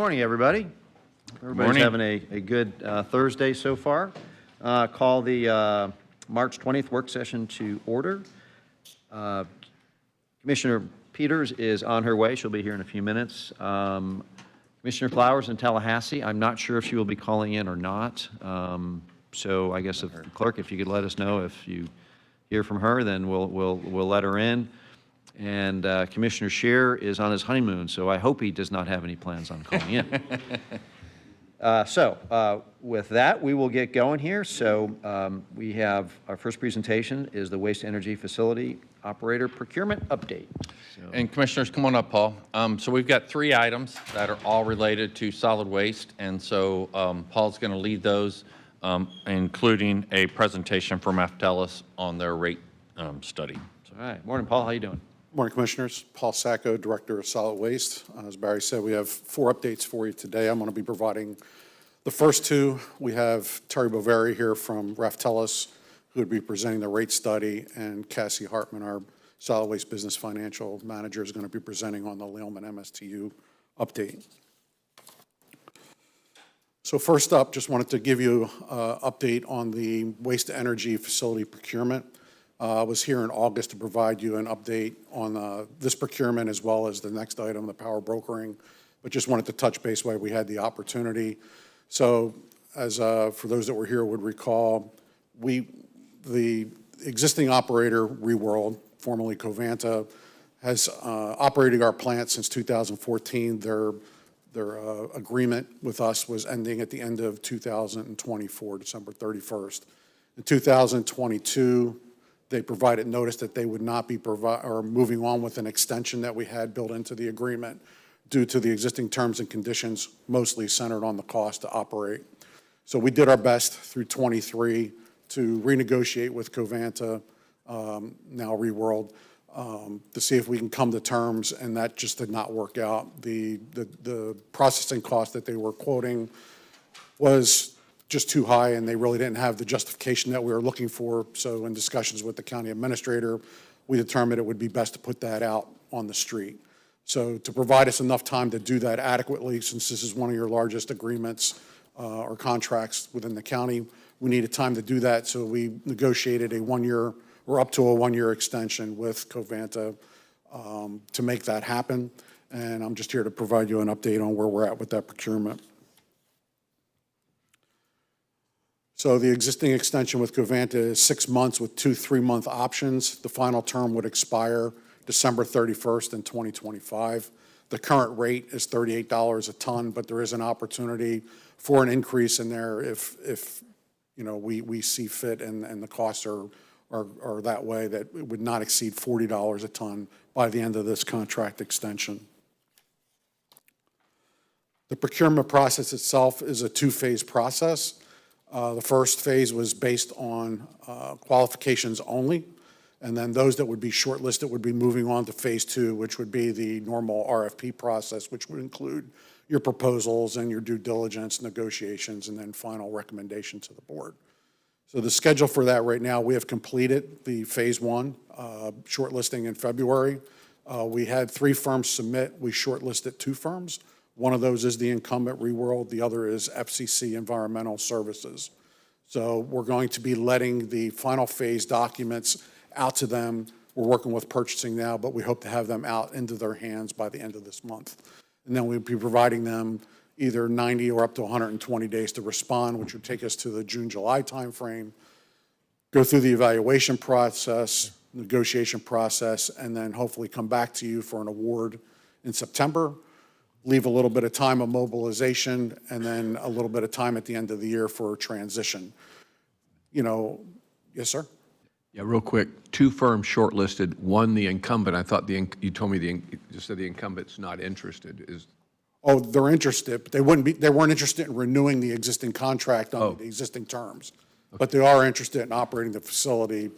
Morning, everybody. Everybody's having a good Thursday so far. Call the March 20th work session to order. Commissioner Peters is on her way. She'll be here in a few minutes. Commissioner Flowers in Tallahassee, I'm not sure if she will be calling in or not. So I guess if clerk, if you could let us know if you hear from her, then we'll let her in. And Commissioner Scheer is on his honeymoon, so I hope he does not have any plans on calling in. With that, we will get going here. So we have our first presentation is the Waste Energy Facility Operator Procurement Update. And Commissioners, come on up, Paul. So we've got 3 items that are all related to solid waste, and so Paul's going to lead those, including a presentation from Aftelis on their rate study. All right. Morning, Paul. How you doing? Morning, Commissioners. Paul Sacco, Director of Solid Waste. As Barry said, we have 4 updates for you today. I'm going to be providing the first 2. We have Terry Boveri here from Raftelis, who would be presenting the rate study, and Cassie Hartman, our Solid Waste Business Financial Manager, is going to be presenting on the Leelman MSTU update. So first up, just wanted to give you an update on the waste energy facility procurement. I was here in August to provide you an update on this procurement as well as the next item, the power brokering, but just wanted to touch base while we had the opportunity. So as for those that were here would recall, the existing operator, Reworld, formerly Covanta, has operated our plant since 2014. Their agreement with us was ending at the end of 2024, December 31st. In 2022, they provided notice that they would not be moving on with an extension that we had built into the agreement due to the existing terms and conditions, mostly centered on the cost to operate. So we did our best through 23 to renegotiate with Covanta, now Reworld, to see if we can come to terms, and that just did not work out. The processing cost that they were quoting was just too high, and they really didn't have the justification that we were looking for. So in discussions with the county administrator, we determined it would be best to put that out on the street. So to provide us enough time to do that adequately, since this is one of your largest agreements or contracts within the county, we needed time to do that. So we negotiated a 1-year or up to a 1-year extension with Covanta to make that happen. And I'm just here to provide you an update on where we're at with that procurement. So the existing extension with Covanta is 6 months with 2 3-month options. The final term would expire December 31st in 2025. The current rate is $38 a ton, but there is an opportunity for an increase in there if you know we see fit and the costs are that way, that it would not exceed $40 a ton by the end of this contract extension. The procurement process itself is a 2-phase process. The first phase was based on qualifications only, and then those that would be shortlisted would be moving on to phase 2, which would be the normal RFP process, which would include your proposals and your due diligence, negotiations, and then final recommendation to the board. So the schedule for that right now, we have completed the phase 1 shortlisting in February. We had 3 firms submit. We shortlisted 2 firms. One of those is the incumbent Reworld. The other is FCC Environmental Services. So we're going to be letting the final phase documents out to them. We're working with purchasing now, but we hope to have them out into their hands by the end of this month. And then we'll be providing them either 90 or up to 120 days to respond, which would take us to the June-July timeframe, go through the evaluation process, negotiation process, and then hopefully come back to you for an award in September. Leave a little bit of time of mobilization, and then a little bit of time at the end of the year for transition. You know, yes, sir? Yeah, real quick, 2 firms shortlisted, 1 the incumbent. I thought you told me you said the incumbent's not interested. Oh, they're interested, but they weren't interested in renewing the existing contract on the existing terms. Okay. But they are interested in operating the facility,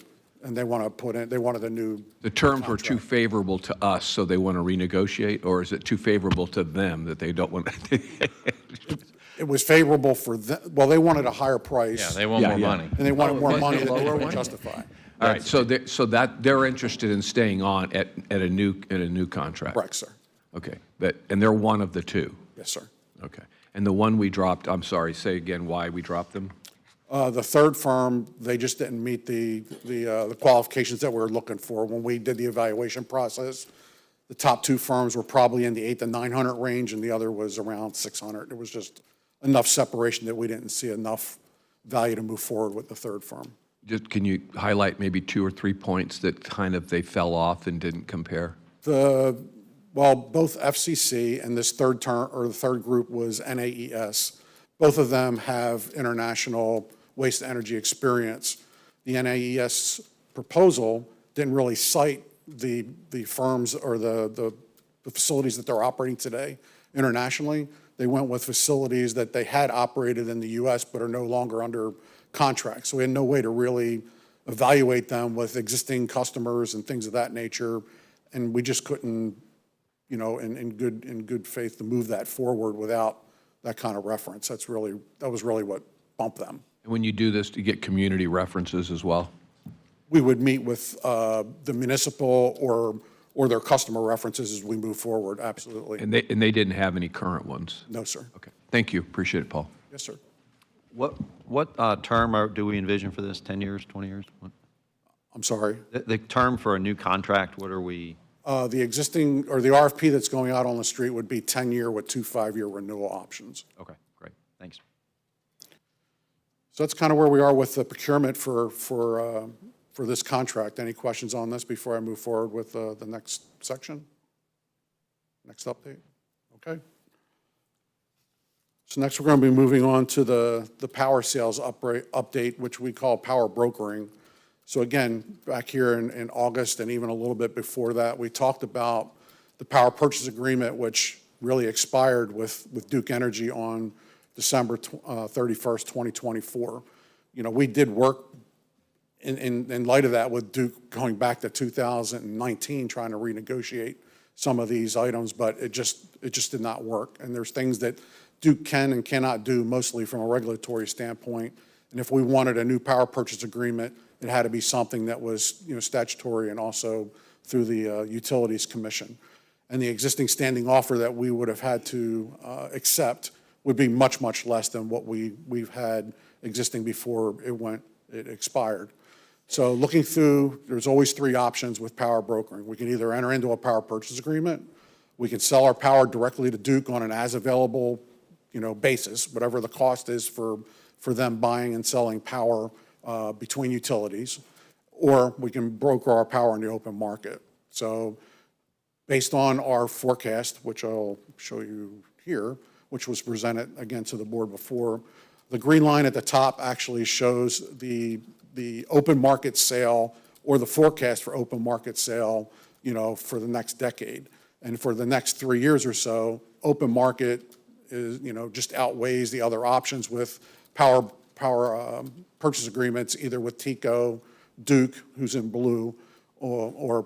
and they want to put in, they wanted a new The terms contract. were too favorable to us, so they want to renegotiate, or is it too favorable to them that they don't want to? It was favorable for them. Well, they wanted a higher price. Yeah, they want more money. And they wanted more money than they could justify. All right, so they're interested in staying on at a new contract. Correct, sir. Okay, and they're one of the 2. Yes, sir. Okay. And the one we dropped, I'm sorry, say again why we dropped them? The third firm, they just didn't meet the qualifications that we were looking for. When we did the evaluation process, the top two firms were probably in the 800 to 900 range, and the other was around 600. There was just enough separation that we didn't see enough value to move forward with the third firm. Just, can you highlight maybe 2 or 3 points that kind of they fell off and didn't compare? Well, both FCC and this third term, or the third group was NAES. Both of them have international waste energy experience. The NAES proposal didn't really cite the firms or the facilities that they're operating today internationally. They went with facilities that they had operated in the US but are no longer under contract. So we had no way to really evaluate them with existing customers and things of that nature. And we just couldn't, you know, in good faith to move that forward without that kind of reference. That was really what bumped them. And when you do this, do you get community references as well? We would meet with the municipal or their customer references as we move forward, absolutely. And they didn't have any current ones? No, sir. Okay. Thank you. Appreciate it, Paul. Yes, sir. What term do we envision for this, 10 years, 20 years? I'm sorry. The term for a new contract, what are we? The existing, or the RFP that's going out on the street would be 10-year with 2 5-year renewal options. Okay, great, thanks. So that's kind of where we are with the procurement for this contract. Any questions on this before I move forward with the next section? Next update? Okay. So next we're going to be moving on to the power sales update, which we call power brokering. So again, back here in August and even a little bit before that, we talked about the power purchase agreement, which really expired with Duke Energy on December 31st, 2024. You know, we did work in light of that with Duke going back to 2019, trying to renegotiate some of these items, but it just did not work. And there's things that Duke can and cannot do, mostly from a regulatory standpoint. And if we wanted a new power purchase agreement, it had to be something that was, you know, statutory and also through the Utilities Commission. And the existing standing offer that we would have had to accept would be much, much less than what we've had existing before it expired. So looking through, there's always 3 options with power brokering. We can either enter into a power purchase agreement, we can sell our power directly to Duke on an as-available, you know, basis, whatever the cost is for them buying and selling power between utilities, or we can broker our power in the open market. So based on our forecast, which I'll show you here, which was presented again to the board before, the green line at the top actually shows the open market sale or the forecast for open market sale, you know, for the next decade. And for the next 3 years or so, open market is, you know, just outweighs the other options with power purchase agreements, either with TECO, Duke, who's in blue, or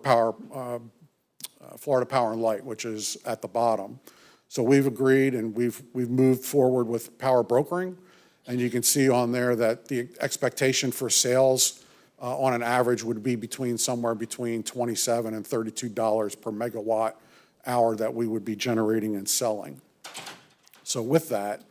Florida Power and Light, which is at the bottom. So we've agreed and we've moved forward with power brokering. And you can see on there that the expectation for sales on an average would be somewhere between $27 and $32 per megawatt hour that we would be generating and selling. So with that,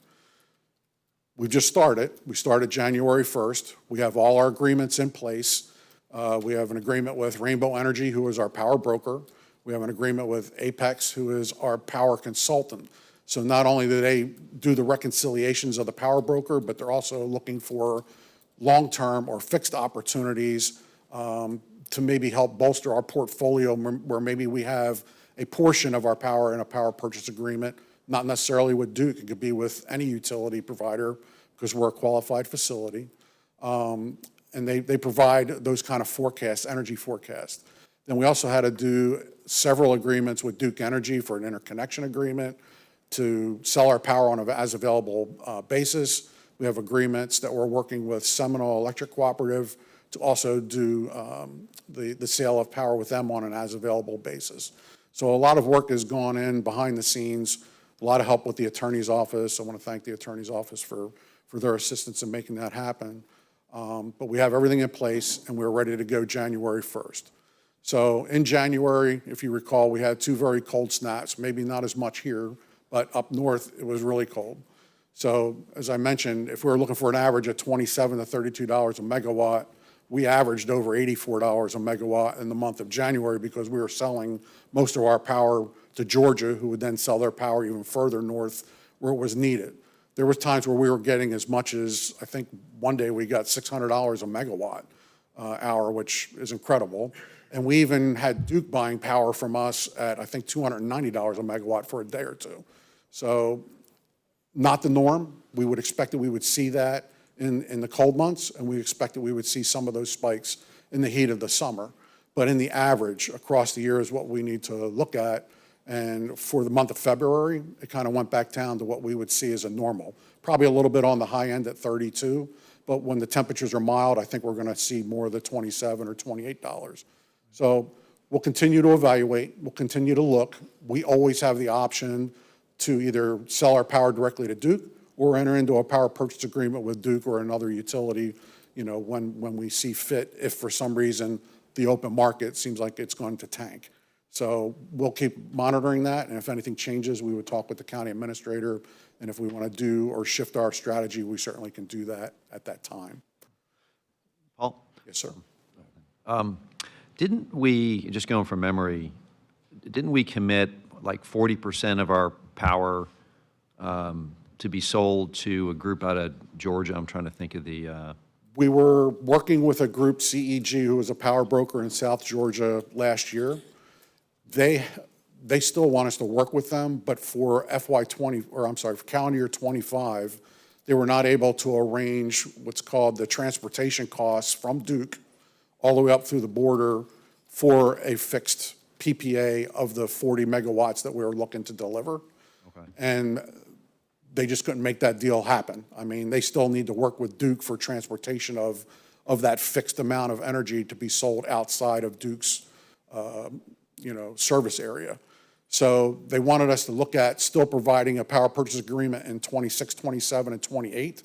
we just started. We started January 1st. We have all our agreements in place. We have an agreement with Rainbow Energy, who is our power broker. We have an agreement with Apex, who is our power consultant. So not only do they do the reconciliations of the power broker, but they're also looking for long-term or fixed opportunities to maybe help bolster our portfolio where maybe we have a portion of our power in a power purchase agreement, not necessarily with Duke. It could be with any utility provider because we're a qualified facility. And they provide those kind of forecasts, energy forecasts. Then we also had to do several agreements with Duke Energy for an interconnection agreement to sell our power on an as-available basis. We have agreements that we're working with Seminole Electric Cooperative to also do the sale of power with them on an as-available basis. So a lot of work has gone in behind the scenes, a lot of help with the attorney's office. I want to thank the attorney's office for their assistance in making that happen. But we have everything in place and we're ready to go January 1st. So in January, if you recall, we had 2 very cold snaps, maybe not as much here, but up north, it was really cold. So as I mentioned, if we were looking for an average of $27 to $32 a megawatt, we averaged over $84 a megawatt in the month of January because we were selling most of our power to Georgia, who would then sell their power even further north where it was needed. There was times where we were getting as much as, I think one day we got $600 a megawatt hour, which is incredible. And we even had Duke buying power from us at, I think, $290 a megawatt for a day or two. So not the norm. We would expect that we would see that in the cold months, and we expected we would see some of those spikes in the heat of the summer. But in the average across the year is what we need to look at. And for the month of February, it kind of went back down to what we would see as a normal. Probably a little bit on the high end at 32, but when the temperatures are mild, I think we're going to see more of the $27 or $28. So we'll continue to evaluate, we'll continue to look. We always have the option to either sell our power directly to Duke or enter into a power purchase agreement with Duke or another utility, you know, when we see fit, if for some reason the open market seems like it's going to tank. So we'll keep monitoring that, and if anything changes, we would talk with the county administrator, and if we want to do or shift our strategy, we certainly can do that at that time. Paul? Yes, sir. Didn't we, just going from memory, didn't we commit like 40% of our power to be sold to a group out of Georgia? I'm trying to think of the... We were working with a group, CEG, who was a power broker in South Georgia last year. They still want us to work with them, but for for calendar year 25, they were not able to arrange what's called the transportation costs from Duke all the way up through the border for a fixed PPA of the 40 megawatts that we were looking to deliver. Okay. And they just couldn't make that deal happen. I mean, they still need to work with Duke for transportation of that fixed amount of energy to be sold outside of Duke's service area. So they wanted us to look at still providing a power purchase agreement in 26, 27, and 28,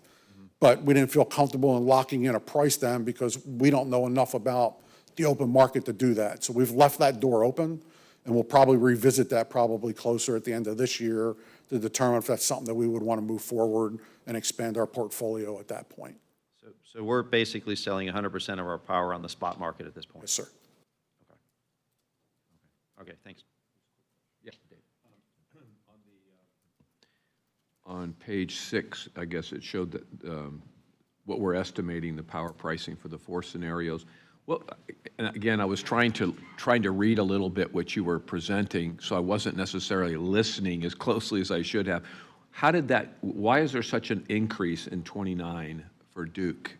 but we didn't feel comfortable in locking in a price then because we don't know enough about the open market to do that. So we've left that door open, and we'll probably revisit that probably closer at the end of this year to determine if that's something that we would want to move forward and expand our portfolio at that point. So we're basically selling 100% of our power on the spot market at this point? Yes, sir. Okay, thanks. Yeah, Dave. On page 6, I guess it showed that what we're estimating the power pricing for the 4 scenarios. Well, and again, I was trying to read a little bit what you were presenting, so I wasn't necessarily listening as closely as I should have. Why is there such an increase in 29 for Duke?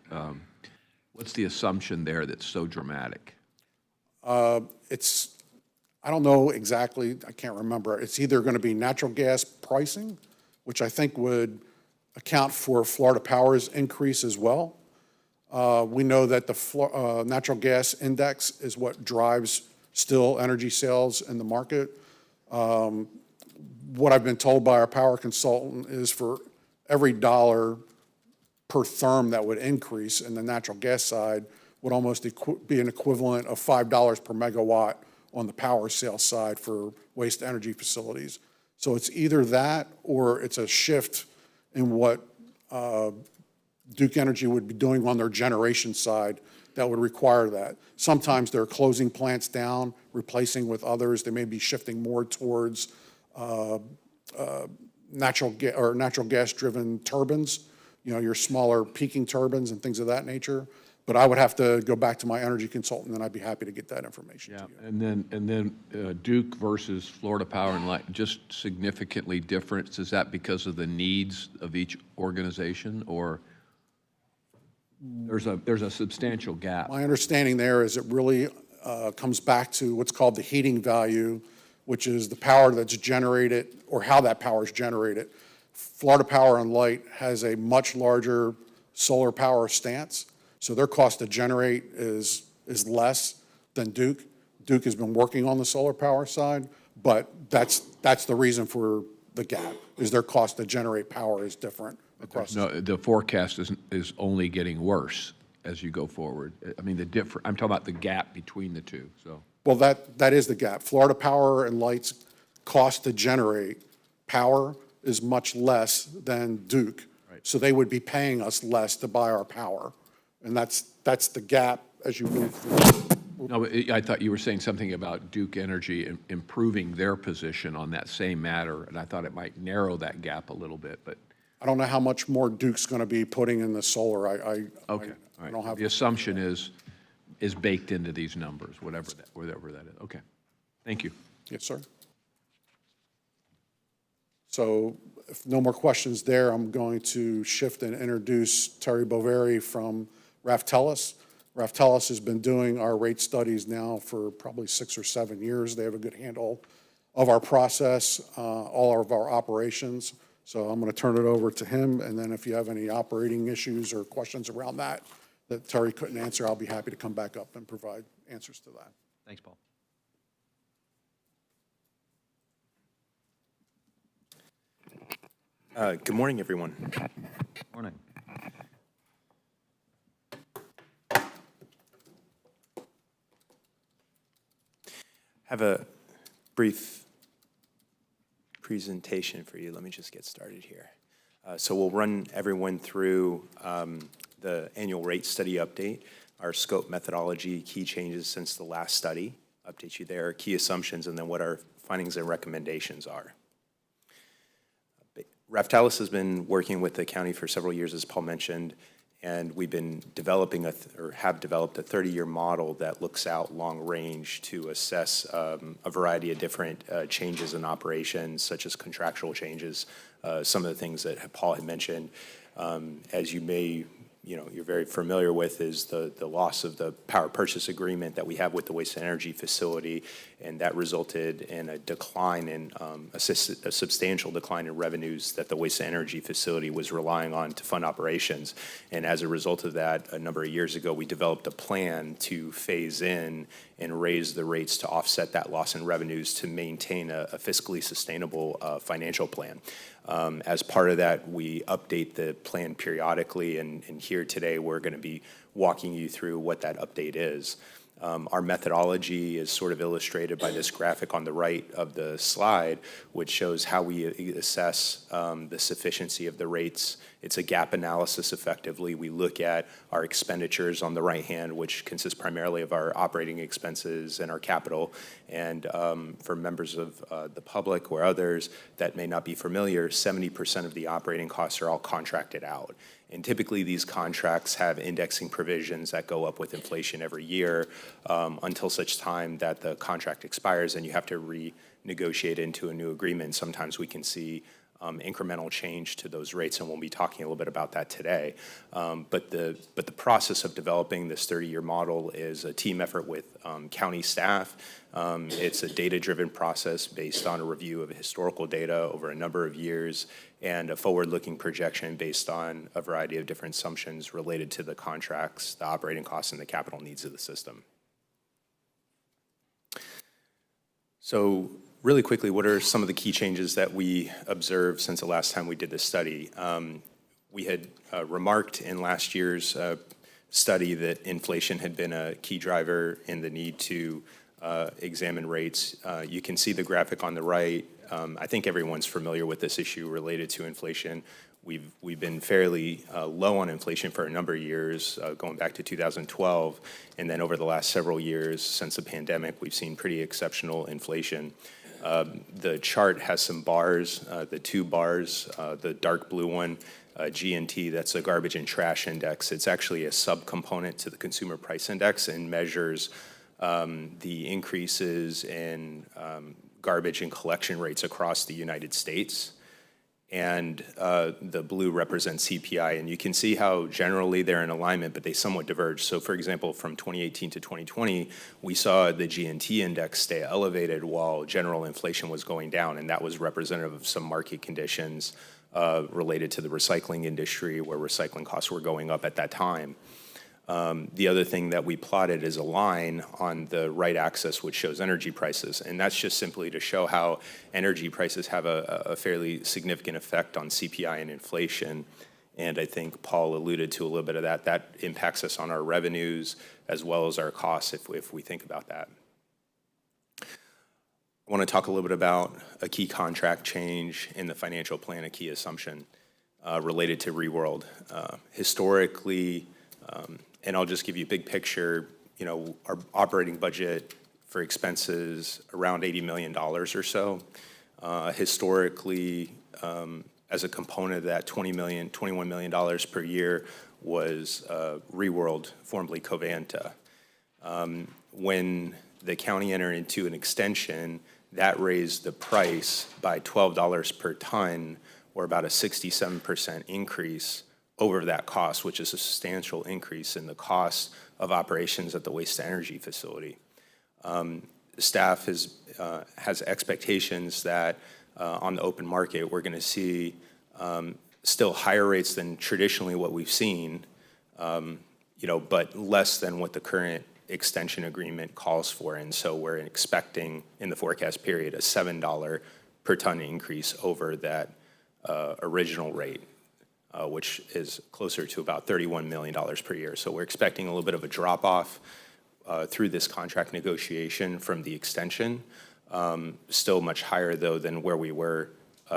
What's the assumption there that's so dramatic? I don't know exactly, I can't remember. It's either going to be natural gas pricing, which I think would account for Florida Power's increase as well. We know that the natural gas index is what drives still energy sales in the market. What I've been told by our power consultant is for every dollar per therm that would increase in the natural gas side would almost be an equivalent of $5 per megawatt on the power sales side for waste energy facilities. So it's either that or it's a shift in what Duke Energy would be doing on their generation side that would require that. Sometimes they're closing plants down, replacing with others. They may be shifting more towards natural gas-driven turbines, your smaller peaking turbines and things of that nature. But I would have to go back to my energy consultant, and I'd be happy to get that information to you. And then Duke versus Florida Power and Light, just significantly different. Is that because of the needs of each organization, or there's a substantial gap? My understanding there is it really comes back to what's called the heating value, which is the power that's generated or how that power is generated. Florida Power and Light has a much larger solar power stance. So their cost to generate is less than Duke. Duke has been working on the solar power side, but that's the reason for the gap, is their cost to generate power is different across. No, the forecast is only getting worse as you go forward. I mean, I'm talking about the gap between the two, so. Well, that is the gap. Florida Power and Light's cost to generate power is much less than Duke. So they would be paying us less to buy our power. And that's the gap as you move through. No, I thought you were saying something about Duke Energy improving their position on that same matter, and I thought it might narrow that gap a little bit, but, I don't know how much more Duke's going to be putting in the solar. okay. All I don't right. have. The assumption is baked into these numbers, whatever that is. Okay. Thank you. Yes, sir. So if no more questions there, I'm going to shift and introduce Terry Boveri from Raftellus. Raftellus has been doing our rate studies now for probably 6 or 7 years. They have a good handle of our process, all of our operations. So I'm going to turn it over to him, and then if you have any operating issues or questions around that Terry couldn't answer, I'll be happy to come back up and provide answers to that. Thanks, Paul. Good morning, everyone. Morning. Have a brief presentation for you. Let me just get started here. So we'll run everyone through the annual rate study update, our scope methodology, key changes since the last study, update you there, key assumptions, and then what our findings and recommendations are. Raftellus has been working with the county for several years, as Paul mentioned, and we've been developing have developed a 30-year model that looks out long range to assess a variety of different changes in operations, such as contractual changes, some of the things that Paul had mentioned. As you may, you're very familiar with is the loss of the power purchase agreement that we have with the waste and energy facility, and that resulted in a decline in a substantial decline in revenues that the waste and energy facility was relying on to fund operations. And as a result of that, a number of years ago, we developed a plan to phase in and raise the rates to offset that loss in revenues to maintain a fiscally sustainable financial plan. As part of that, we update the plan periodically, and here today we're going to be walking you through what that update is. Our methodology is sort of illustrated by this graphic on the right of the slide, which shows how we assess the sufficiency of the rates. It's a gap analysis effectively. We look at our expenditures on the right hand, which consists primarily of our operating expenses and our capital. And for members of the public or others that may not be familiar, 70% of the operating costs are all contracted out. And typically these contracts have indexing provisions that go up with inflation every year until such time that the contract expires and you have to renegotiate into a new agreement. Sometimes we can see incremental change to those rates, and we'll be talking a little bit about that today. But the process of developing this 30-year model is a team effort with county staff. It's a data-driven process based on a review of historical data over a number of years and a forward-looking projection based on a variety of different assumptions related to the contracts, the operating costs, and the capital needs of the system. So really quickly, what are some of the key changes that we observed since the last time we did this study? We had remarked in last year's study that inflation had been a key driver in the need to examine rates. You can see the graphic on the right. I think everyone's familiar with this issue related to inflation. We've been fairly low on inflation for a number of years, going back to 2012, and then over the last several years since the pandemic, we've seen pretty exceptional inflation. The chart has some bars, the two bars, the dark blue one, G&T, that's the garbage and trash index. It's actually a subcomponent to the consumer price index and measures the increases in garbage and collection rates across the United States. And the blue represents CPI, and you can see how generally they're in alignment, but they somewhat diverge. So for example, from 2018 to 2020, we saw the G&T index stay elevated while general inflation was going down, and that was representative of some market conditions related to the recycling industry where recycling costs were going up at that time. The other thing that we plotted is a line on the right axis which shows energy prices, and that's just simply to show how energy prices have a fairly significant effect on CPI and inflation. And I think Paul alluded to a little bit of that. That impacts us on our revenues as well as our costs if we think about that. I want to talk a little bit about a key contract change in the financial plan, a key assumption related to Reworld. Historically, and I'll just give you a big picture, our operating budget for expenses around $80 million or so. Historically, as a component of that $21 million per year was Reworld, formerly Covanta. When the county entered into an extension, that raised the price by $12 per ton, or about a 67% increase over that cost, which is a substantial increase in the cost of operations at the waste-to-energy facility. Staff has expectations that on the open market, we're going to see still higher rates than traditionally what we've seen, but less than what the current extension agreement calls for. And so we're expecting in the forecast period a $7 per ton increase over that original rate, which is closer to about $31 million per year. So we're expecting a little bit of a drop-off through this contract negotiation from the extension. Still much higher, though, than where we were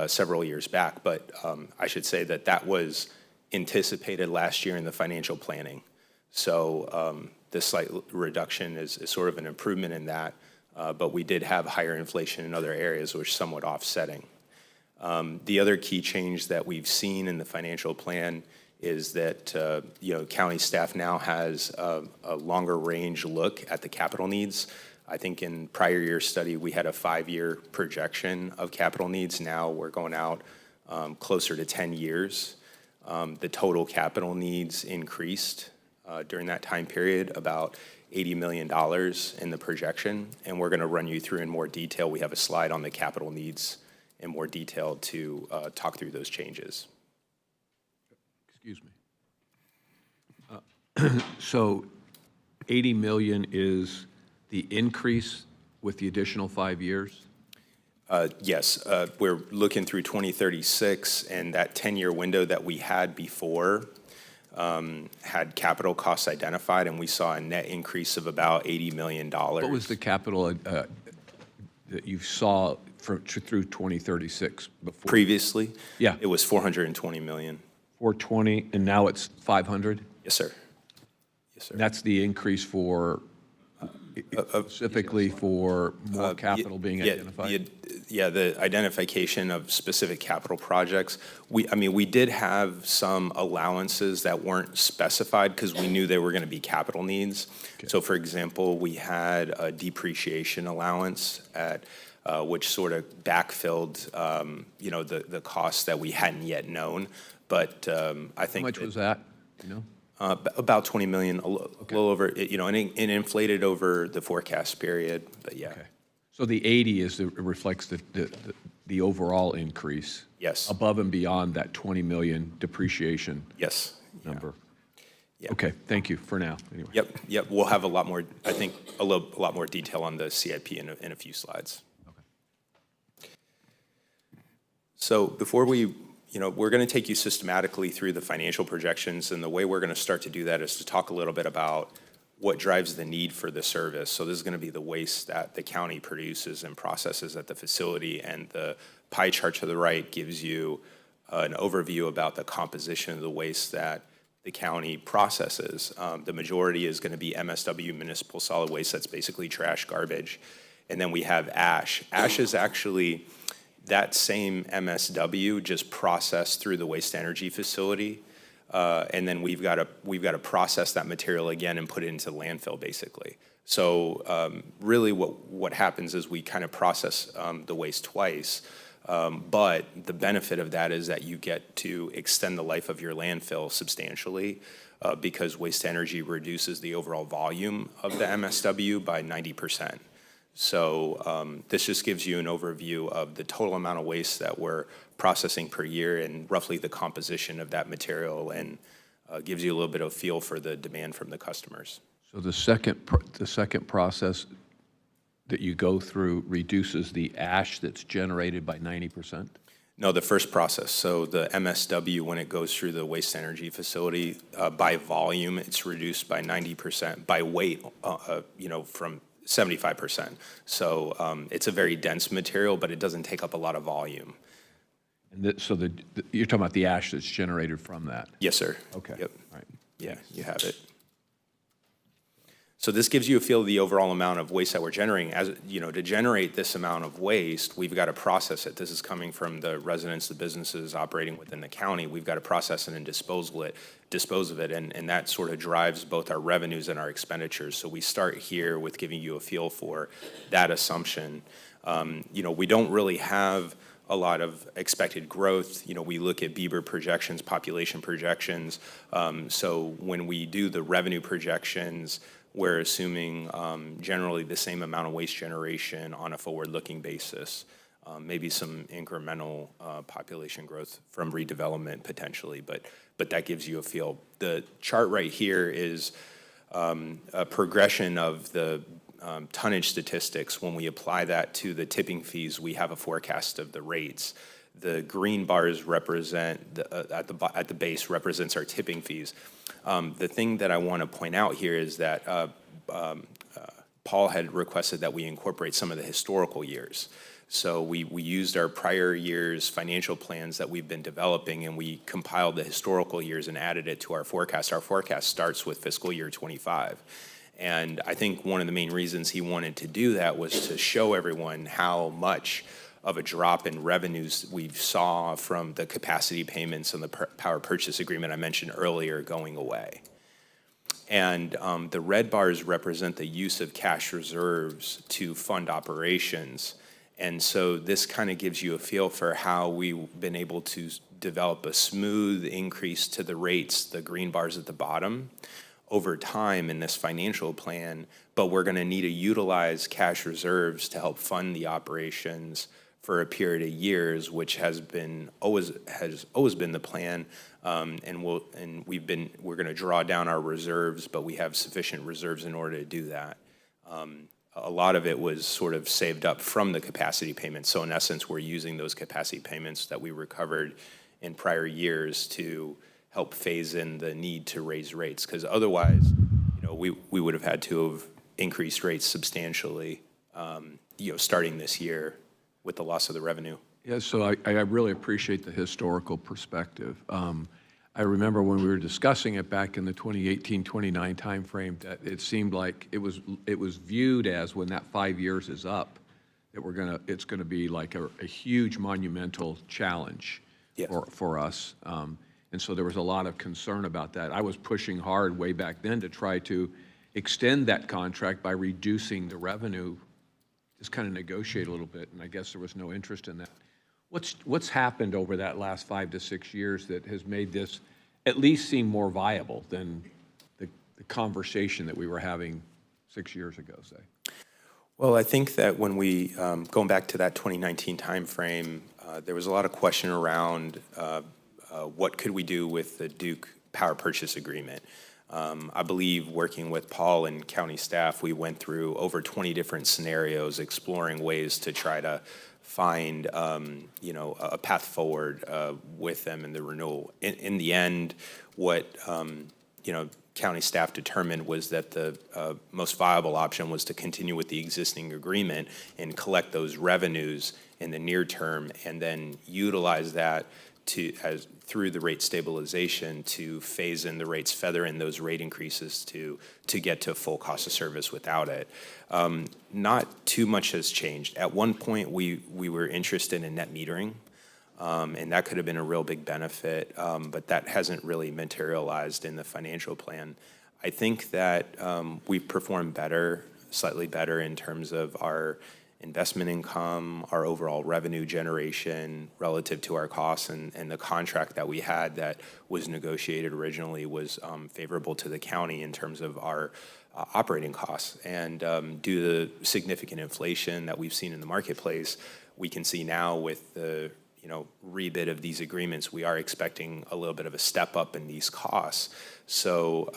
several years back. But I should say that was anticipated last year in the financial planning. So this slight reduction is sort of an improvement in that, but we did have higher inflation in other areas, which is somewhat offsetting. The other key change that we've seen in the financial plan is that county staff now has a longer range look at the capital needs. I think in prior year study, we had a 5-year projection of capital needs. Now we're going out closer to 10 years. The total capital needs increased during that time period, about $80 million in the projection. And we're going to run you through in more detail. We have a slide on the capital needs in more detail to talk through those changes. Excuse me. So 80 million is the increase with the additional 5 years? Yes, we're looking through 2036, and that 10-year window that we had before had capital costs identified, and we saw a net increase of about $80 million. What was the capital that you saw through 2036 before? Previously? Yeah. It was $420 million. 420, and now it's 500? Yes, sir. Yes, sir. That's the increase for, specifically for more capital being identified? Yeah, the identification of specific capital projects. We did have some allowances that weren't specified because we knew they were going to be capital needs. Okay. So, for example, we had a depreciation allowance which sort of backfilled, the costs that we hadn't yet known. But I think how much was that? About 20 million, a little over, and inflated over the forecast period, but yeah. Okay. So the 80 reflects the overall increase? Yes. Above and beyond that 20 million depreciation? Yes. Number? Yeah. Okay, thank you for now, anyway. Yep, we'll have a lot more, I think, a lot more detail on the CIP in a few slides. Okay. So before we're going to take you systematically through the financial projections, and the way we're going to start to do that is to talk a little bit about what drives the need for the service. So this is going to be the waste that the county produces and processes at the facility, and the pie chart to the right gives you an overview about the composition of the waste that the county processes. The majority is going to be MSW, municipal solid waste. That's basically trash, garbage. And then we have ash. Ash is actually that same MSW just processed through the waste-to-energy facility, and then we've got to process that material again and put it into landfill, basically. So really, what happens is we kind of process the waste twice, but the benefit of that is that you get to extend the life of your landfill substantially, because waste-to-energy reduces the overall volume of the MSW by 90%. So this just gives you an overview of the total amount of waste that we're processing per year and roughly the composition of that material, and gives you a little bit of feel for the demand from the customers. So the second process that you go through reduces the ash that's generated by 90%? No, the first process. So the MSW, when it goes through the waste-to-energy facility, by volume, it's reduced by 90%. By weight, from 75%. So it's a very dense material, but it doesn't take up a lot of volume. And so you're talking about the ash that's generated from that? Yes, sir. Okay. Yep. All right. Yeah, you have it. So this gives you a feel of the overall amount of waste that we're generating. As you know, to generate this amount of waste, we've got to process it. This is coming from the residents, the businesses operating within the county. We've got to process it and dispose of it, and that sort of drives both our revenues and our expenditures. So we start here with giving you a feel for that assumption. You know, we don't really have a lot of expected growth. You know, we look at Bieber projections, population projections. So when we do the revenue projections, we're assuming generally the same amount of waste generation on a forward-looking basis, maybe some incremental population growth from redevelopment potentially, but that gives you a feel. The chart right here is a progression of the tonnage statistics. When we apply that to the tipping fees, we have a forecast of the rates. The green bars represent, at the base, represents our tipping fees. The thing that I want to point out here is that Paul had requested that we incorporate some of the historical years. So we used our prior years' financial plans that we've been developing, and we compiled the historical years and added it to our forecast. Our forecast starts with fiscal year '25. And I think one of the main reasons he wanted to do that was to show everyone how much of a drop in revenues we saw from the capacity payments and the power purchase agreement I mentioned earlier going away. And the red bars represent the use of cash reserves to fund operations. And so this kind of gives you a feel for how we've been able to develop a smooth increase to the rates, the green bars at the bottom, over time in this financial plan, but we're going to need to utilize cash reserves to help fund the operations for a period of years, which has always been the plan, and we're going to draw down our reserves, but we have sufficient reserves in order to do that. A lot of it was sort of saved up from the capacity payments. So in essence, we're using those capacity payments that we recovered in prior years to help phase in the need to raise rates, because otherwise, you know, we would have had to have increased rates substantially, you know, starting this year with the loss of the revenue. Yeah, so I really appreciate the historical perspective. I remember when we were discussing it back in the 2018-29 timeframe that it seemed like it was viewed as when that 5 years is up that it's gonna be like a huge monumental challenge for us. And so there was a lot of concern about that. I was pushing hard way back then to try to extend that contract by reducing the revenue, just kind of negotiate a little bit, and I guess there was no interest in that. What's happened over that last 5 to 6 years that has made this at least seem more viable than the conversation that we were having 6 years ago, say? Well, I think that when we, going back to that 2019 timeframe, there was a lot of question around what could we do with the Duke power purchase agreement. I believe working with Paul and county staff, we went through over 20 different scenarios, exploring ways to try to find, you know, a path forward with them in the renewal. In the end, what, you know, county staff determined was that the most viable option was to continue with the existing agreement and collect those revenues in the near term, and then utilize that through the rate stabilization to phase in the rates, feather in those rate increases to get to full cost of service without it. Not too much has changed. At one point, we were interested in net metering, and that could have been a real big benefit, but that hasn't really materialized in the financial plan. I think that we've performed better, slightly better in terms of our investment income, our overall revenue generation relative to our costs, and the contract that we had that was negotiated originally was favorable to the county in terms of our operating costs. And due to the significant inflation that we've seen in the marketplace, we can see now with the rebid of these agreements, we are expecting a little bit of a step up in these costs. So,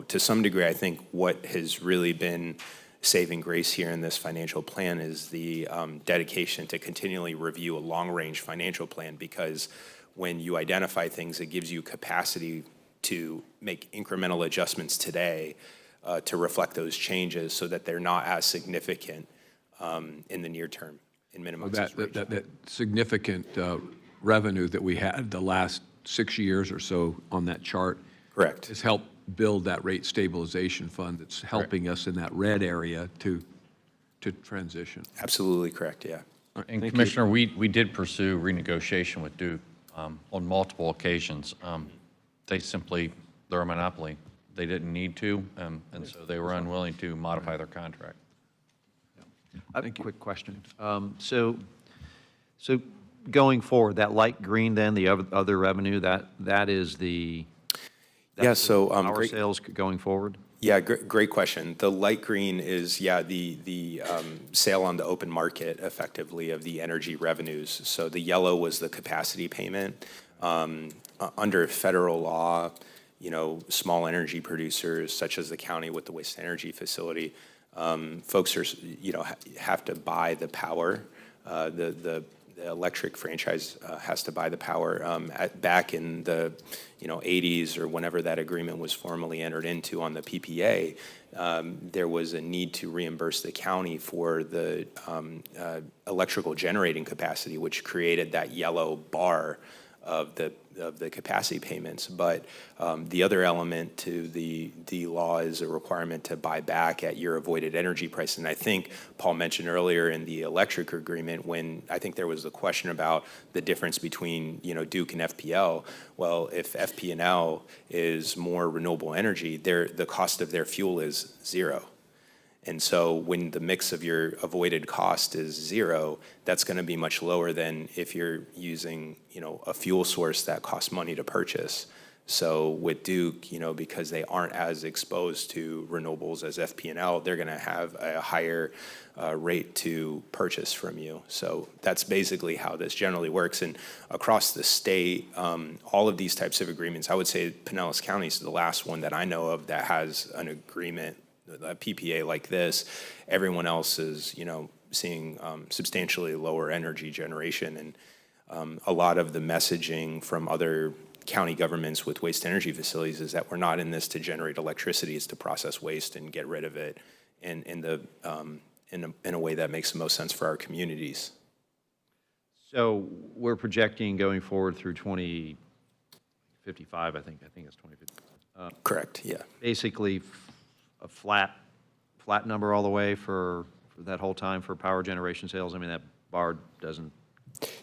to some degree, I think what has really been saving grace here in this financial plan is the dedication to continually review a long-range financial plan, because when you identify things, it gives you capacity to make incremental adjustments today to reflect those changes so that they're not as significant in the near term in minimizing That significant revenue that we had the last 6 years or so on that chart. Correct. Has helped build that rate stabilization fund that's helping us in that red area to transition. Absolutely correct, yeah. And Commissioner, we did pursue renegotiation with Duke on multiple occasions. They're a monopoly. They didn't need to, and so they were unwilling to modify their contract. I have a quick question. So going forward, that light green then, the other revenue, that is the Yeah, so, power great- sales going forward? Yeah, great question. The light green is, the sale on the open market effectively of the energy revenues. So the yellow was the capacity payment. Under federal law, small energy producers such as the county with the waste energy facility, folks are, have to buy the power. The electric franchise has to buy the power. Back in the 80s or whenever that agreement was formally entered into on the PPA, there was a need to reimburse the county for the electrical generating capacity, which created that yellow bar of the capacity payments. But the other element to the law is a requirement to buy back at your avoided energy price. And I think Paul mentioned earlier in the electric agreement, when I think there was a question about the difference between Duke and FPL. Well, if FP&L is more renewable energy, the cost of their fuel is zero. And so when the mix of your avoided cost is zero, that's going to be much lower than if you're using, a fuel source that costs money to purchase. So with Duke, because they aren't as exposed to renewables as FP&L, they're going to have a higher rate to purchase from you. So that's basically how this generally works. And across the state, all of these types of agreements, I would say Pinellas County is the last one that I know of that has an agreement, a PPA like this. Everyone else is, seeing substantially lower energy generation. And a lot of the messaging from other county governments with waste energy facilities is that we're not in this to generate electricity, it's to process waste and get rid of it in a way that makes the most sense for our communities. So we're projecting going forward through 2055, I think it's 2050. Correct, yeah. Basically a flat number all the way for that whole time for power generation sales. I mean, that bar doesn't.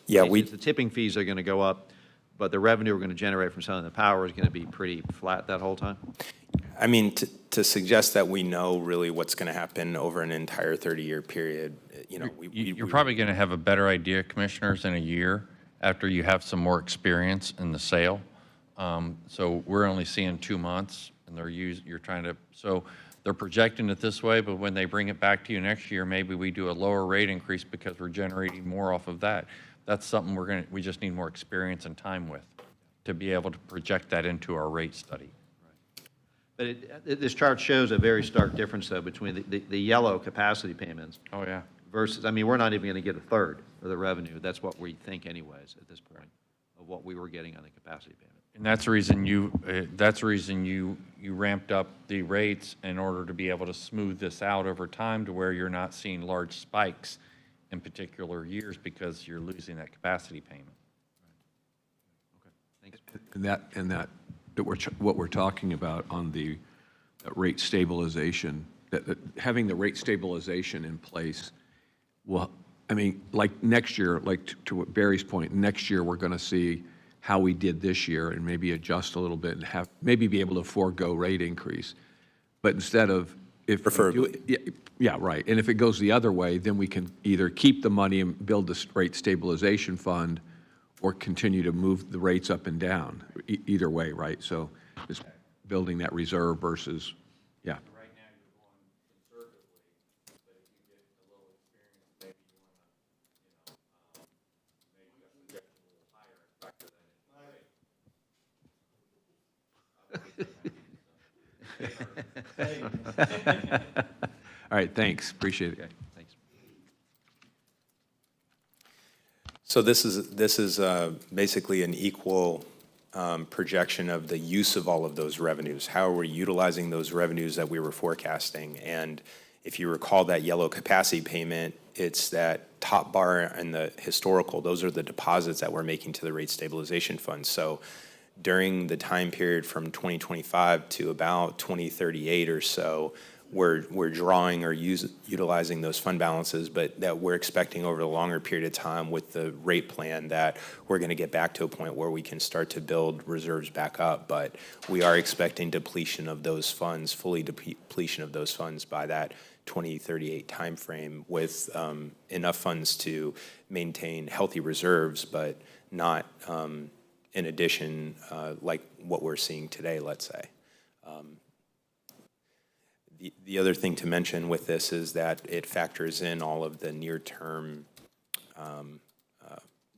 Yeah, The tipping fees are going to go up, but the revenue we're going to generate from selling the power is going to be pretty flat that whole time? I mean, to suggest that we know really what's going to happen over an entire 30-year period, You're probably going to have a better idea, Commissioners, in a year after you have some more experience in the sale. So we're only seeing 2 months, and so they're projecting it this way, but when they bring it back to you next year, maybe we do a lower rate increase because we're generating more off of that. That's something we just need more experience and time with to be able to project that into our rate study. But this chart shows a very stark difference, though, between the yellow capacity payments Oh, yeah. versus, I mean, we're not even going to get a third of the revenue. That's what we think anyways at this point of what we were getting on the capacity payment. And that's the reason you ramped up the rates in order to be able to smooth this out over time to where you're not seeing large spikes in particular years because you're losing that capacity payment. Okay, thanks. What we're talking about on the rate stabilization, that having the rate stabilization in place, well, I mean, like next year, like to what Barry's point, next year we're going to see how we did this year and maybe adjust a little bit and maybe be able to forego rate increase. But instead of, if Preferably. yeah, right. And if it goes the other way, then we can either keep the money and build this rate stabilization fund or continue to move the rates up and down, either way, right? So it's building that reserve versus, yeah. Right now you're going conservatively, but if you get a little experience, maybe you want to, maybe you project a little higher and factor that All right, thanks, appreciate it. Okay, thanks. So this is basically an equal projection of the use of all of those revenues. How are we utilizing those revenues that we were forecasting? And if you recall that yellow capacity payment, it's that top bar and the historical, those are the deposits that we're making to the rate stabilization fund. So during the time period from 2025 to about 2038 or so, we're drawing or utilizing those fund balances, but that we're expecting over a longer period of time with the rate plan that we're going to get back to a point where we can start to build reserves back up. But we are expecting depletion of those funds, fully depletion of those funds by that 2038 timeframe, with enough funds to maintain healthy reserves, but not in addition like what we're seeing today, let's say. The other thing to mention with this is that it factors in all of the near-term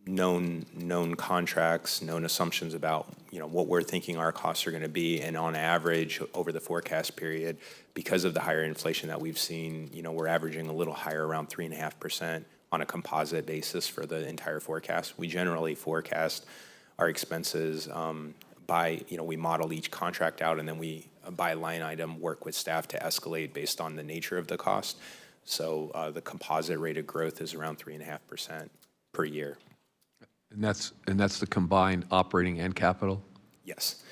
known contracts, known assumptions about what we're thinking our costs are going to be, and on average over the forecast period, because of the higher inflation that we've seen, we're averaging a little higher, around 3.5% on a composite basis for the entire forecast. We generally forecast our expenses by, we model each contract out, and then we, by line item, work with staff to escalate based on the nature of the cost. So the composite rate of growth is around 3.5% per year. And that's the combined operating and capital? Yes.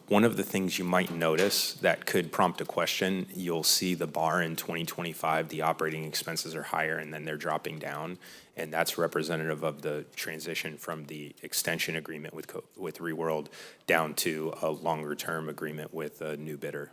One of the things you might notice that could prompt a question, you'll see the bar in 2025, the operating expenses are higher and then they're dropping down. And that's representative of the transition from the extension agreement with Reworld down to a longer-term agreement with a new bidder.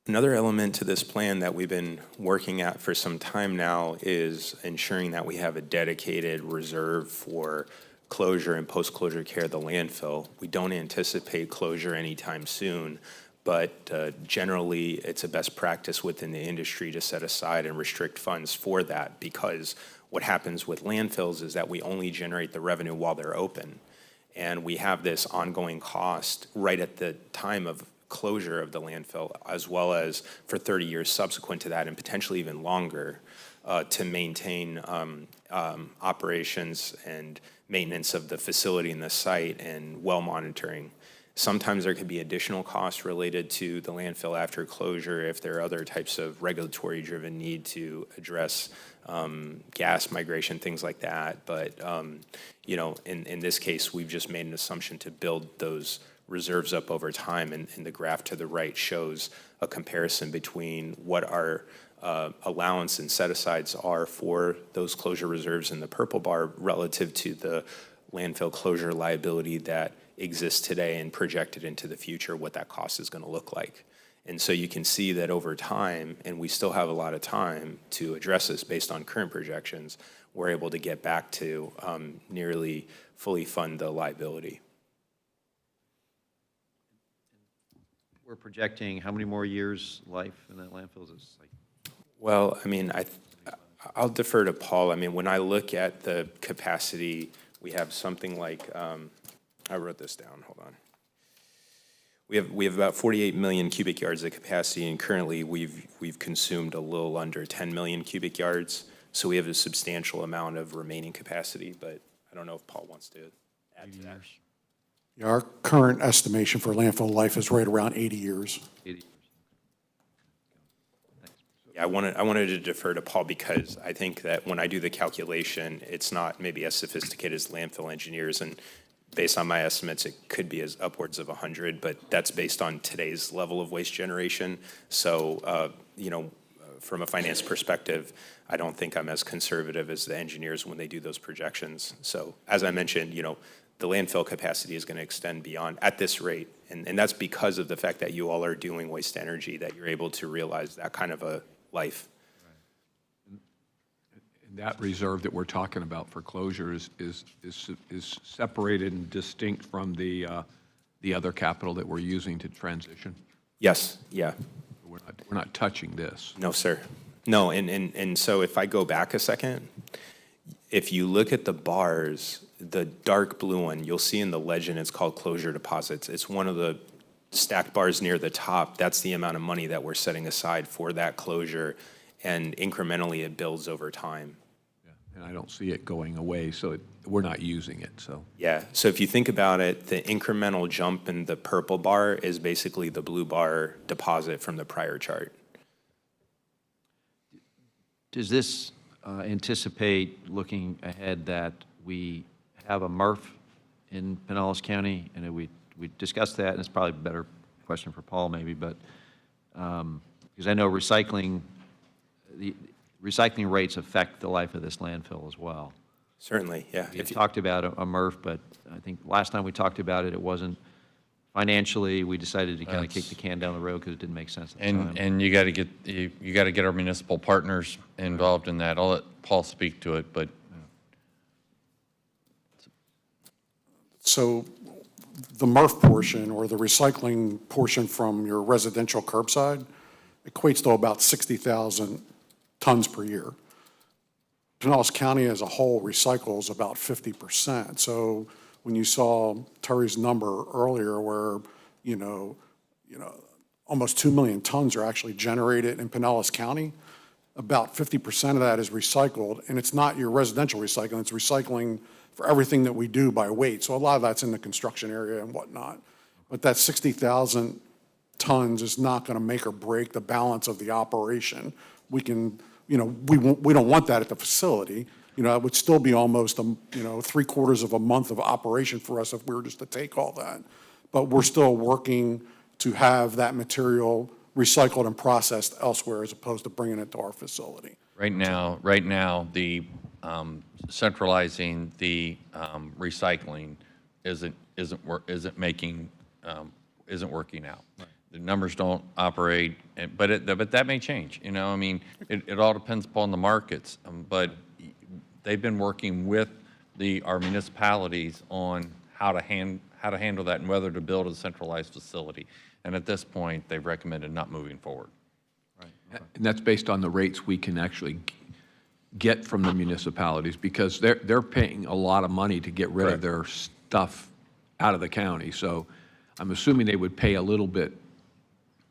Another element to this plan that we've been working at for some time now is ensuring that we have a dedicated reserve for closure and post-closure care of the landfill. We don't anticipate closure anytime soon, but generally it's a best practice within the industry to set aside and restrict funds for that, because what happens with landfills is that we only generate the revenue while they're open. And we have this ongoing cost right at the time of closure of the landfill, as well as for 30 years subsequent to that, and potentially even longer, to maintain operations and maintenance of the facility and the site and well monitoring. Sometimes there could be additional costs related to the landfill after closure if there are other types of regulatory driven need to address gas migration, things like that. But in this case, we've just made an assumption to build those reserves up over time, and the graph to the right shows a comparison between what our allowance and set-asides are for those closure reserves in the purple bar relative to the landfill closure liability that exists today and projected into the future, what that cost is going to look like. And so you can see that over time, and we still have a lot of time to address this based on current projections, we're able to get back to nearly fully fund the liability. We're projecting how many more years life in that landfill? Is this like? Well, I mean, I'll defer to Paul. I mean, when I look at the capacity, we have something like, I wrote this down, hold on. We have about 48 million cubic yards of capacity, and currently we've consumed a little under 10 million cubic yards. So we have a substantial amount of remaining capacity, but I don't know if Paul wants to add to that. Yeah, our current estimation for landfill life is right around 80 years. 80 years. Yeah, I wanted to defer to Paul because I think that when I do the calculation, it's not maybe as sophisticated as landfill engineers, and based on my estimates, it could be as upwards of 100, but that's based on today's level of waste generation. So, from a finance perspective, I don't think I'm as conservative as the engineers when they do those projections. So, as I mentioned, the landfill capacity is going to extend beyond at this rate. And that's because of the fact that you all are doing waste energy, that you're able to realize that kind of a life. And that reserve that we're talking about for closure is separated and distinct from the other capital that we're using to transition? Yes, yeah. We're not touching this. No, sir. No, and so if I go back a second, if you look at the bars, the dark blue one, you'll see in the legend it's called closure deposits. It's one of the stacked bars near the top, that's the amount of money that we're setting aside for that closure, and incrementally it builds over time. And I don't see it going away, so we're not using it, so. Yeah, so if you think about it, the incremental jump in the purple bar is basically the blue bar deposit from the prior chart. Does this anticipate, looking ahead, that we have a MRF in Pinellas County? And we discussed that, and it's probably a better question for Paul maybe, but because I know the recycling rates affect the life of this landfill as well. Certainly, yeah. We talked about a MRF, but I think last time we talked about it, it wasn't financially. We decided to kind of kick the can down the road because it didn't make sense at the time. And you got to get our municipal partners involved in that. I'll let Paul speak to it, but So the MRF portion, or the recycling portion from your residential curbside, equates to about 60,000 tons per year. Pinellas County as a whole recycles about 50%. So when you saw Terry's number earlier where, almost 2 million tons are actually generated in Pinellas County, about 50% of that is recycled, and it's not your residential recycling, it's recycling for everything that we do by weight. So a lot of that's in the construction area and whatnot. But that 60,000 tons is not going to make or break the balance of the operation. We can, we don't want that at the facility. It would still be almost, 3/4 of a month of operation for us if we were just to take all that. But we're still working to have that material recycled and processed elsewhere as opposed to bringing it to our facility. right now, the centralizing the recycling isn't working out. The numbers don't operate, but that may change. It all depends upon the markets. But they've been working with our municipalities on how to handle that and whether to build a centralized facility. And at this point, they've recommended not moving forward. And that's based on the rates we can actually get from the municipalities, because they're paying a lot of money to get rid of their stuff out of the county. So I'm assuming they would pay a little bit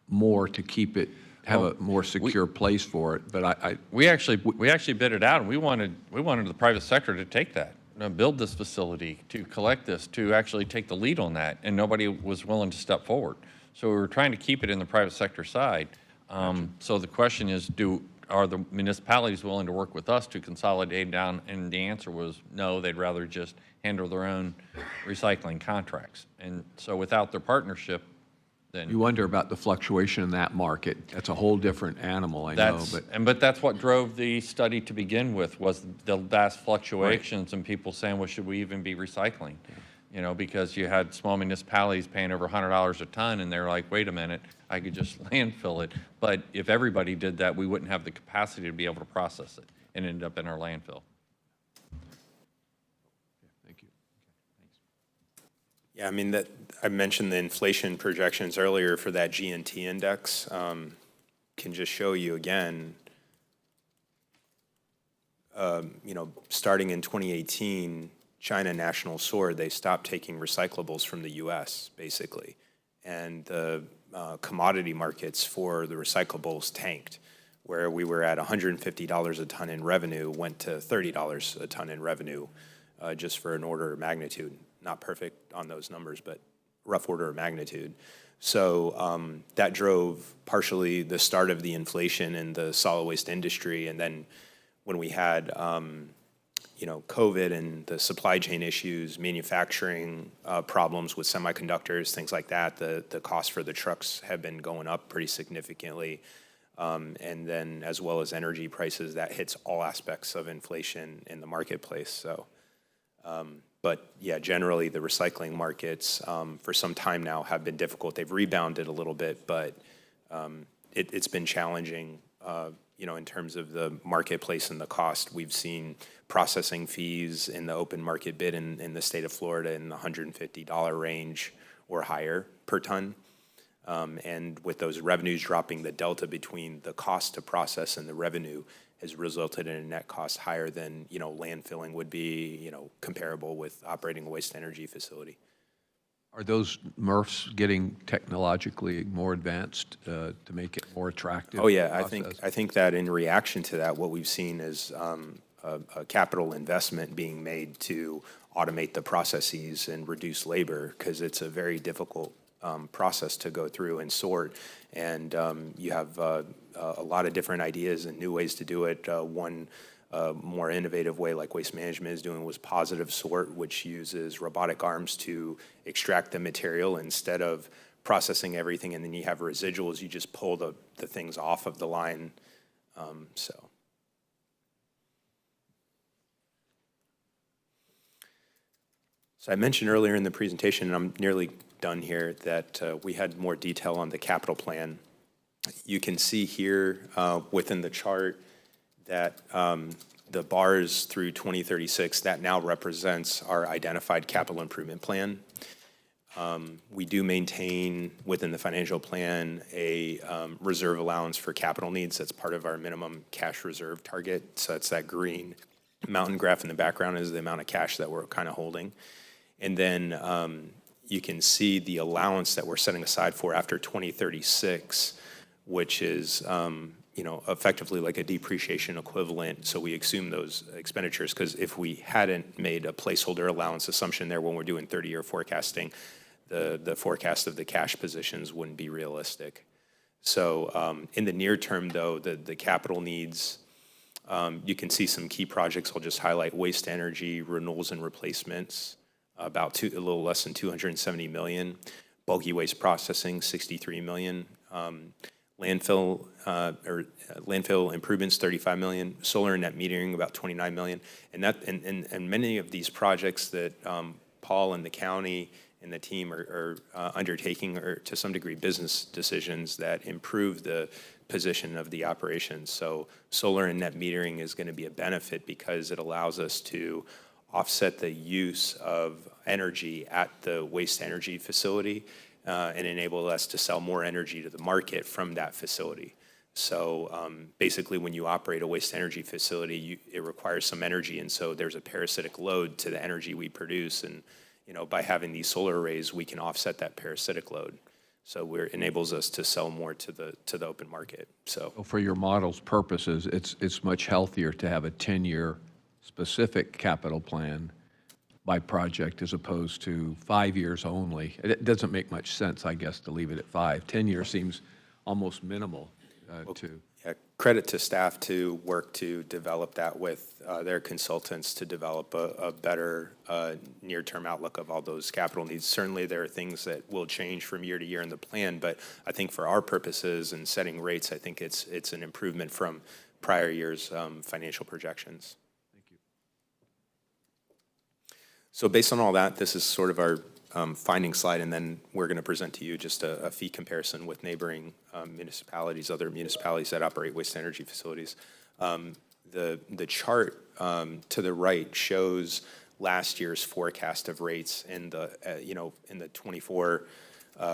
more to keep it, have a more secure place for it. But We actually bid it out, and we wanted the private sector to take that, build this facility, to collect this, to actually take the lead on that, and nobody was willing to step forward. So we were trying to keep it in the private sector side. So the question is, are the municipalities willing to work with us to consolidate down? And the answer was no, they'd rather just handle their own recycling contracts. And so without their partnership, then you wonder about the fluctuation in that market. That's a whole different animal, I know. But that's what drove the study to begin with, was the vast fluctuations and people saying, well, should we even be recycling? Because you had small municipalities paying over $100 a ton, and they're like, wait a minute, I could just landfill it. But if everybody did that, we wouldn't have the capacity to be able to process it and end up in our landfill. Thank you. Yeah, I mentioned the inflation projections earlier for that G&T index. Can just show you again, starting in 2018, China National Sword, they stopped taking recyclables from the U.S., basically. And the commodity markets for the recyclables tanked, where we were at $150 a ton in revenue, went to $30 a ton in revenue, just for an order of magnitude. Not perfect on those numbers, but rough order of magnitude. So that drove partially the start of the inflation in the solid waste industry. And then when we had COVID and the supply chain issues, manufacturing problems with semiconductors, things like that, the cost for the trucks have been going up pretty significantly. And then as well as energy prices, that hits all aspects of inflation in the marketplace. So, but yeah, generally the recycling markets for some time now have been difficult. They've rebounded a little bit, but it's been challenging. In terms of the marketplace and the cost. We've seen processing fees in the open market bid in the state of Florida in the $150 range or higher per ton. And with those revenues dropping, the delta between the cost to process and the revenue has resulted in a net cost higher than, landfilling would be, comparable with operating a waste energy facility. Are those MRFs getting technologically more advanced to make it more attractive? Oh, yeah, process? I think that in reaction to that, what we've seen is a capital investment being made to automate the processes and reduce labor, because it's a very difficult process to go through and sort. And you have a lot of different ideas and new ways to do it. One more innovative way, like Waste Management is doing, was positive sort, which uses robotic arms to extract the material instead of processing everything, and then you have residuals. You just pull the things off of the line. So I mentioned earlier in the presentation, and I'm nearly done here, that we had more detail on the capital plan. You can see here within the chart that the bars through 2036, that now represents our identified capital improvement plan. We do maintain within the financial plan a reserve allowance for capital needs. That's part of our minimum cash reserve target. So that's that green mountain graph in the background is the amount of cash that we're kind of holding. And then you can see the allowance that we're setting aside for after 2036, which is effectively like a depreciation equivalent. So we assume those expenditures, because if we hadn't made a placeholder allowance assumption there when we're doing 30-year forecasting, the forecast of the cash positions wouldn't be realistic. So in the near term, though, the capital needs, you can see some key projects. I'll just highlight waste energy, renewals and replacements, about a little less than $270 million. Bulky waste processing, $63 million. Landfill improvements, $35 million. Solar and net metering, about $29 million. And many of these projects that Paul and the county and the team are undertaking are to some degree business decisions that improve the position of the operations. So solar and net metering is going to be a benefit because it allows us to offset the use of energy at the waste energy facility and enable us to sell more energy to the market from that facility. So basically, when you operate a waste energy facility, it requires some energy, and so there's a parasitic load to the energy we produce. And by having these solar arrays, we can offset that parasitic load. So it enables us to sell more to the open market. So For your model's purposes, it's much healthier to have a 10-year specific capital plan by project as opposed to 5 years only. It doesn't make much sense, I guess, to leave it at 5. 10 years seems almost minimal to. Yeah, credit to staff to work to develop that with their consultants to develop a better near-term outlook of all those capital needs. Certainly, there are things that will change from year to year in the plan, but I think for our purposes and setting rates, I think it's an improvement from prior years' financial projections. So based on all that, this is sort of our finding slide, and then we're going to present to you just a fee comparison with neighboring municipalities, other municipalities that operate waste energy facilities. The chart to the right shows last year's forecast of rates in the in the 24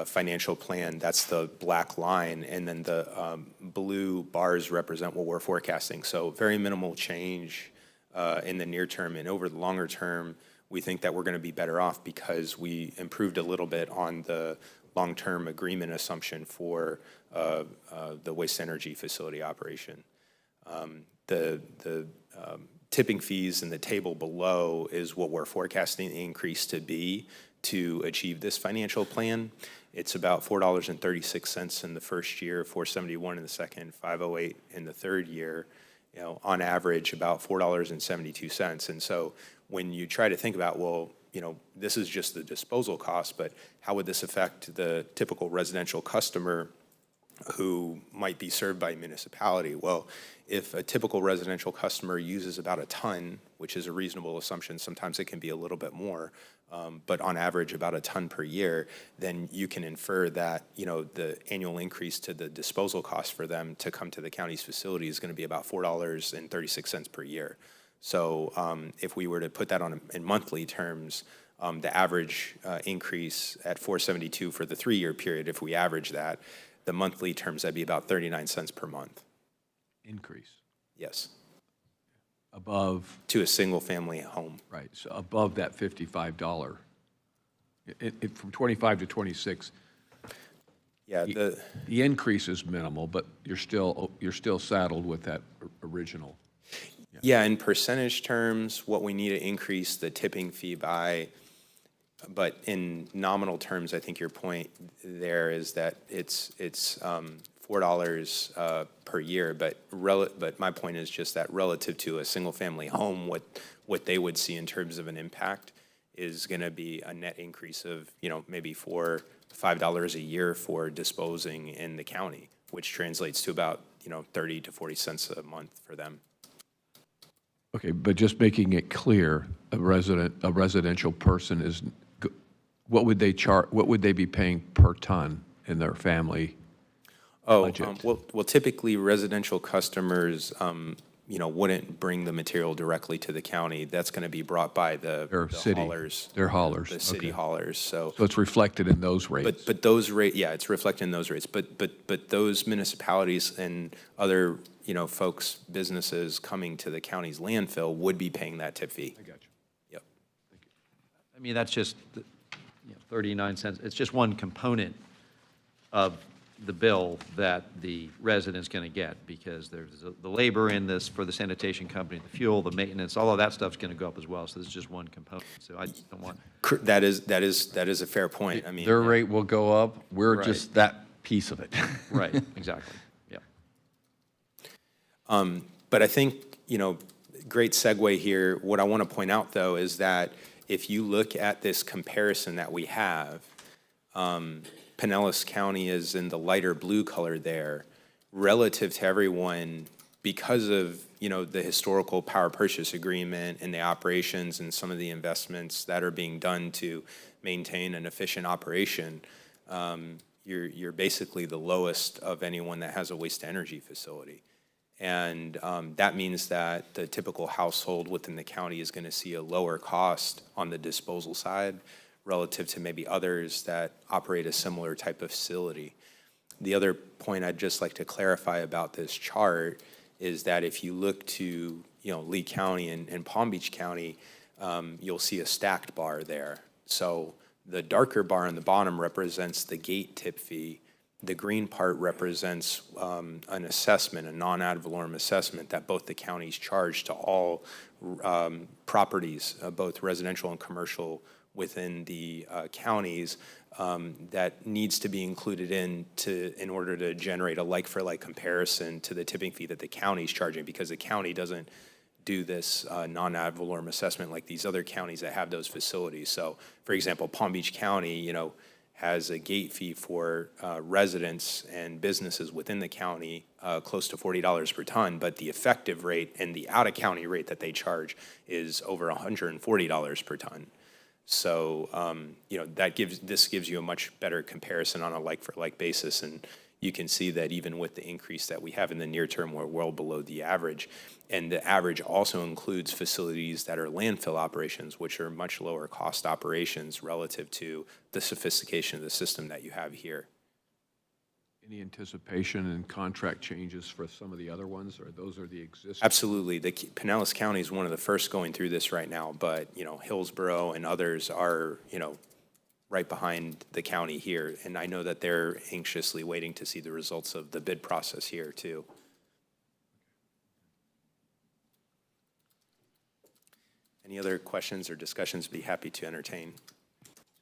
financial plan. That's the black line, and then the blue bars represent what we're forecasting. So very minimal change in the near term, and over the longer term, we think that we're going to be better off because we improved a little bit on the long-term agreement assumption for the waste energy facility operation. The tipping fees in the table below is what we're forecasting the increase to be to achieve this financial plan. It's about $4.36 in the first year, $4.71 in the second, $5.08 in the third year. On average, about $4.72. And so when you try to think about, well, this is just the disposal cost, but how would this affect the typical residential customer who might be served by a municipality? Well, if a typical residential customer uses about a ton, which is a reasonable assumption, sometimes it can be a little bit more, but on average about a ton per year, then you can infer that the annual increase to the disposal cost for them to come to the county's facility is going to be about $4.36 per year. So if we were to put that in monthly terms, the average increase at $4.72 for the 3-year period, if we average that, the monthly terms, that'd be about 39 cents per month. Increase. Yes. Above. To a single family home. Right, so above that $55 From 25 to 26, Yeah, the increase is minimal, but you're still saddled with that original. yeah, in percentage terms, what we need to increase the tipping fee by, but in nominal terms, I think your point there is that it's $4 per year, but my point is just that relative to a single-family home, what they would see in terms of an impact is going to be a net increase of, maybe $5 a year for disposing in the county, which translates to about, 30 to 40 cents a month for them. Okay, but just making it clear, a residential person is, what would they be paying per ton in their family budget? Well, typically residential customers, wouldn't bring the material directly to the county. That's going to be brought by the City. haulers. Their haulers, The city okay. haulers, so. So it's reflected in those rates? But those yeah, it's reflected in those rates. But those municipalities and other, folks, businesses coming to the county's landfill would be paying that tip fee. I got you. Yep. I mean, that's just 39 cents. It's just one component of the bill that the resident's going to get, because there's the labor in this for the sanitation company, the fuel, the maintenance, all of that stuff's going to go up as well. So this is just one component. So I just don't want. That is a fair point. I mean. Their rate will go up. We're Right. just that piece of it. Right, exactly. Yeah. But I think, great segue here. What I want to point out, though, is that if you look at this comparison that we have, Pinellas County is in the lighter blue color there, relative to everyone, because of, the historical power purchase agreement and the operations and some of the investments that are being done to maintain an efficient operation. You're basically the lowest of anyone that has a waste-to-energy facility. And that means that the typical household within the county is going to see a lower cost on the disposal side relative to maybe others that operate a similar type of facility. The other point I'd just like to clarify about this chart is that if you look to, Lee County and Palm Beach County, you'll see a stacked bar there. So the darker bar on the bottom represents the gate tip fee. The green part represents an assessment, a non-ad valorem assessment that both the counties charge to all properties, both residential and commercial, within the counties, that needs to be included in order to generate a like-for-like comparison to the tipping fee that the county's charging, because the county doesn't do this non-ad valorem assessment like these other counties that have those facilities. So, for example, Palm Beach County, has a gate fee for residents and businesses within the county close to $40 per ton, but the effective rate and the out-of-county rate that they charge is over $140 per ton. So, this gives you a much better comparison on a like-for-like basis, and you can see that even with the increase that we have in the near term, we're well below the average. And the average also includes facilities that are landfill operations, which are much lower cost operations relative to the sophistication of the system that you have here. Any anticipation and contract changes for some of the other ones, or those are the existing? Absolutely. Pinellas County is one of the first going through this right now, but, Hillsborough and others are, right behind the county here. And I know that they're anxiously waiting to see the results of the bid process here, too. Any other questions or discussions, be happy to entertain.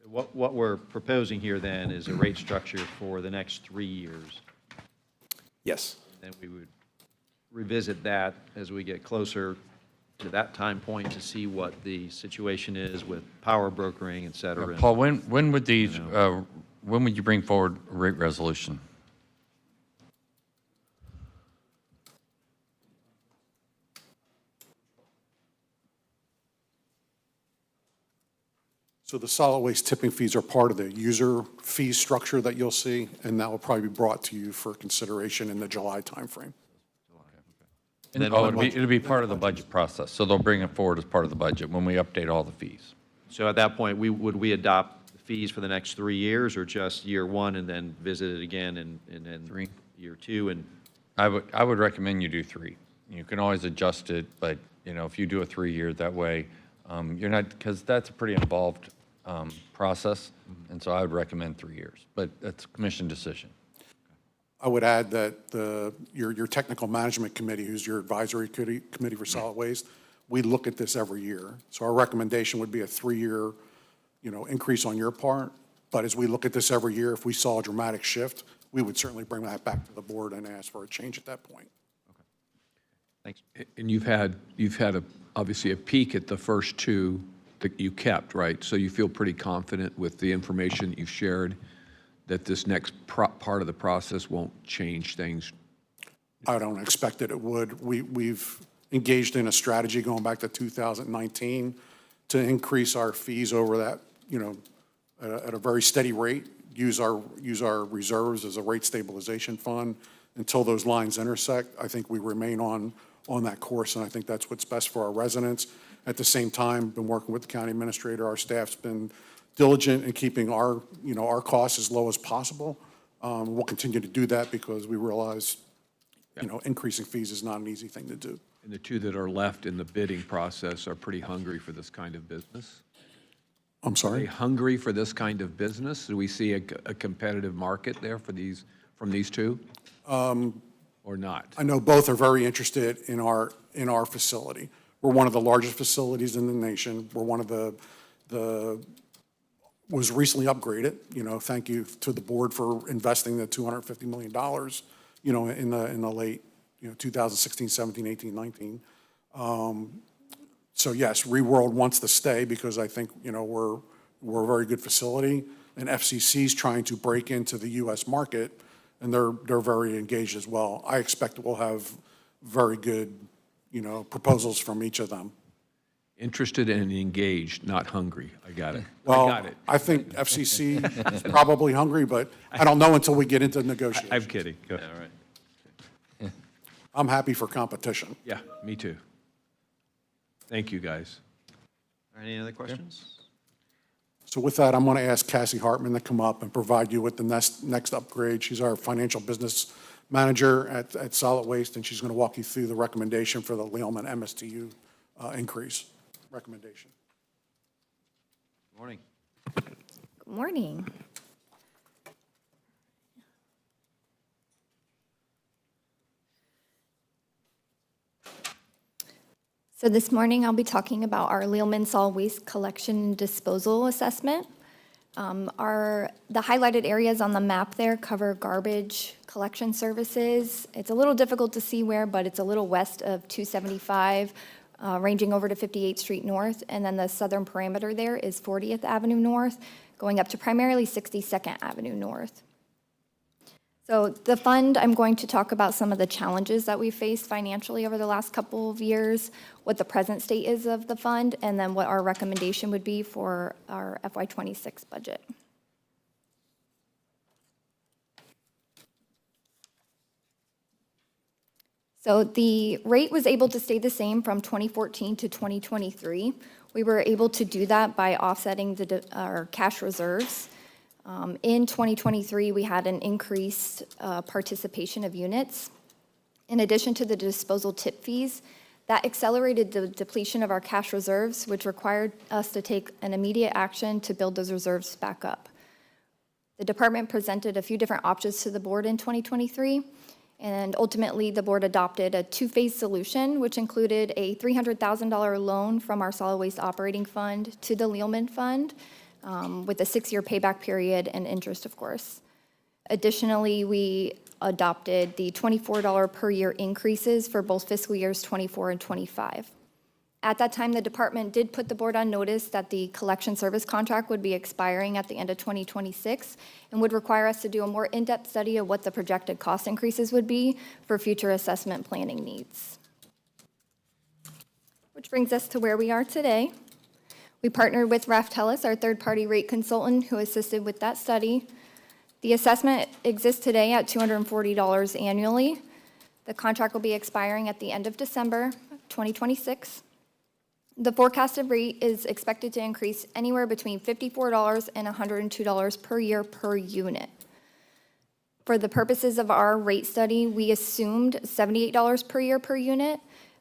What we're proposing here then is a rate structure for the next 3 years. Yes. Then we would revisit that as we get closer to that time point to see what the situation is with power brokering, et cetera. Paul, when would these, when would you bring forward a rate resolution? So the solid waste tipping fees are part of the user fee structure that you'll see, and that will probably be brought to you for consideration in the July timeframe. And then It'll be part of the budget process, so they'll bring it forward as part of the budget when we update all the fees. So at that point, would we adopt the fees for the next 3 years, or just year one and then visit it again and then year two? And I would recommend you do 3. You can always adjust it, but, if you do a 3-year, that way, you're not, because that's a pretty involved process, and so I would recommend 3 years, but that's a commission decision. I would add that your technical management committee, who's your advisory committee for solid waste, we look at this every year. So our recommendation would be a 3-year, increase on your part. But as we look at this every year, if we saw a dramatic shift, we would certainly bring that back to the board and ask for a change at that point. Thanks. And you've had obviously a peek at the first 2 that you kept, right? So you feel pretty confident with the information that you've shared that this next part of the process won't change things? I don't expect that it would. We've engaged in a strategy going back to 2019 to increase our fees over that, at a very steady rate, use our reserves as a rate stabilization fund until those lines intersect. I think we remain on that course, and I think that's what's best for our residents. At the same time, been working with the county administrator. Our staff's been diligent in keeping our costs as low as possible. We'll continue to do that because we realize, increasing fees is not an easy thing to do. And the 2 that are left in the bidding process are pretty hungry for this kind of business? I'm Are they sorry? hungry for this kind of business? Do we see a competitive market there from these 2? Or not? I know both are very interested in our facility. We're one of the largest facilities in the nation. We're one of was recently upgraded. Thank you to the board for investing the $250 million, in the late, 2016, 17, 18, 19. So yes, Reworld wants to stay because I think, we're a very good facility, and FCC's trying to break into the U.S. market, and they're very engaged as well. I expect we'll have very good, proposals from each of them. Interested and engaged, not hungry. I got it. Well, I got it. I think FCC is probably hungry, but I don't know until we get into negotiations. I'm kidding. Go. All right. I'm happy for competition. Yeah, me too. Thank you, guys. Any other questions? So with that, I'm going to ask Cassie Hartman to come up and provide you with the next upgrade. She's our financial business manager at Solid Waste, and she's going to walk you through the recommendation for the Lealman MSTU increase recommendation. Morning. Good morning. So this morning, I'll be talking about our Lealman Solid Waste Collection and Disposal Assessment. The highlighted areas on the map there cover garbage collection services. It's a little difficult to see where, but it's a little west of 275, ranging over to 58th Street North, and then the southern parameter there is 40th Avenue North, going up to primarily 62nd Avenue North. So the fund, I'm going to talk about some of the challenges that we faced financially over the last couple of years, what the present state is of the fund, and then what our recommendation would be for our FY26 budget. So the rate was able to stay the same from 2014 to 2023. We were able to do that by offsetting our cash reserves. In 2023, we had an increased participation of units. In addition to the disposal tip fees, that accelerated the depletion of our cash reserves, which required us to take an immediate action to build those reserves back up. The department presented a few different options to the board in 2023, and ultimately the board adopted a 2-phase solution, which included a $300,000 loan from our solid waste operating fund to the Lealman Fund, with a 6-year payback period and interest, of course. Additionally, we adopted the $24 per year increases for both fiscal years 24 and 25. At that time, the department did put the board on notice that the collection service contract would be expiring at the end of 2026 and would require us to do a more in-depth study of what the projected cost increases would be for future assessment planning needs. Which brings us to where we are today. We partnered with Raftellus, our third-party rate consultant, who assisted with that study. The assessment exists today at $240 annually. The contract will be expiring at the end of December 2026. The forecasted rate is expected to increase anywhere between $54 and $102 per year per unit. For the purposes of our rate study, we assumed $78 per year per unit,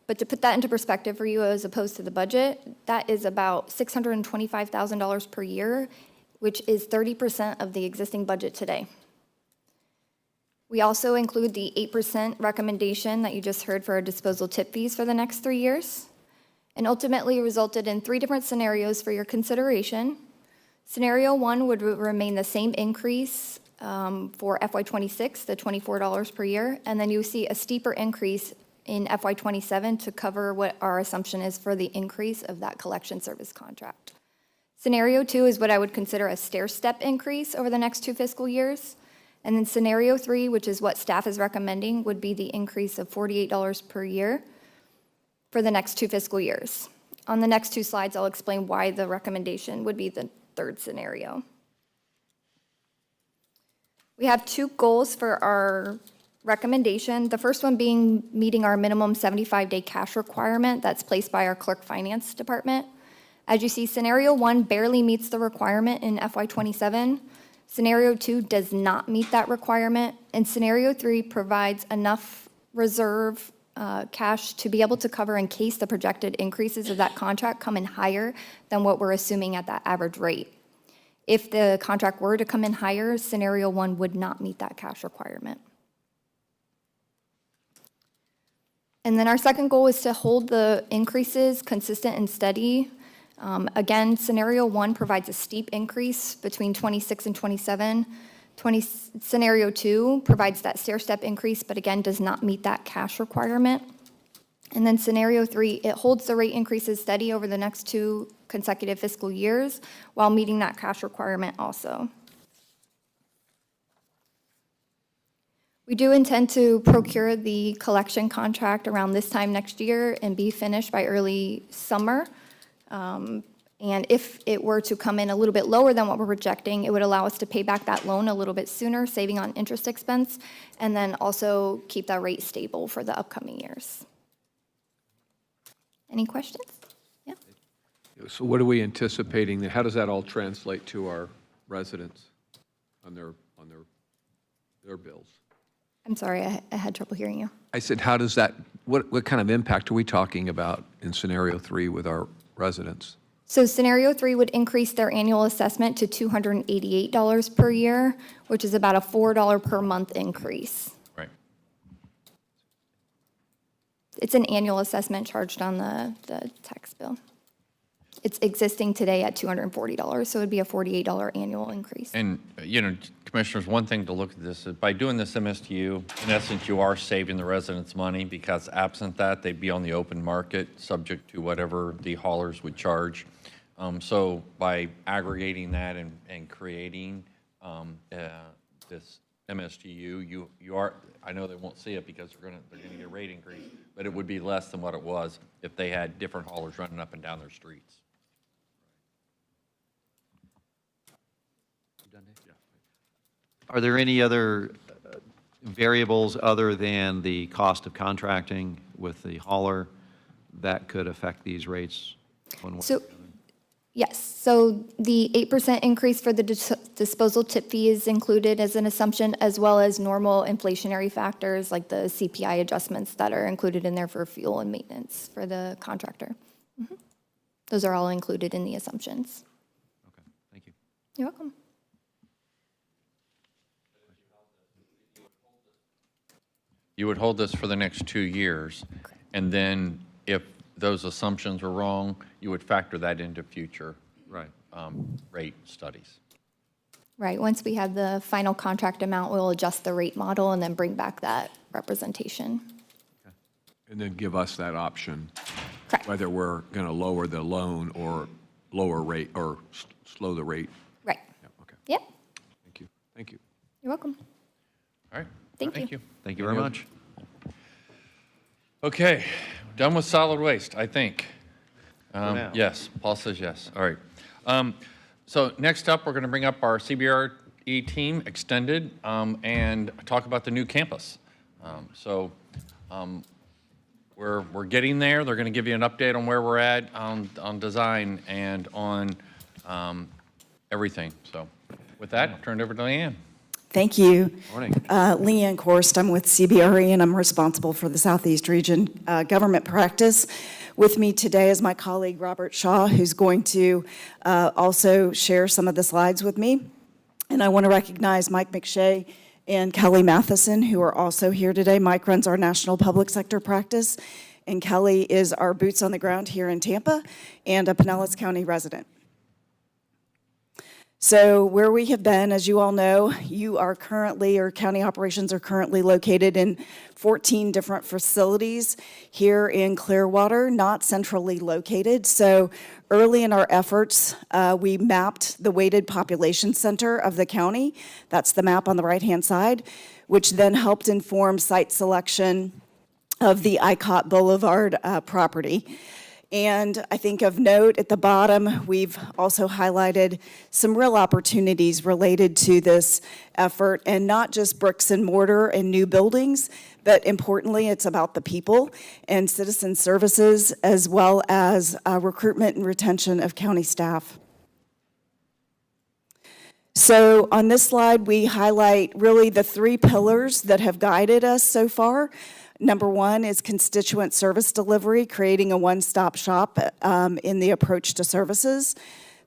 But to put that into perspective for you as opposed to the budget, that is about $625,000 per year, which is 30% of the existing budget today. We also include the 8% recommendation that you just heard for our disposal tip fees for the next 3 years, and ultimately resulted in 3 different scenarios for your consideration. Scenario 1 would remain the same increase for FY26, the $24 per year, and then you see a steeper increase in FY27 to cover what our assumption is for the increase of that collection service contract. Scenario 2 is what I would consider a stair-step increase over the next 2 fiscal years. And then scenario 3, which is what staff is recommending, would be the increase of $48 per year for the next 2 fiscal years. On the next 2 slides, I'll explain why the recommendation would be the 3rd scenario. We have 2 goals for our recommendation. The first one being meeting our minimum 75-day cash requirement that's placed by our clerk finance department. As you see, scenario 1 barely meets the requirement in FY27. Scenario 2 does not meet that requirement, and scenario 3 provides enough reserve cash to be able to cover in case the projected increases of that contract come in higher than what we're assuming at that average rate. If the contract were to come in higher, scenario 1 would not meet that cash requirement. And then our second goal is to hold the increases consistent and steady. Again, scenario 1 provides a steep increase between 26 and 27. Scenario 2 provides that stair-step increase, but again, does not meet that cash requirement. And then scenario 3, it holds the rate increases steady over the next 2 consecutive fiscal years while meeting that cash requirement also. We do intend to procure the collection contract around this time next year and be finished by early summer. And if it were to come in a little bit lower than what we're projecting, it would allow us to pay back that loan a little bit sooner, saving on interest expense, and then also keep that rate stable for the upcoming years. Any questions? Yeah. So what are we anticipating? How does that all translate to our residents on their bills? I'm sorry, I had trouble hearing you. I said, how does that, what kind of impact are we talking about in scenario 3 with our residents? So scenario 3 would increase their annual assessment to $288 per year, which is about a $4 per month increase. Right. It's an annual assessment charged on the tax bill. It's existing today at $240, so it'd be a $48 annual increase. And, Commissioners, one thing to look at this is by doing this MSTU, in essence, you are saving the residents money because absent that, they'd be on the open market, subject to whatever the haulers would charge. So by aggregating that and creating this MSTU, you are, I know they won't see it because they're gonna get a rate increase, but it would be less than what it was if they had different haulers running up and down their streets. Are there any other variables other than the cost of contracting with the hauler that could affect these rates one way or So, the other? yes, so the 8% increase for the disposal tip fee is included as an assumption, as well as normal inflationary factors like the CPI adjustments that are included in there for fuel and maintenance for the contractor. Those are all included in the assumptions. Okay, thank you. You're welcome. You would hold this for the next 2 years, and then if those assumptions were wrong, you would factor that into future Right. rate studies. Right, once we have the final contract amount, we'll adjust the rate model and then bring back that representation. And then give us that option, Correct. whether we're going to lower the loan or lower rate or slow the rate. Right. Yeah, okay, Yep, thank you. Thank you. you're welcome. All right? Thank you. Thank you very much. Okay, done with solid waste, I think. now. Yes, Paul says yes. All right. So next up, we're going to bring up our CBRE team, extended, and talk about the new campus. We're getting there. They're going to give you an update on where we're at on design and on everything. So with that, I'll turn it over to Leanne. Thank you. Morning. Leanne Korst, I'm with CBRE, and I'm responsible for the Southeast Region government practice. With me today is my colleague, Robert Shaw, who's going to also share some of the slides with me. And I want to recognize Mike McShay and Kelly Matheson, who are also here today. Mike runs our national public sector practice, and Kelly is our boots on the ground here in Tampa and a Pinellas County resident. So where we have been, as you all know, you are currently, or county operations are currently located in 14 different facilities here in Clearwater, not centrally located. So early in our efforts, we mapped the weighted population center of the county. That's the map on the right-hand side, which then helped inform site selection of the ICOT Boulevard property. And I think of note at the bottom, we've also highlighted some real opportunities related to this effort, and not just bricks and mortar and new buildings, but importantly, it's about the people and citizen services, as well as recruitment and retention of county staff. So on this slide, we highlight really the three pillars that have guided us so far. Number one is constituent service delivery, creating a one-stop shop in the approach to services.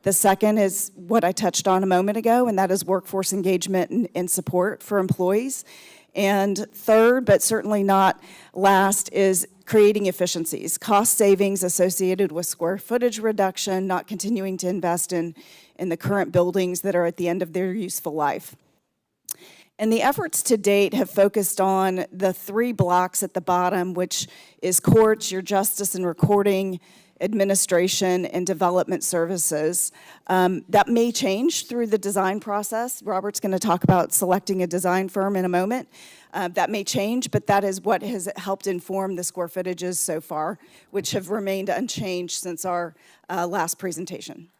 The second is what I touched on a moment ago, and that is workforce engagement and support for employees. And third, but certainly not last, is creating efficiencies, cost savings associated with square footage reduction, not continuing to invest in the current buildings that are at the end of their useful life. And the efforts to date have focused on the three blocks at the bottom, which is courts, your justice and recording, administration, and development services. That may change through the design process. Robert's going to talk about selecting a design firm in a moment. That may change, but that is what has helped inform the square footages so far, which have remained unchanged since our last presentation.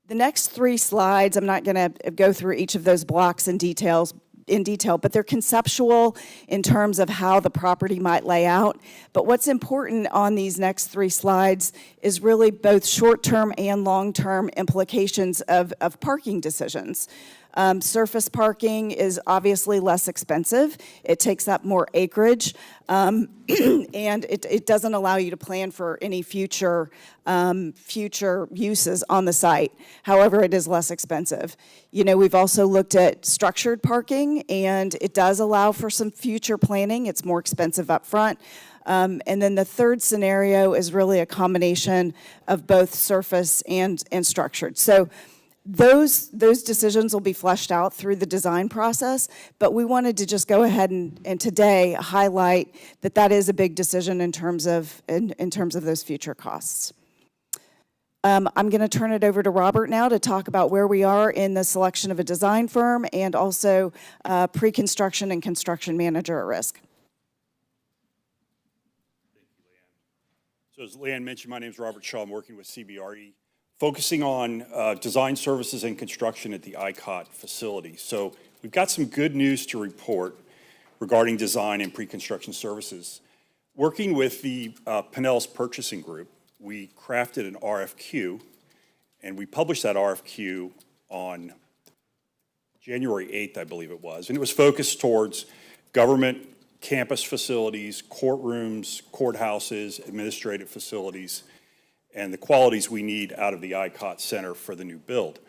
The next three slides, I'm not going to go through each of those blocks in detail, but they're conceptual in terms of how the property might lay out. But what's important on these next three slides is really both short-term and long-term implications of parking decisions. Surface parking is obviously less expensive. It takes up more acreage, and it doesn't allow you to plan for any future uses on the site. However, it is less expensive. You know, we've also looked at structured parking, and it does allow for some future planning. It's more expensive up front. And then the third scenario is really a combination of both surface and structured. So those decisions will be fleshed out through the design process, but we wanted to just go ahead and today highlight that that is a big decision in terms of those future costs. I'm going to turn it over to Robert now to talk about where we are in the selection of a design firm and also pre-construction and construction manager at risk. So as Leanne mentioned, my name is Robert Shaw. I'm working with CBRE, focusing on design services and construction at the ICOT facility. So we've got some good news to report regarding design and pre-construction services. Working with the Pinellas Purchasing Group, we crafted an RFQ, and we published that RFQ on January 8th, I believe it was. And it was focused towards government campus facilities, courtrooms, courthouses, administrative facilities, and the qualities we need out of the ICOT Center for the new build.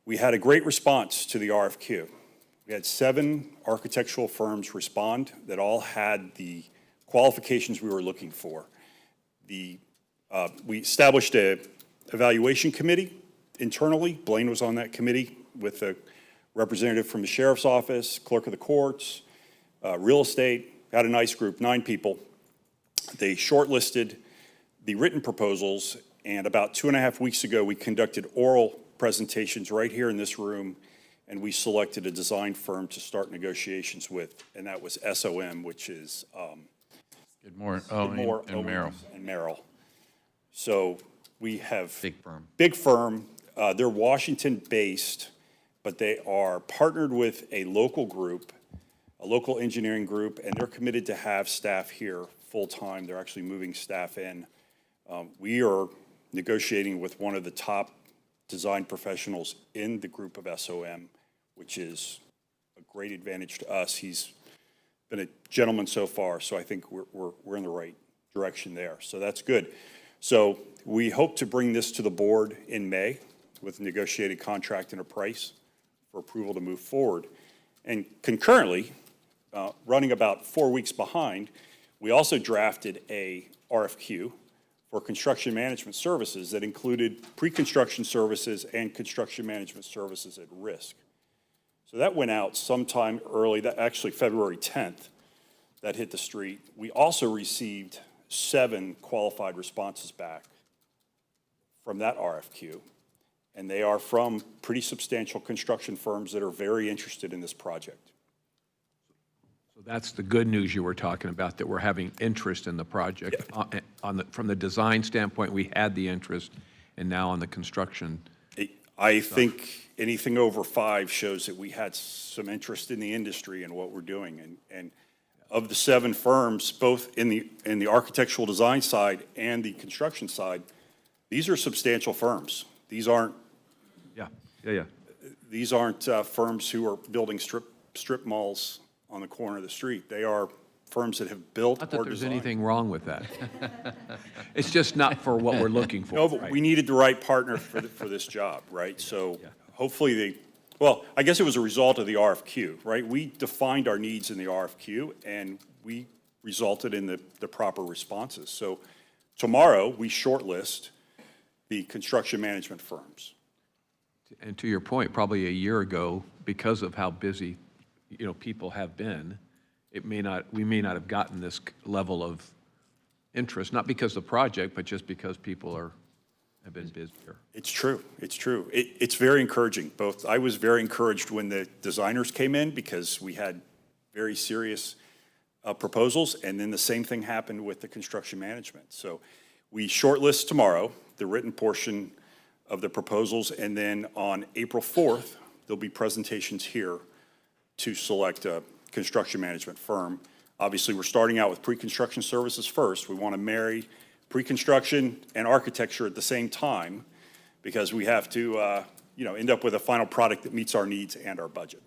We had a great response to the RFQ. We had 7 architectural firms respond that all had the qualifications we were looking for. We established an evaluation committee internally. Blaine was on that committee with a representative from the sheriff's office, clerk of the courts, real estate. Had a nice group, 9 people. They shortlisted the written proposals, and about 2.5 weeks ago, we conducted oral presentations right here in this room, and we selected a design firm to start negotiations with, and that was SOM, which is Good morning. Oh, and Merrill. And Merrill. So we have Big firm. Big firm. They're Washington-based, but they are partnered with a local group, a local engineering group, and they're committed to have staff here full-time. They're actually moving staff in. We are negotiating with one of the top design professionals in the group of SOM. which is a great advantage to us. He's been a gentleman so far, so I think we're in the right direction there. So that's good. So we hope to bring this to the board in May with a negotiated contract and a price for approval to move forward. And concurrently, running about 4 weeks behind, we also drafted a RFQ for construction management services that included pre-construction services and construction management services at risk. So that went out sometime early, that actually February 10th, that hit the street. We also received 7 qualified responses back from that RFQ, and they are from pretty substantial construction firms that are very interested in this project. So that's the good news you were talking about, that we're having interest in the project. From the design standpoint, we had the interest, and now on the construction. I think anything over 5 shows that we had some interest in the industry and what we're doing. And of the 7 firms, both in the architectural design side and the construction side, these are substantial firms. These aren't firms who are building strip malls on the corner of the street. They are firms that have built Not or that there's designed. anything wrong with that. It's just not for what we're looking for. No, but right? we needed the right partner for this job, right? So hopefully well, I guess it was a result of the RFQ, right? We defined our needs in the RFQ, and we resulted in the proper responses. So tomorrow, we shortlist the construction management firms. And to your point, probably a year ago, because of how busy, people have been, we may not have gotten this level of interest, not because of the project, but just because people have been busier. It's true. It's true. It's very encouraging. I was very encouraged when the designers came in because we had very serious proposals, and then the same thing happened with the construction management. So we shortlist tomorrow, the written portion of the proposals, and then on April 4th, there'll be presentations here to select a construction management firm. Obviously, we're starting out with pre-construction services first. We want to marry pre-construction and architecture at the same time because we have to, end up with a final product that meets our needs and our budget.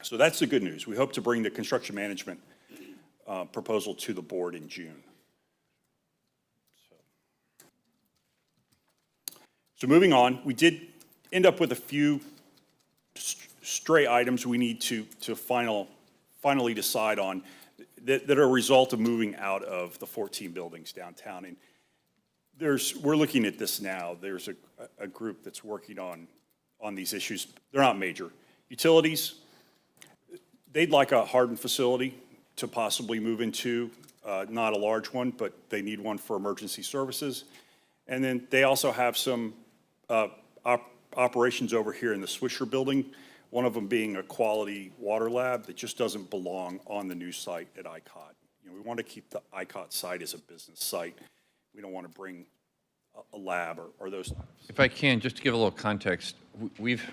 So that's the good news. We hope to bring the construction management proposal to the board in June. So moving on, we did end up with a few stray items we need to finally decide on that are a result of moving out of the 14 buildings downtown. And we're looking at this now. There's a group that's working on these issues. They're not major. Utilities, they'd like a hardened facility to possibly move into, not a large one, but they need one for emergency services. And then they also have some operations over here in the Swisher building, one of them being a quality water lab that just doesn't belong on the new site at ICOT. We want to keep the ICOT site as a business site. We don't want to bring a lab or those. If I can, just to give a little context, we've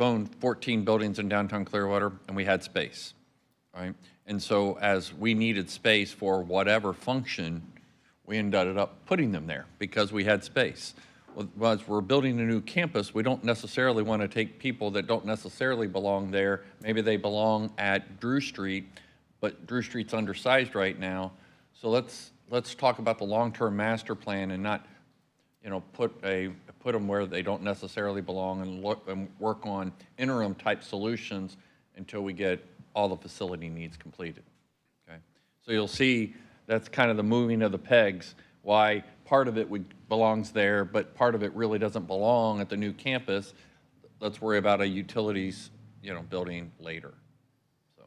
owned 14 buildings in downtown Clearwater, and we had space, right? And so as we needed space for whatever function, we ended up putting them there because we had space. Well, as we're building a new campus, we don't necessarily want to take people that don't necessarily belong there. Maybe they belong at Drew Street, but Drew Street's undersized right now. So let's talk about the long-term master plan and not, put them where they don't necessarily belong and work on interim type solutions until we get all the facility needs completed. Okay, so you'll see that's kind of the moving of the pegs. Why part of it belongs there, but part of it really doesn't belong at the new campus. Let's worry about a utilities, building later. So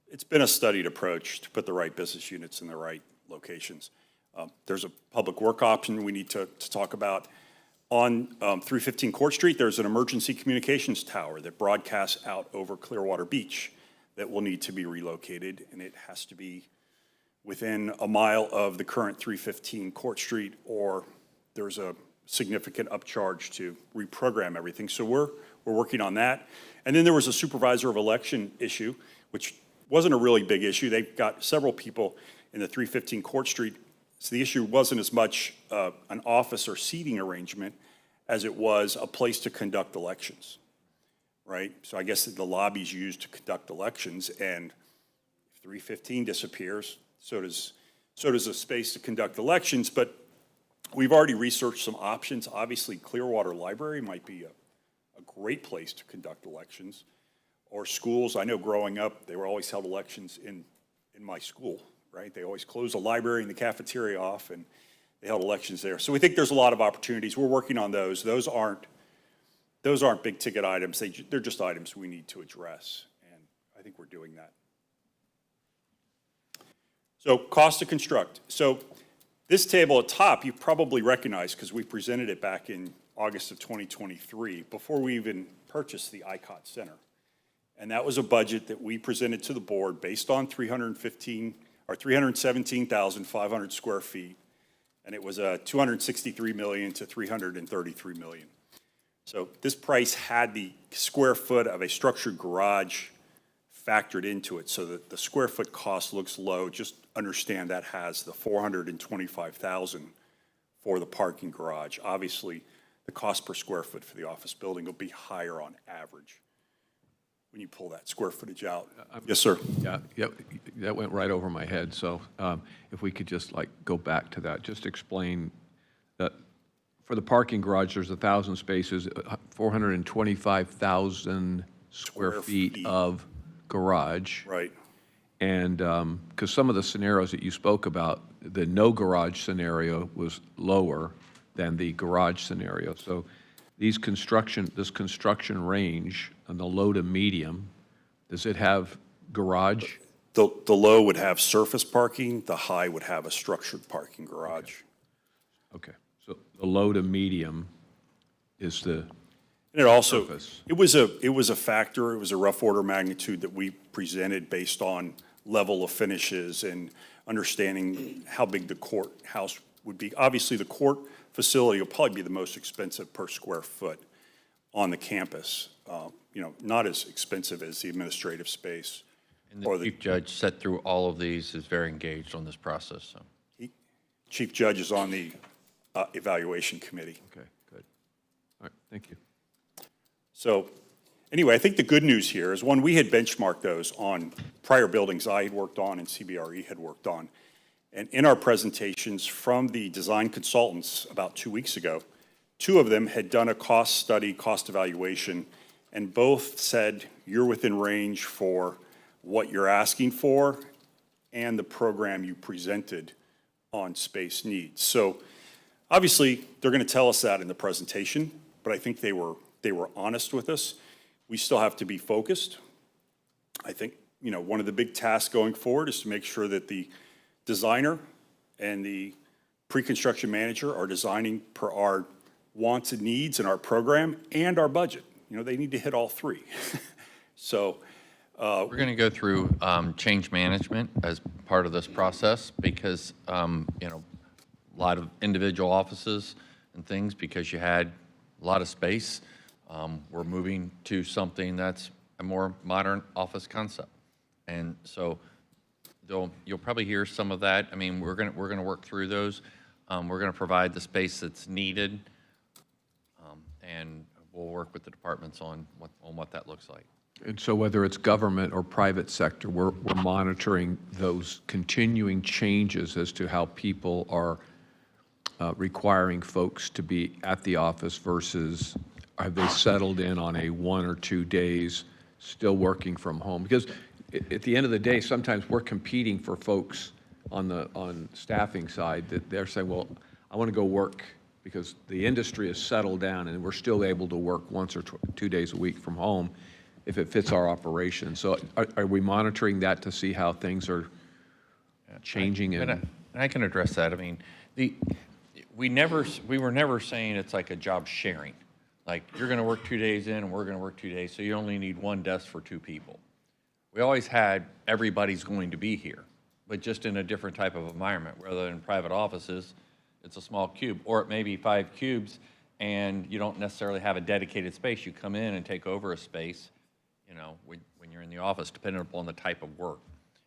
it's been a studied approach to put the right business units in the right locations. There's a public work option we need to talk about. On 315 Court Street, there's an emergency communications tower that broadcasts out over Clearwater Beach that will need to be relocated, and it has to be within a mile of the current 315 Court Street, or there's a significant upcharge to reprogram everything. So we're working on that. And then there was a supervisor of election issue, which wasn't a really big issue. They've got several people in the 315 Court Street. So the issue wasn't as much an office or seating arrangement as it was a place to conduct elections. right? So I guess the lobby's used to conduct elections, and if 315 disappears, so does the space to conduct elections. But we've already researched some options. Obviously, Clearwater Library might be a great place to conduct elections, or schools. I know growing up, they were always held elections in my school, right? They always closed the library and the cafeteria off, and they held elections there. So we think there's a lot of opportunities. We're working on those. Those aren't big ticket items. They're just items we need to address, and I think we're doing that. So cost to construct. So this table at top, you probably recognize because we presented it back in August of 2023, before we even purchased the ICOT Center. And that was a budget that we presented to the board based on 317,500 square feet. And it was a $263 million to $333 million. So this price had the square foot of a structured garage factored into it, so that the square foot cost looks low. Just understand that has the $425,000 for the parking garage. Obviously, the cost per square foot for the office building will be higher on average when you pull that square footage out. Yes, sir. Yeah, that went right over my head. So if we could just go back to that, just explain that for the parking garage, there's 1,000 spaces, 425,000 square feet of garage. Right. And because some of the scenarios that you spoke about, the no garage scenario was lower than the garage scenario. So this construction range on the low to medium, does it have garage? The low would have surface parking, the high would have a structured parking garage. Okay, so the low to medium is the And it also, surface. it was a factor, it was a rough order magnitude that we presented based on level of finishes and understanding how big the courthouse would be. Obviously, the court facility will probably be the most expensive per square foot on the campus. Not as expensive as the administrative space. And the chief judge sat through all of these, is very engaged on this process, so. Chief judge is on the evaluation committee. Okay, good. All right, thank you. So anyway, I think the good news here is, one, we had benchmarked those on prior buildings I had worked on and CBRE had worked on. And in our presentations from the design consultants about 2 weeks ago, two of them had done a cost study, cost evaluation, and both said you're within range for what you're asking for and the program you presented on space needs. So obviously, they're going to tell us that in the presentation, but I think they were honest with us. We still have to be focused. I think, one of the big tasks going forward is to make sure that the designer and the pre-construction manager are designing per our wants and needs in our program and our budget. They need to hit all three. So We're going to go through change management as part of this process because, a lot of individual offices and things, because you had a lot of space. We're moving to something that's a more modern office concept. And so you'll probably hear some of that. I mean, we're going to work through those. We're going to provide the space that's needed, and we'll work with the departments on what that looks like. And so whether it's government or private sector, we're monitoring those continuing changes as to how people are requiring folks to be at the office versus have they settled in on a 1 or 2 days still working from home? Because at the end of the day, sometimes we're competing for folks on staffing side that they're saying, well, I want to go work because the industry is settled down and we're still able to work 1 or 2 days a week from home if it fits our operation. So are we monitoring that to see how things are changing? And I can address that. I mean, we were never saying it's like a job sharing. Like, you're going to work 2 days in and we're going to work 2 days, so you only need one desk for 2 people. We always had everybody's going to be here, but just in a different type of environment. Rather than private offices, it's a small cube, or it may be 5 cubes and you don't necessarily have a dedicated space. You come in and take over a space, when you're in the office, depending upon the type of work.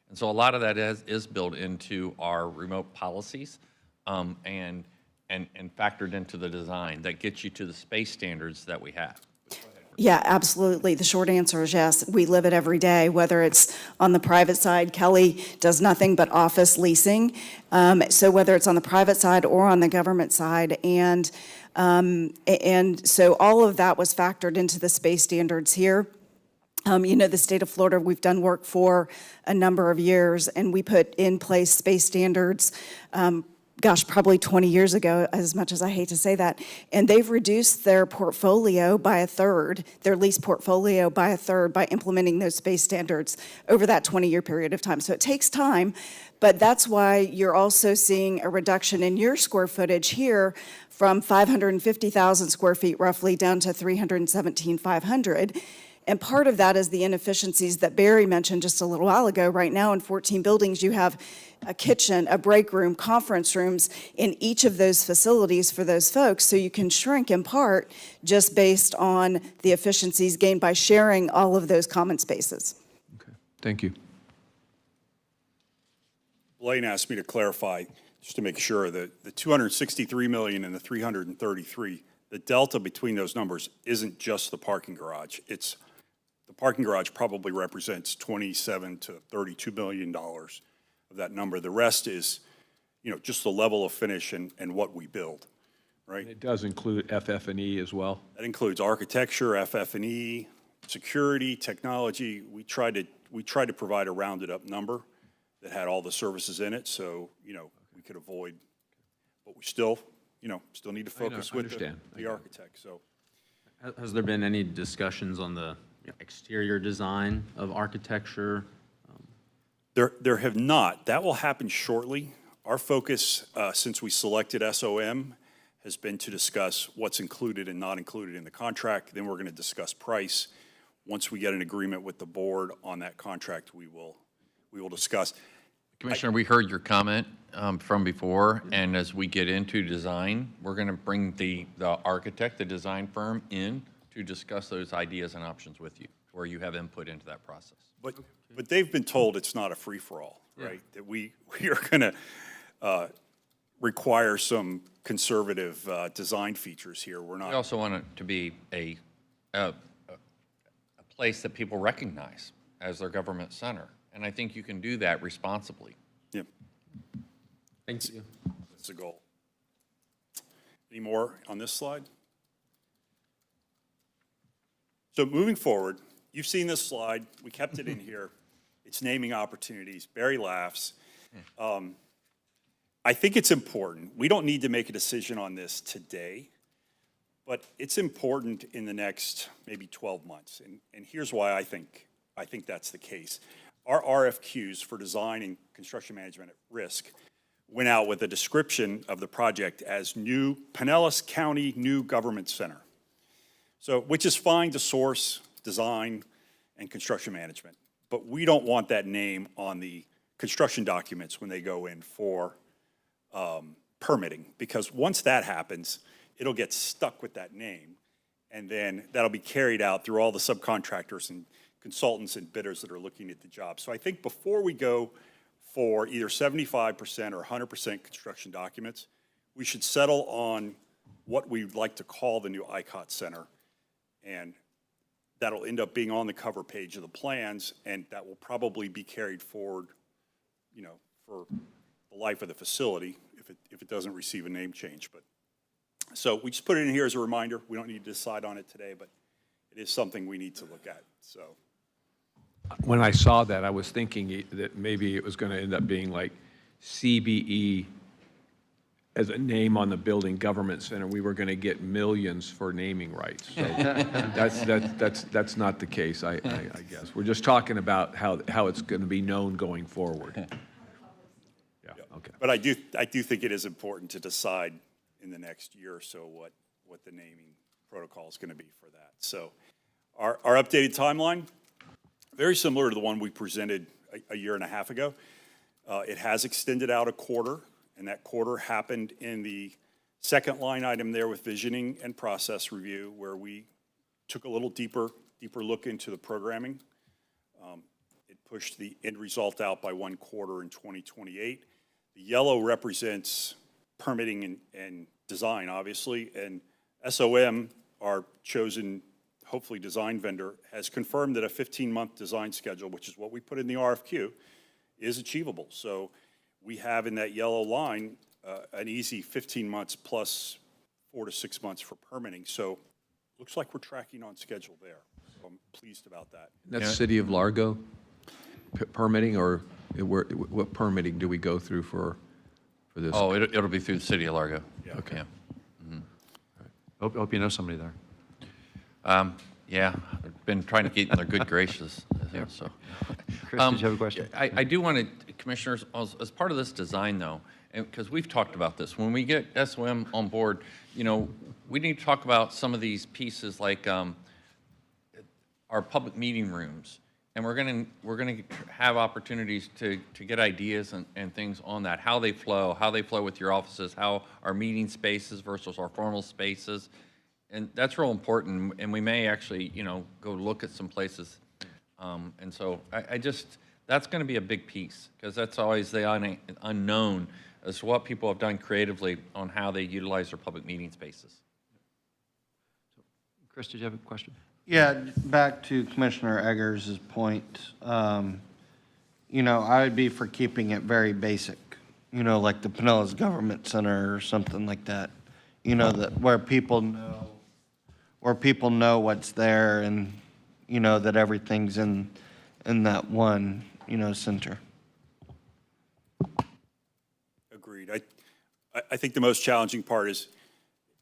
And so a lot of that is built into our remote policies and factored into the design that gets you to the space standards that we have. Yeah, absolutely. The short answer is yes. We live it every day, whether it's on the private side. Kelly does nothing but office leasing. So whether it's on the private side or on the government side. And so all of that was factored into the space standards here. You know, the state of Florida, we've done work for a number of years, and we put in place space standards, probably 20 years ago, as much as I hate to say that. And they've reduced their portfolio by a third, their lease portfolio by a third, by implementing those space standards over that 20-year period of time. So it takes time, but that's why you're also seeing a reduction in your square footage here from 550,000 square feet roughly down to 317,500. And part of that is the inefficiencies that Barry mentioned just a little while ago. Right now in 14 buildings, you have a kitchen, a break room, conference rooms in each of those facilities for those folks. So you can shrink in part just based on the efficiencies gained by sharing all of those common spaces. Okay, thank you. Blaine asked me to clarify, just to make sure, that the 263 million and the 333, the delta between those numbers isn't just the parking garage. It's the parking garage probably represents 27 to 32 million dollars of that number. The rest is, you know, just the level of finish and what we build, right? It does include FF&E as well. That includes architecture, FF&E, security, technology. We tried to provide a rounded up number that had all the services in it, so, you know, we could avoid, but we still, you know, still need to focus with the architect, so. Has there been any discussions on the exterior design of architecture? There have not. That will happen shortly. Our focus, since we selected SOM, has been to discuss what's included and not included in the contract. Then we're going to discuss price. Once we get an agreement with the board on that contract, we will discuss. Commissioner, we heard your comment from before, and as we get into design, we're going to bring the architect, the design firm in to discuss those ideas and options with you, where you have input into that process. But they've been told it's not a free-for-all, right? That we are going to require some conservative design features here. We're not. We also want it to be a place that people recognize as their government center. And I think you can do that responsibly. Yeah. Thank you. That's the goal. Any more on this slide? So moving forward, you've seen this slide. We kept it in here. It's naming opportunities. Barry laughs. I think it's important. We don't need to make a decision on this today, but it's important in the next maybe 12 months. And here's why I think that's the case. Our RFQs for design and construction management at risk went out with a description of the project as new Pinellas County New Government Center. So, which is fine to source, design, and construction management. But we don't want that name on the construction documents when they go in for permitting, because once that happens, it'll get stuck with that name, and then that'll be carried out through all the subcontractors and consultants and bidders that are looking at the job. So I think before we go for either 75% or 100% construction documents, we should settle on what we'd like to call the new ICOT Center. And that'll end up being on the cover page of the plans, and that will probably be carried forward, you know, for the life of the facility if it doesn't receive a name change. But so we just put it in here as a reminder. We don't need to decide on it today, but it is something we need to look at. So When I saw that, I was thinking that maybe it was going to end up being like CBE as a name on the building, Government Center. We were going to get millions for naming rights. So that's not the case, I guess. We're just talking about how it's going to be known going forward. Yeah, okay. But I do think it is important to decide in the next year or so what the naming protocol is going to be for that. So our updated timeline, very similar to the one we presented a year and a half ago. It has extended out a quarter, and that quarter happened in the second line item there with visioning and process review, where we took a little deeper look into the programming. It pushed the end result out by 1 quarter in 2028. The yellow represents permitting and design, obviously, and SOM, our chosen hopefully design vendor, has confirmed that a 15-month design schedule, which is what we put in the RFQ, is achievable. So we have in that yellow line an easy 15 months plus 4 to 6 months for permitting. So looks like we're tracking on schedule there. So I'm pleased about that. That's City of Largo permitting, or what permitting do we go through for this? Oh, it'll be through the city of Largo. Okay. Yeah. Hope you know somebody there. Yeah, I've been trying to get in their good graces, so. Chris, did you have a question? I do want to, Commissioners, as part of this design, though, and because we've talked about this, when we get SOM on board, you know, we need to talk about some of these pieces like our public meeting rooms. And we're gonna have opportunities to get ideas and things on that, how they flow with your offices, how our meeting spaces versus our formal spaces. And that's real important, and we may actually, you know, go look at some places. And so I just, that's gonna be a big piece, because that's always the unknown as to what people have done creatively on how they utilize their public meeting spaces. Chris, did you have a question? Yeah, back to Commissioner Eggers' point, you know, I would be for keeping it very basic, you know, like the Pinellas Government Center or something like that, you know, that where people know what's there, and, you know, that everything's in that one, you know, center. Agreed. I think the most challenging part is,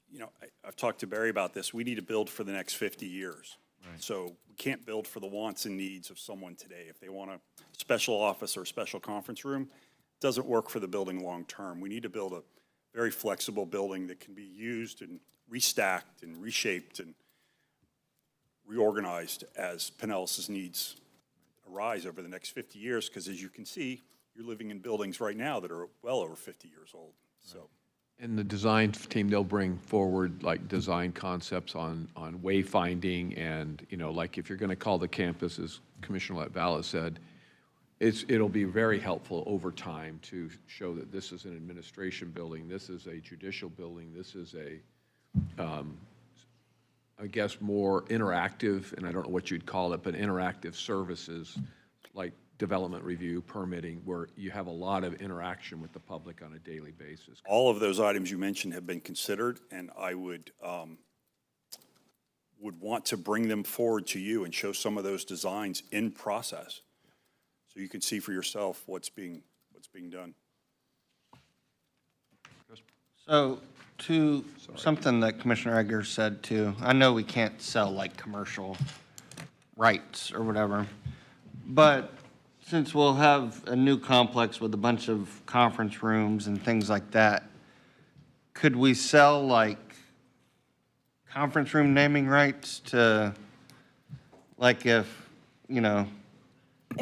you know, I've talked to Barry about this. We need to build for the next 50 years. Right. So we can't build for the wants and needs of someone today. If they want a special office or a special conference room, it doesn't work for the building long term. We need to build a very flexible building that can be used and restacked and reshaped and reorganized as Pinellas' needs arise over the next 50 years. Because as you can see, you're living in buildings right now that are well over 50 years old. So. And the design team, they'll bring forward like design concepts on wayfinding, and, you know, like if you're going to call the campus, as Commissioner Latvala said, it'll be very helpful over time to show that this is an administration building, this is a judicial building, this is I guess more interactive, and I don't know what you'd call it, but interactive services like development review, permitting, where you have a lot of interaction with the public on a daily basis. All of those items you mentioned have been considered, and I would want to bring them forward to you and show some of those designs in process, so you can see for yourself what's being done. So to something that Commissioner Eggers said too, I know we can't sell like commercial rights or whatever, but since we'll have a new complex with a bunch of conference rooms and things like that, could we sell like conference room naming rights to, like if, you know,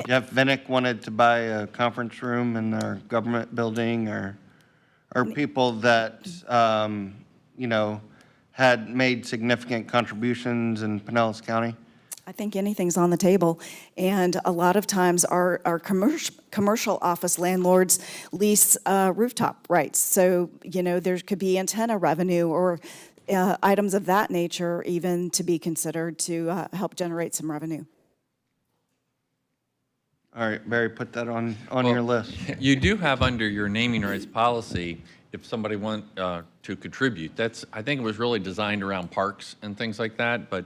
Jeff Vinnick wanted to buy a conference room in our government building, or people that, you know, had made significant contributions in Pinellas County? I think anything's on the table. And a lot of times our commercial office landlords lease rooftop rights. So, you know, there could be antenna revenue or items of that nature even to be considered to help generate some revenue. All right, Barry, put that on your list. You do have under your naming rights policy, if somebody want to contribute, I think it was really designed around parks and things like that, but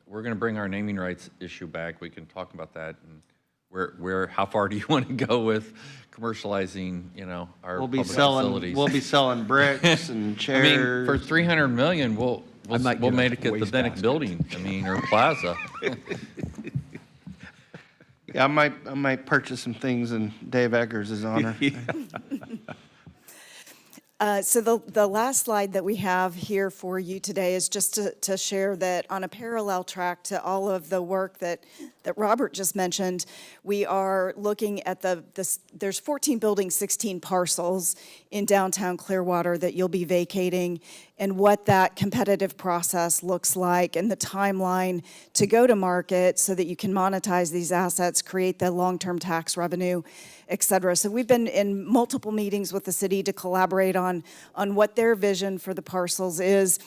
we're going to bring our naming rights issue back. We can talk about that, and how far do you want to go with commercializing, you know, our public facilities? We'll be selling bricks and I chairs. mean, for $300 million, we'll make it the waste Vinnick basket. building, I mean, or plaza. Yeah, I might purchase some things in Dave Eggers' honor. So the last slide that we have here for you today is just to share that on a parallel track to all of the work that Robert just mentioned, we are looking at there's 14 buildings, 16 parcels in downtown Clearwater that you'll be vacating, and what that competitive process looks like and the timeline to go to market so that you can monetize these assets, create the long-term tax revenue, et cetera. So we've been in multiple meetings with the city to collaborate on what their vision for the parcels is.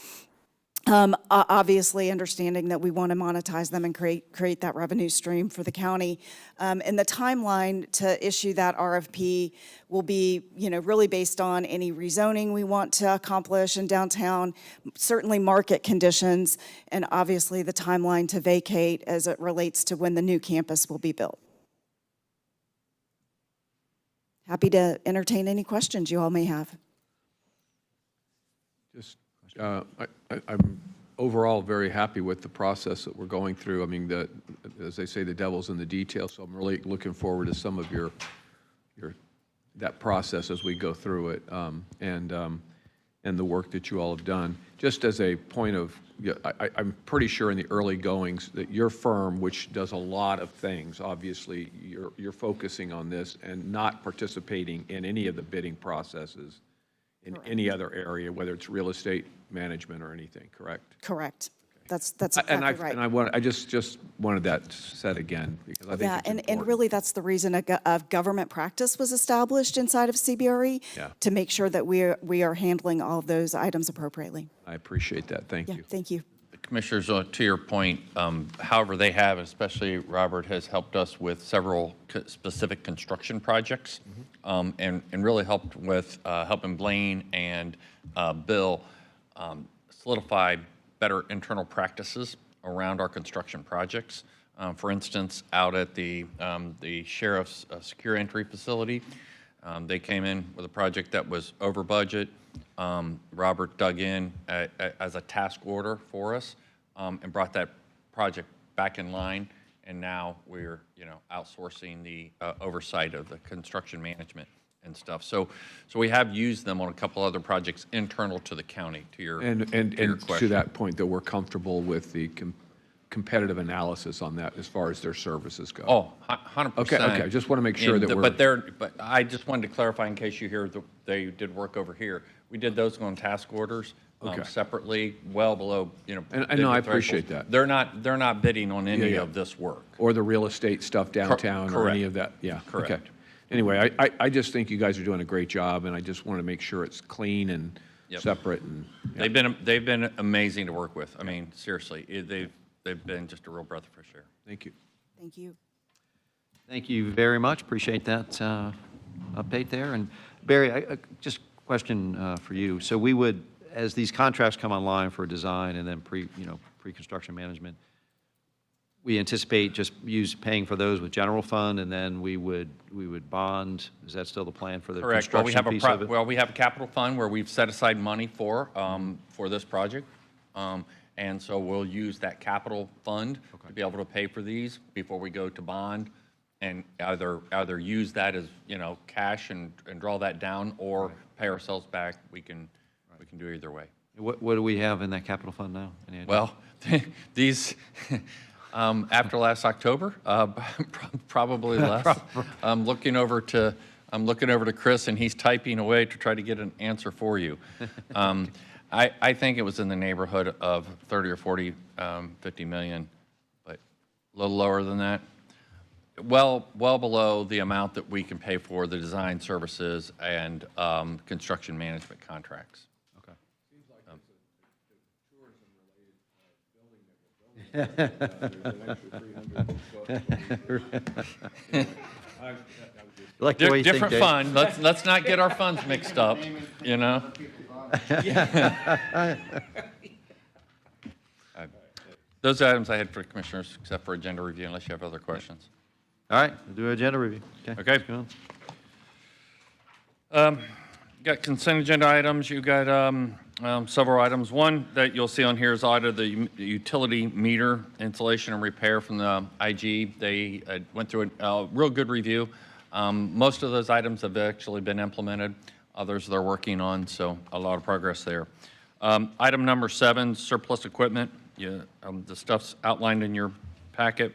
Obviously, understanding that we want to monetize them and create that revenue stream for the county. And the timeline to issue that RFP will be, really based on any rezoning we want to accomplish in downtown, certainly market conditions, and obviously the timeline to vacate as it relates to when the new campus will be built. Happy to entertain any questions you all may have. Just, I'm overall very happy with the process that we're going through. I mean, as they say, the devil's in the details, so I'm really looking forward to some of that process as we go through it, and the work that you all have done. Just as a point of, I'm pretty sure in the early goings that your firm, which does a lot of things, obviously you're focusing on this and not participating in any of the bidding processes in any other area, whether it's real estate management or anything, correct? Correct. That's exactly right. And I just wanted that said again, because I think it's important. And really that's the reason a government practice was established inside of CBRE, to make sure that we are handling all of those items appropriately. I appreciate that. Thank you. Thank you. Commissioners, to your point, however, they have, especially Robert, has helped us with several specific construction projects, and really helped with helping Blaine and Bill solidify better internal practices around our construction projects. For instance, out at the Sheriff's Secure Entry Facility, they came in with a project that was over budget. Robert dug in as a task order for us, and brought that project back in line, and now we're outsourcing the oversight of the construction management and stuff. So we have used them on a couple other projects internal to the county. To your question. To that point, that we're comfortable with the competitive analysis on that as far as their services go. Oh, 100%. Okay. I just want to make sure that we're. But I just wanted to clarify in case you hear they did work over here. We did those on task orders separately, well below And I know, I appreciate that. They're not bidding on any of this work. Or the real estate stuff downtown or any of that. Yeah. Correct. Okay. Anyway, I just think you guys are doing a great job, and I just want to make sure it's clean and separate. And They've been amazing to work with. I mean, seriously, they've been just a real breath of fresh air. Thank you. Thank you. Thank you very much. Appreciate that update there. And Barry, just a question for you. So we would, as these contracts come online for design and then pre-construction management, we anticipate just paying for those with general fund, and then we would bond. Is that still the plan for the Correct. construction piece of it? Well, we have a capital fund where we've set aside money for this project. And so we'll use that capital fund to be able to pay for these before we go to bond, and either use that as, cash and draw that down, or pay ourselves back. We can do either way. What do we have in that capital fund now? Any idea? Well, these, after last October, probably less. I'm looking over to Chris, and he's typing away to try to get an answer for you. I think it was in the neighborhood of 30 or 40, 50 million, but a little lower than that. Well below the amount that we can pay for the design services and construction management contracts. Okay. Seems like it's a tourism-related building. Like the way you think, Different Dave. fund. Let's not get our funds mixed up, Those items I had for commissioners, except for agenda review, unless you have other questions. All right, we'll do an agenda review. Okay. let's go on. Got consent agenda items. You got several items. One that you'll see on here is audit the utility meter installation and repair from the IG. They went through a real good review. Most of those items have actually been implemented. Others they're working on, so a lot of progress there. Item number 7, surplus equipment. The stuff's outlined in your packet.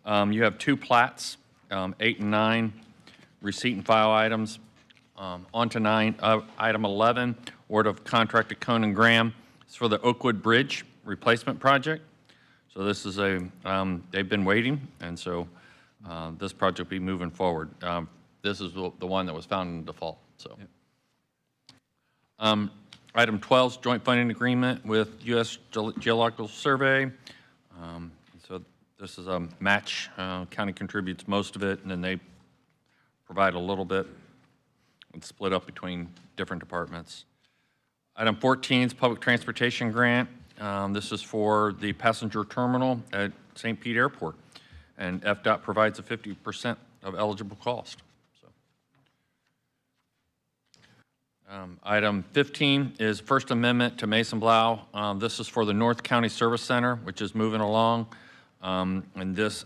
You have 2 plats, 8 and 9, receipt and file items. On to 9, item 11, award of contract to Cone and Graham. It's for the Oakwood Bridge replacement project. So this is they've been waiting, and so this project will be moving forward. This is the one that was found in default, so. Item 12 is joint funding agreement with U.S. Geological Survey. So this is a match. County contributes most of it, and then they provide a little bit. It's split up between different departments. Item 14 is public transportation grant. This is for the passenger terminal at St. Pete Airport, and FDOT provides a 50% of eligible cost. Item 15 is First Amendment to Mason Blau. This is for the North County Service Center, which is moving along. And this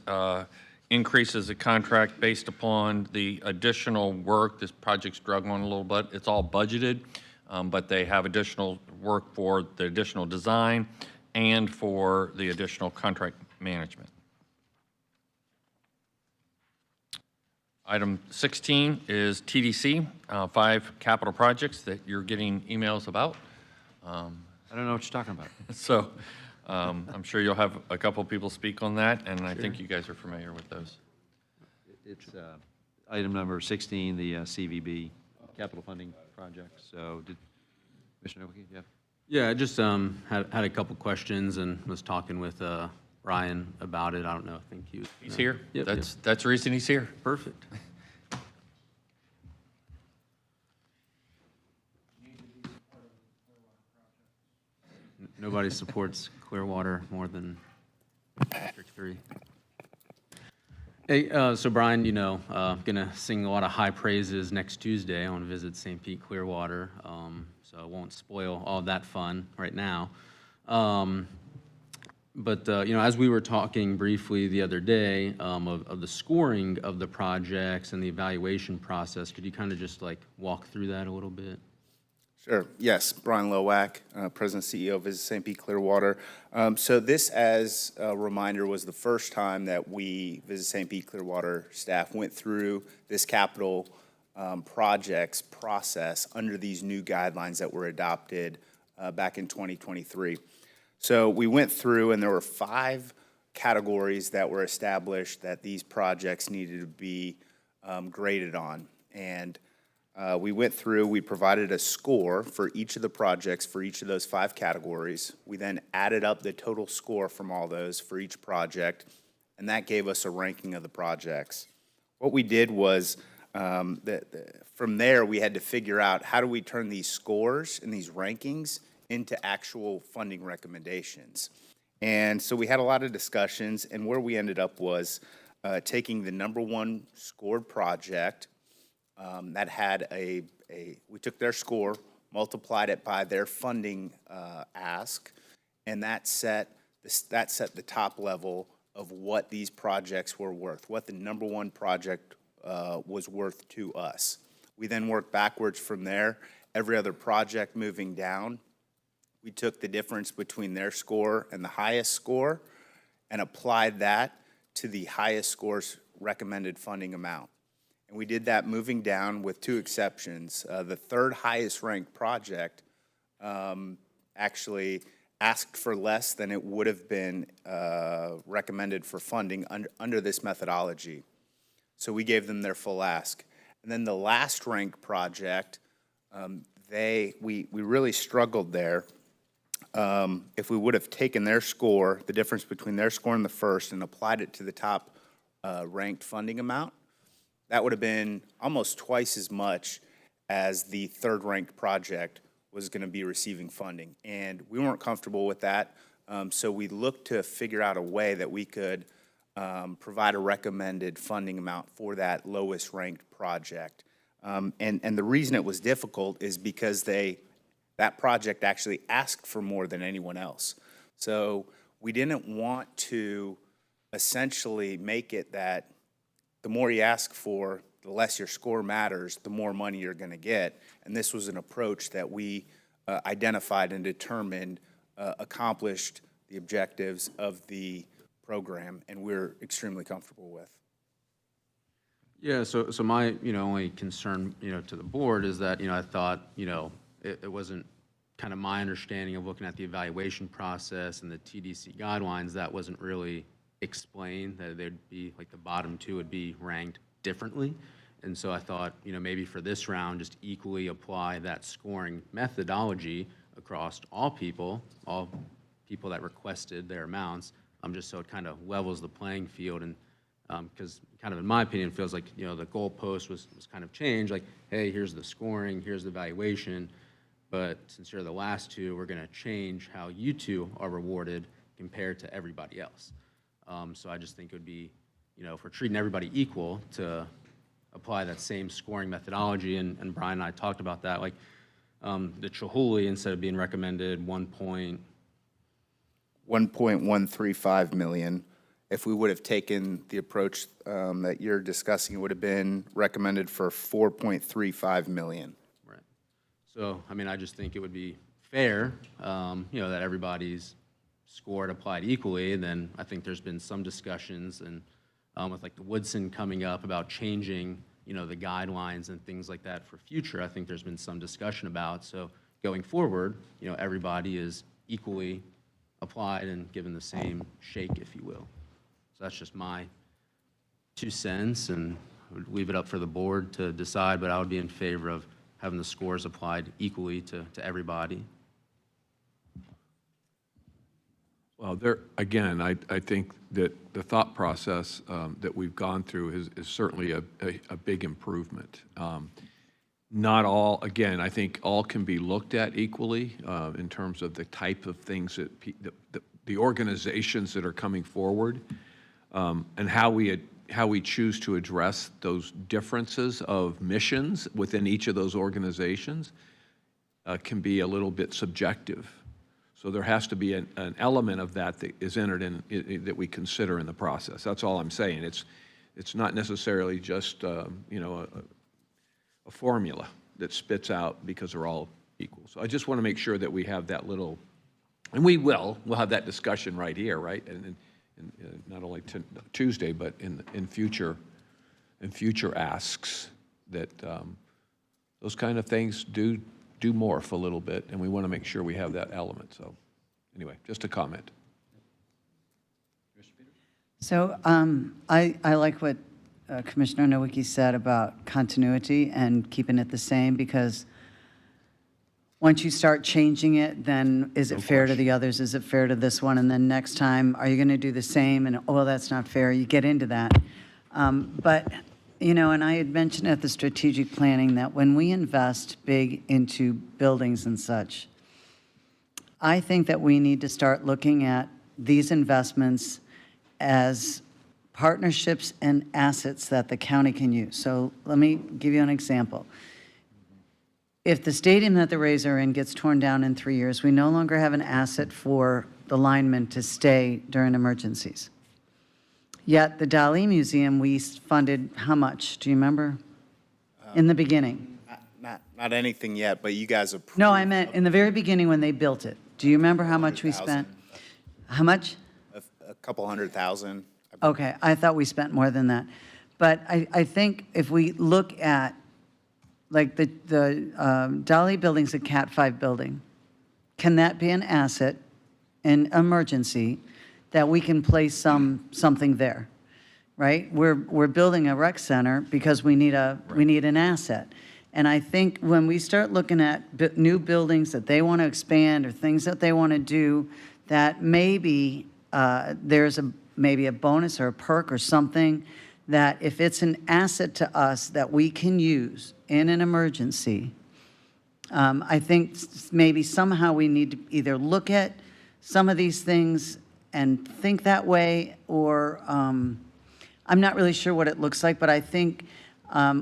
increases the contract based upon the additional work. This project's struggling a little bit. It's all budgeted, but they have additional work for the additional design and for the additional contract management. Item 16 is TDC, 5 capital projects that you're getting emails about. I don't know what you're talking about. So I'm sure you'll have a couple people speak on that, and I think you guys are familiar with those. It's item number 16, the CVB capital funding project. So did Commissioner Nowicki, yeah? Yeah, I just had a couple questions and was talking with Ryan about it. I don't know, I think He's here. Yep, That's the reason he's here. Perfect. Nobody supports Clearwater more than District 3. Hey, so Brian, you know, gonna sing a lot of high praises next Tuesday. I want to visit St. Pete Clearwater, so I won't spoil all that fun right now. But you know, as we were talking briefly the other day of the scoring of the projects and the evaluation process, could you kind of just like walk through that a little bit? Sure. Yes, Brian Lowak, President and CEO of Visit St. Pete Clearwater. So this, as a reminder, was the first time that we, Visit St. Pete Clearwater staff, went through this capital projects process under these new guidelines that were adopted back in 2023. So we went through, and there were 5 categories that were established that these projects needed to be graded on. And we went through, we provided a score for each of the projects for each of those 5 categories. We then added up the total score from all those for each project, and that gave us a ranking of the projects. What we did was, from there, we had to figure out how do we turn these scores and these rankings into actual funding recommendations. And so we had a lot of discussions, and where we ended up was taking the #1 scored project that had we took their score, multiplied it by their funding ask, and that set the top level of what these projects were worth, what the #1 project was worth to us. We then worked backwards from there. Every other project moving down, we took the difference between their score and the highest score and applied that to the highest score's recommended funding amount. And we did that moving down with 2 exceptions. The 3rd highest ranked project actually asked for less than it would have been recommended for funding under this methodology. So we gave them their full ask. And then the last ranked project, we really struggled there. If we would have taken their score, the difference between their score and the first, and applied it to the top ranked funding amount, that would have been almost twice as much as the 3rd ranked project was going to be receiving funding. And we weren't comfortable with that, so we looked to figure out a way that we could provide a recommended funding amount for that lowest ranked project. And the reason it was difficult is because that project actually asked for more than anyone else. So we didn't want to essentially make it that the more you ask for, the less your score matters, the more money you're going to get. And this was an approach that we identified and determined accomplished the objectives of the program, and we're extremely comfortable with. Yeah, so my, only concern, to the board is that, I thought, it wasn't kind of my understanding of looking at the evaluation process and the TDC guidelines, that wasn't really explained, that they'd be, like the bottom 2 would be ranked differently. And so I thought, maybe for this round, just equally apply that scoring methodology across all people that requested their amounts, just so it kind of levels the playing field. And because kind of in my opinion, it feels like, you know, the goalpost was kind of changed, like, hey, here's the scoring, here's the valuation, but since you're the last two, we're going to change how you two are rewarded compared to everybody else. So I just think it would be, you know, if we're treating everybody equal, to apply that same scoring methodology, and Brian and I talked about that, like the Chihuly, instead of being recommended 1.135 million. If we would have taken the approach that you're discussing, it would have been recommended for 4.35 million. Right. So, I mean, I just think it would be fair, you know, that everybody's scored applied equally. And then I think there's been some discussions, and with like the Woodson coming up about changing, you know, the guidelines and things like that for future, I think there's been some discussion about. So going forward, you know, everybody is equally applied and given the same shake, if you will. So that's just my 2 cents, and I would leave it up for the board to decide, but I would be in favor of having the scores applied equally to everybody. Well, again, I think that the thought process that we've gone through is certainly a big improvement. Not all, again, I think all can be looked at equally in terms of the type of things that the organizations that are coming forward, and how we choose to address those differences of missions within each of those organizations can be a little bit subjective. So there has to be an element of that is entered in, that we consider in the process. That's all I'm saying. It's not necessarily just you know, a formula that spits out because they're all equal. So I just want to make sure that we have that little, and we'll have that discussion right here, right? And not only Tuesday, but in future asks, that those kind of things do morph a little bit, and we want to make sure we have that element. So anyway, just a comment. So I like what Commissioner Nowicki said about continuity and keeping it the same, because once you start changing it, then is it fair to the others? Is it fair to this one? And then next time, are you going to do the same? And, oh, well, that's not fair. You get into that. But, you know, and I had mentioned at the strategic planning that when we invest big into buildings and such, I think that we need to start looking at these investments as partnerships and assets that the county can use. So let me give you an example. If the stadium that the Rays are in gets torn down in 3 years, we no longer have an asset for the linemen to stay during emergencies. Yet the Dali Museum, we funded how much? Do you remember? In the beginning. Not anything yet, but you guys approved. No, I meant in the very beginning when they built it. Do you remember how much we spent? How much? A couple $100,000. Okay, I thought we spent more than that. But I think if we look at, like the Dali building's a Cat 5 building, can that be an asset in emergency that we can place something there, right? We're building a rec center because we need an asset. And I think when we start looking at new buildings that they want to expand or things that they want to do, that maybe there's maybe a bonus or a perk or something that if it's an asset to us that we can use in an emergency, I think maybe somehow we need to either look at some of these things and think that way, or I'm not really sure what it looks like, but I think,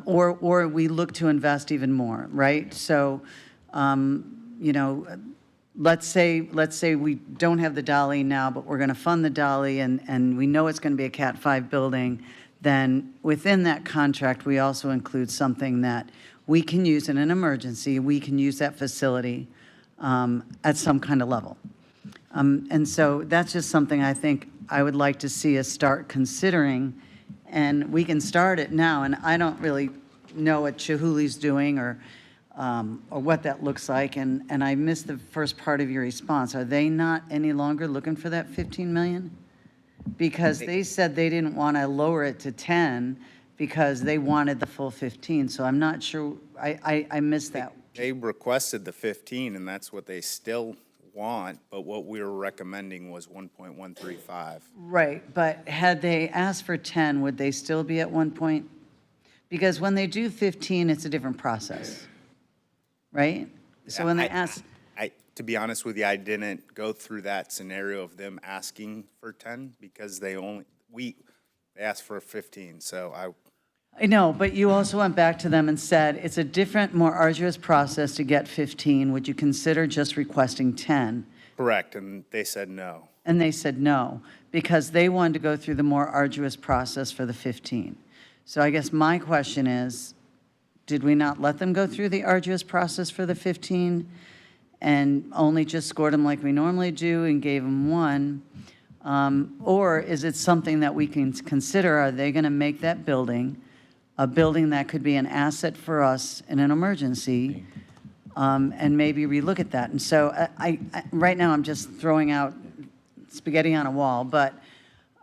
or we look to invest even more, right? So, you know, let's say we don't have the Dali now, but we're going to fund the Dali, and we know it's going to be a Cat 5 building. Then within that contract, we also include something that we can use in an emergency. We can use that facility at some kind of level. And so that's just something I think I would like to see us start considering, and we can start it now. And I don't really know what Chihuly's doing or what that looks like. And I missed the first part of your response. Are they not any longer looking for that 15 million? Because they said they didn't want to lower it to 10 because they wanted the full 15. So I'm not sure, I missed that. They requested the 15, and that's what they still want, but what we were recommending was 1.135. Right, but had they asked for 10, would they still be at 1 point? Because when they do 15, it's a different process, right? So when they ask, To be honest with you, I didn't go through that scenario of them asking for 10 because they asked for 15, so I know, but you also went back to them and said, it's a different, more arduous process to get 15. Would you consider just requesting 10? correct, and they said no. And they said no, because they wanted to go through the more arduous process for the 15. So I guess my question is, did we not let them go through the arduous process for the 15 and only just scored them like we normally do and gave them 1? Or is it something that we can consider? Are they going to make that building a building that could be an asset for us in an emergency, and maybe relook at that? And so right now, I'm just throwing out spaghetti on a wall, but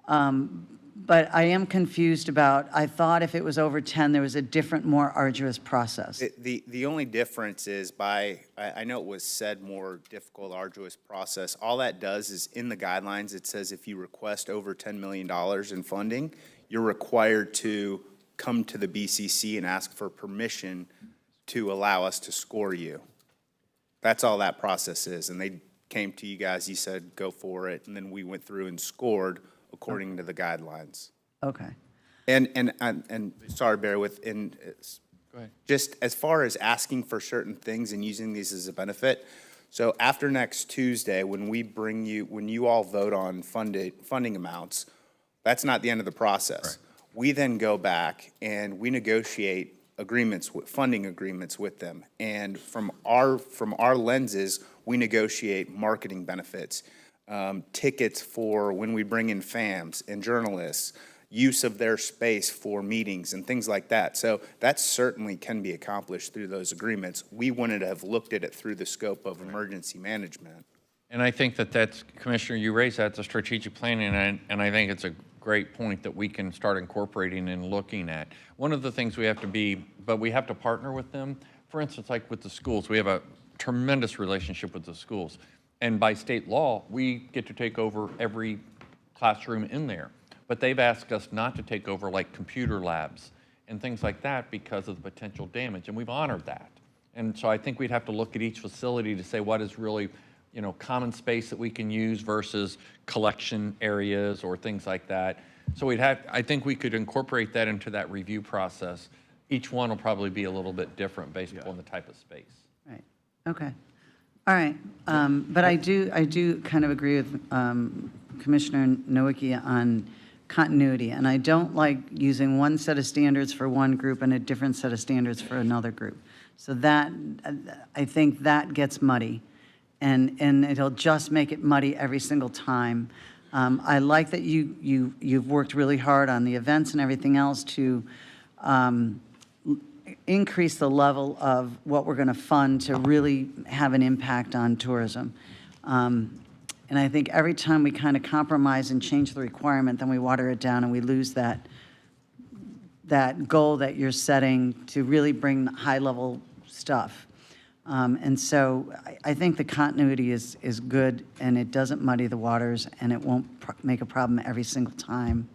I am confused about, I thought if it was over 10, there was a different, more arduous process. The only difference is I know it was said more difficult, arduous process. All that does is in the guidelines, it says if you request over $10 million in funding, you're required to come to the BCC and ask for permission to allow us to score you. That's all that process is. And they came to you guys, you said, go for it. And then we went through and scored according to the guidelines. Okay. And sorry, bear with, Go ahead. just as far as asking for certain things and using these as a benefit, so after next Tuesday, when you all vote on funding amounts, that's not the end of the process. We then go back and we negotiate funding agreements with them. And from our lenses, we negotiate marketing benefits, tickets for when we bring in FAMs and journalists, use of their space for meetings and things like that. So that certainly can be accomplished through those agreements. We wouldn't have looked at it through the scope of emergency management. And I think that's, Commissioner, you raised that, the strategic planning, and I think it's a great point that we can start incorporating and looking at. One of the things we have to partner with them. For instance, like with the schools, we have a tremendous relationship with the schools. And by state law, we get to take over every classroom in there. But they've asked us not to take over like computer labs and things like that because of the potential damage, and we've honored that. And so I think we'd have to look at each facility to say what is really, common space that we can use versus collection areas or things like that. So I think we could incorporate that into that review process. Each one will probably be a little bit different based upon the type of space. Right, okay. All right, but I do kind of agree with Commissioner Nowicki on continuity, and I don't like using one set of standards for one group and a different set of standards for another group. So that, I think that gets muddy, and it'll just make it muddy every single time. I like that you've worked really hard on the events and everything else to increase the level of what we're going to fund to really have an impact on tourism. And I think every time we kind of compromise and change the requirement, then we water it down and we lose that goal that you're setting to really bring high-level stuff. And so I think the continuity is good, and it doesn't muddy the waters, and it won't make a problem every single time.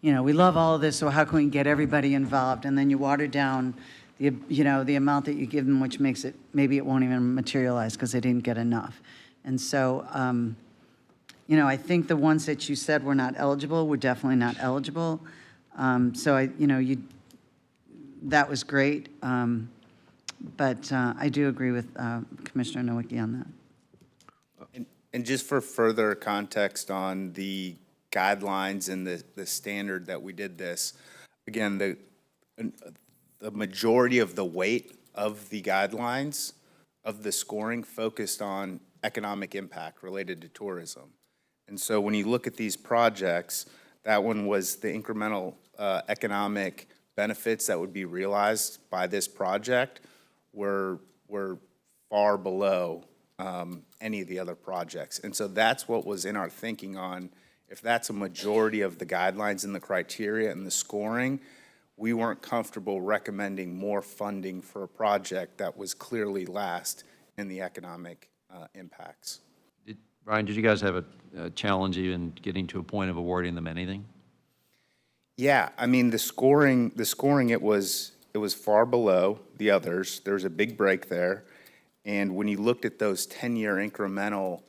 We love all of this, so how can we get everybody involved? And then you water down the amount that you give them, which makes it, maybe it won't even materialize because they didn't get enough. And so, I think the ones that you said were not eligible were definitely not eligible. So that was great. But I do agree with Commissioner Nowicki on that. And just for further context on the guidelines and the standard that we did this, again, the majority of the weight of the guidelines of the scoring focused on economic impact related to tourism. And so when you look at these projects, that one was the incremental economic benefits that would be realized by this project were far below any of the other projects. And so that's what was in our thinking on, if that's a majority of the guidelines and the criteria and the scoring, we weren't comfortable recommending more funding for a project that was clearly last in the economic impacts. Brian, did you guys have a challenge even getting to a point of awarding them anything? Yeah, I mean, the scoring, it was far below the others. There was a big break there. And when you looked at those 10-year incremental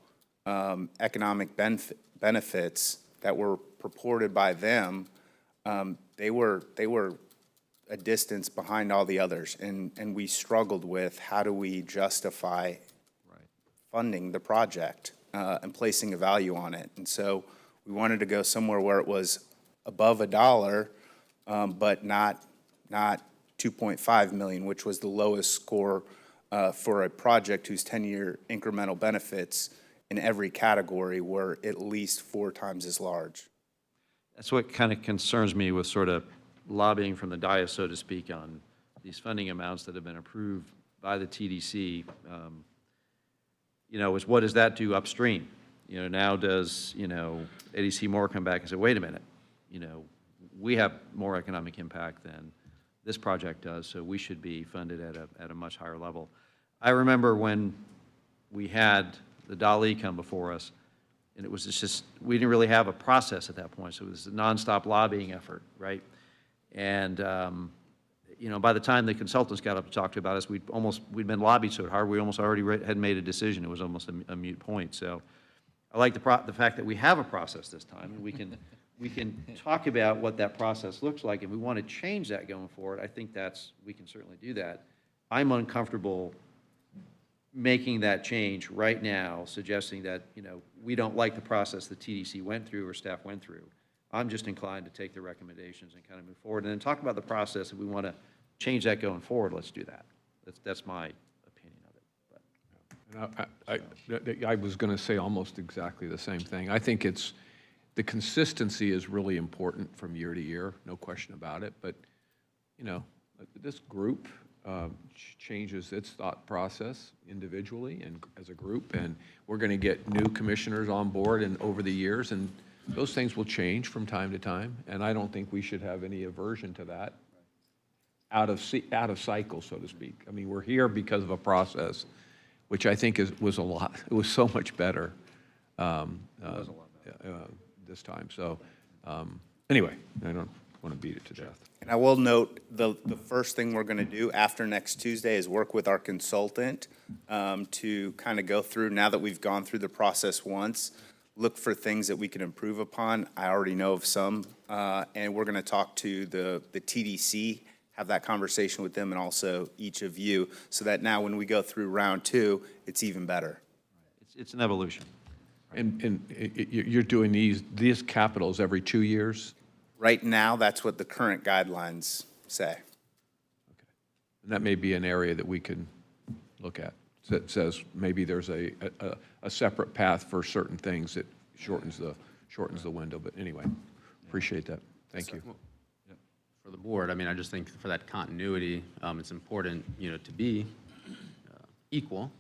economic benefits that were purported by them, they were a distance behind all the others. And we struggled with how do we justify funding the project and placing a value on it. And so we wanted to go somewhere where it was above $1, but not 2.5 million, which was the lowest score for a project whose 10-year incremental benefits in every category were at least 4 times as large. That's what kind of concerns me with sort of lobbying from the dais, so to speak, on these funding amounts that have been approved by the TDC. Is what does that do upstream? Now does, ADC Moore come back and say, wait a minute, we have more economic impact than this project does, so we should be funded at a much higher level. I remember when we had the DALI come before us, and it was just, we didn't really have a process at that point, so it was a nonstop lobbying effort, right? And, by the time the consultants got up to talk to about us, we'd been lobbied so hard, we almost already had made a decision. It was almost a moot point. So I like the fact that we have a process this time, and we can talk about what that process looks like. If we want to change that going forward, I think we can certainly do that. I'm uncomfortable making that change right now, suggesting that, we don't like the process the TDC went through or staff went through. I'm just inclined to take the recommendations and kind of move forward, and then talk about the process. If we want to change that going forward, let's do that. That's my opinion of it. And I was going to say almost exactly the same thing. I think the consistency is really important from year to year, no question about it. But, this group changes its thought process individually and as a group, and we're going to get new commissioners on board and over the years, and those things will change from time to time, and I don't think we should have any aversion to that out of cycle, so to speak. I mean, we're here because of a process, which I think it was so much better this time. So anyway, I don't want to beat it to death. And I will note, the first thing we're going to do after next Tuesday is work with our consultant to kind of go through, now that we've gone through the process once, look for things that we can improve upon. I already know of some, and we're going to talk to the TDC, have that conversation with them, and also each of you, so that now when we go through round 2, it's even better. It's an evolution. And you're doing these capitals every 2 years? Right now, that's what the current guidelines say. And that may be an area that we can look at. That says maybe there's a separate path for certain things that shortens the window. But anyway, appreciate that. Thank you. For the board, I mean, I just think for that continuity, it's important, to be equal,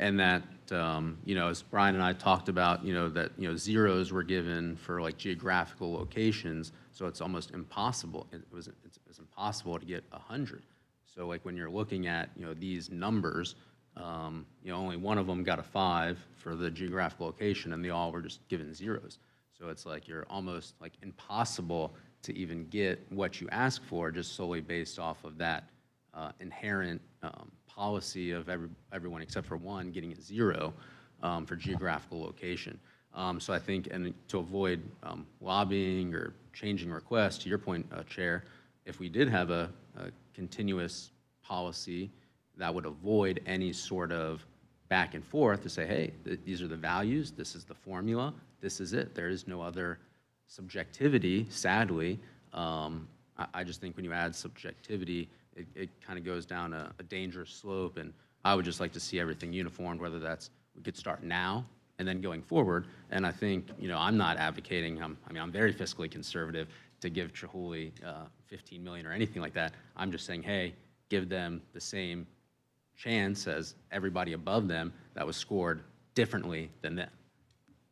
and that, as Brian and I talked about, that, zeros were given for like geographical locations, so it's almost impossible. It's impossible to get 100. So like when you're looking at, these numbers, only one of them got a 5 for the geographical location, and they all were just given zeros. So it's like you're almost like impossible to even get what you ask for just solely based off of that inherent policy of everyone except for one getting a 0 for geographical location. So I think, and to avoid lobbying or changing requests, to your point, Chair, if we did have a continuous policy that would avoid any sort of back and forth to say, hey, these are the values, this is the formula, this is it. There is no other subjectivity, sadly. I just think when you add subjectivity, it kind of goes down a dangerous slope, and I would just like to see everything uniformed, whether that's, we could start now and then going forward. And I think, I'm not advocating, I'm very fiscally conservative to give Chihuly 15 million or anything like that. I'm just saying, hey, give them the same chance as everybody above them that was scored differently than them.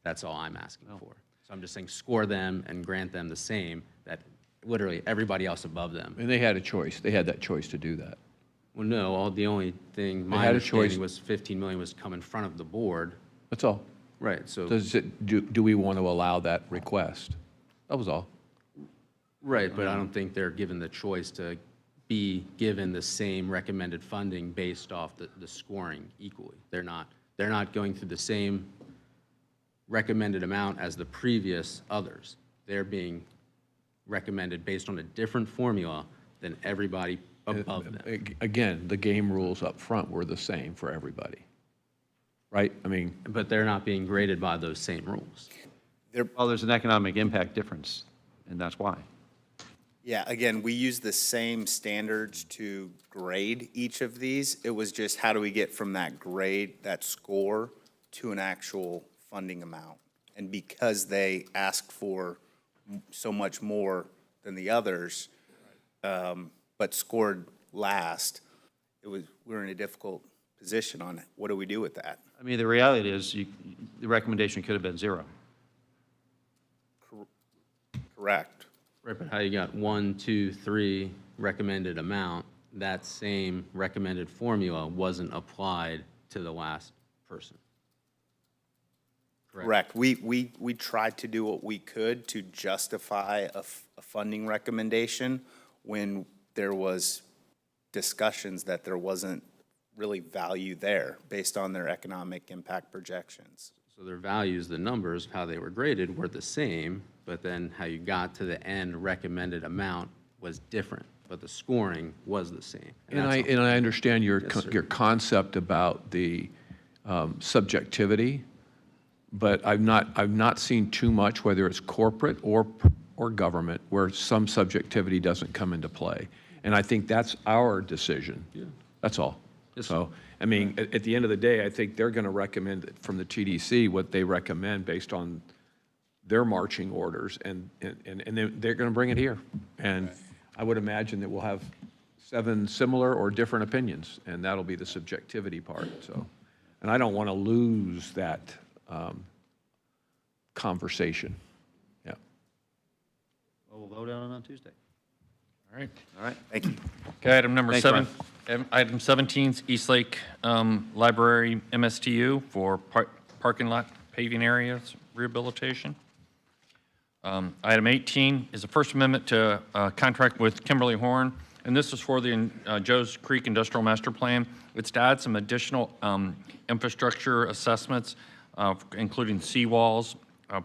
That's all I'm asking for. So I'm just saying score them and grant them the same, that literally everybody else above them. And they had a choice. They had that choice to do that. Well, no, the only thing, my had a choice. understanding was 15 million was come in front of the board. That's all. Right, so, Do we want to allow that request? That was all. right, but I don't think they're given the choice to be given the same recommended funding based off the scoring equally. They're not going through the same recommended amount as the previous others. They're being recommended based on a different formula than everybody above them. Again, the game rules up front were the same for everybody, right? I mean, But they're not being graded by those same rules. Well, there's an economic impact difference, and that's why. Yeah, again, we use the same standards to grade each of these. It was just how do we get from that grade, that score, to an actual funding amount? And because they asked for so much more than the others, but scored last, we're in a difficult position on what do we do with that? I mean, the reality is, the recommendation could have been 0. Correct. Right, but how you got 1, 2, 3 recommended amount, that same recommended formula wasn't applied to the last person. Correct. We tried to do what we could to justify a funding recommendation when there was discussions that there wasn't really value there based on their economic impact projections. So their values, the numbers, how they were graded were the same, but then how you got to the end recommended amount was different, but the scoring was the same. and that's I understand your Yes, sir. your concept about the subjectivity, but I've not seen too much, whether it's corporate or government, where some subjectivity doesn't come into play. And I think that's our decision. That's all. So, I mean, at the end of the day, I think they're going to recommend from the TDC what they recommend based on their marching orders, and then they're going to bring it here. And I would imagine that we'll have 7 similar or different opinions, and that'll be the subjectivity part, so. And I don't want to lose that conversation. Yeah. Well, we'll vote on it on Tuesday. All right. All right. Thank you. Okay, item number Thanks, 7. Item 17 is Eastlake Library MSTU for parking lot paving areas rehabilitation. Item 18 is a First Amendment to contract with Kimberly Horn, and this is for the Joe's Creek Industrial Master Plan. It's to add some additional infrastructure assessments, including seawalls,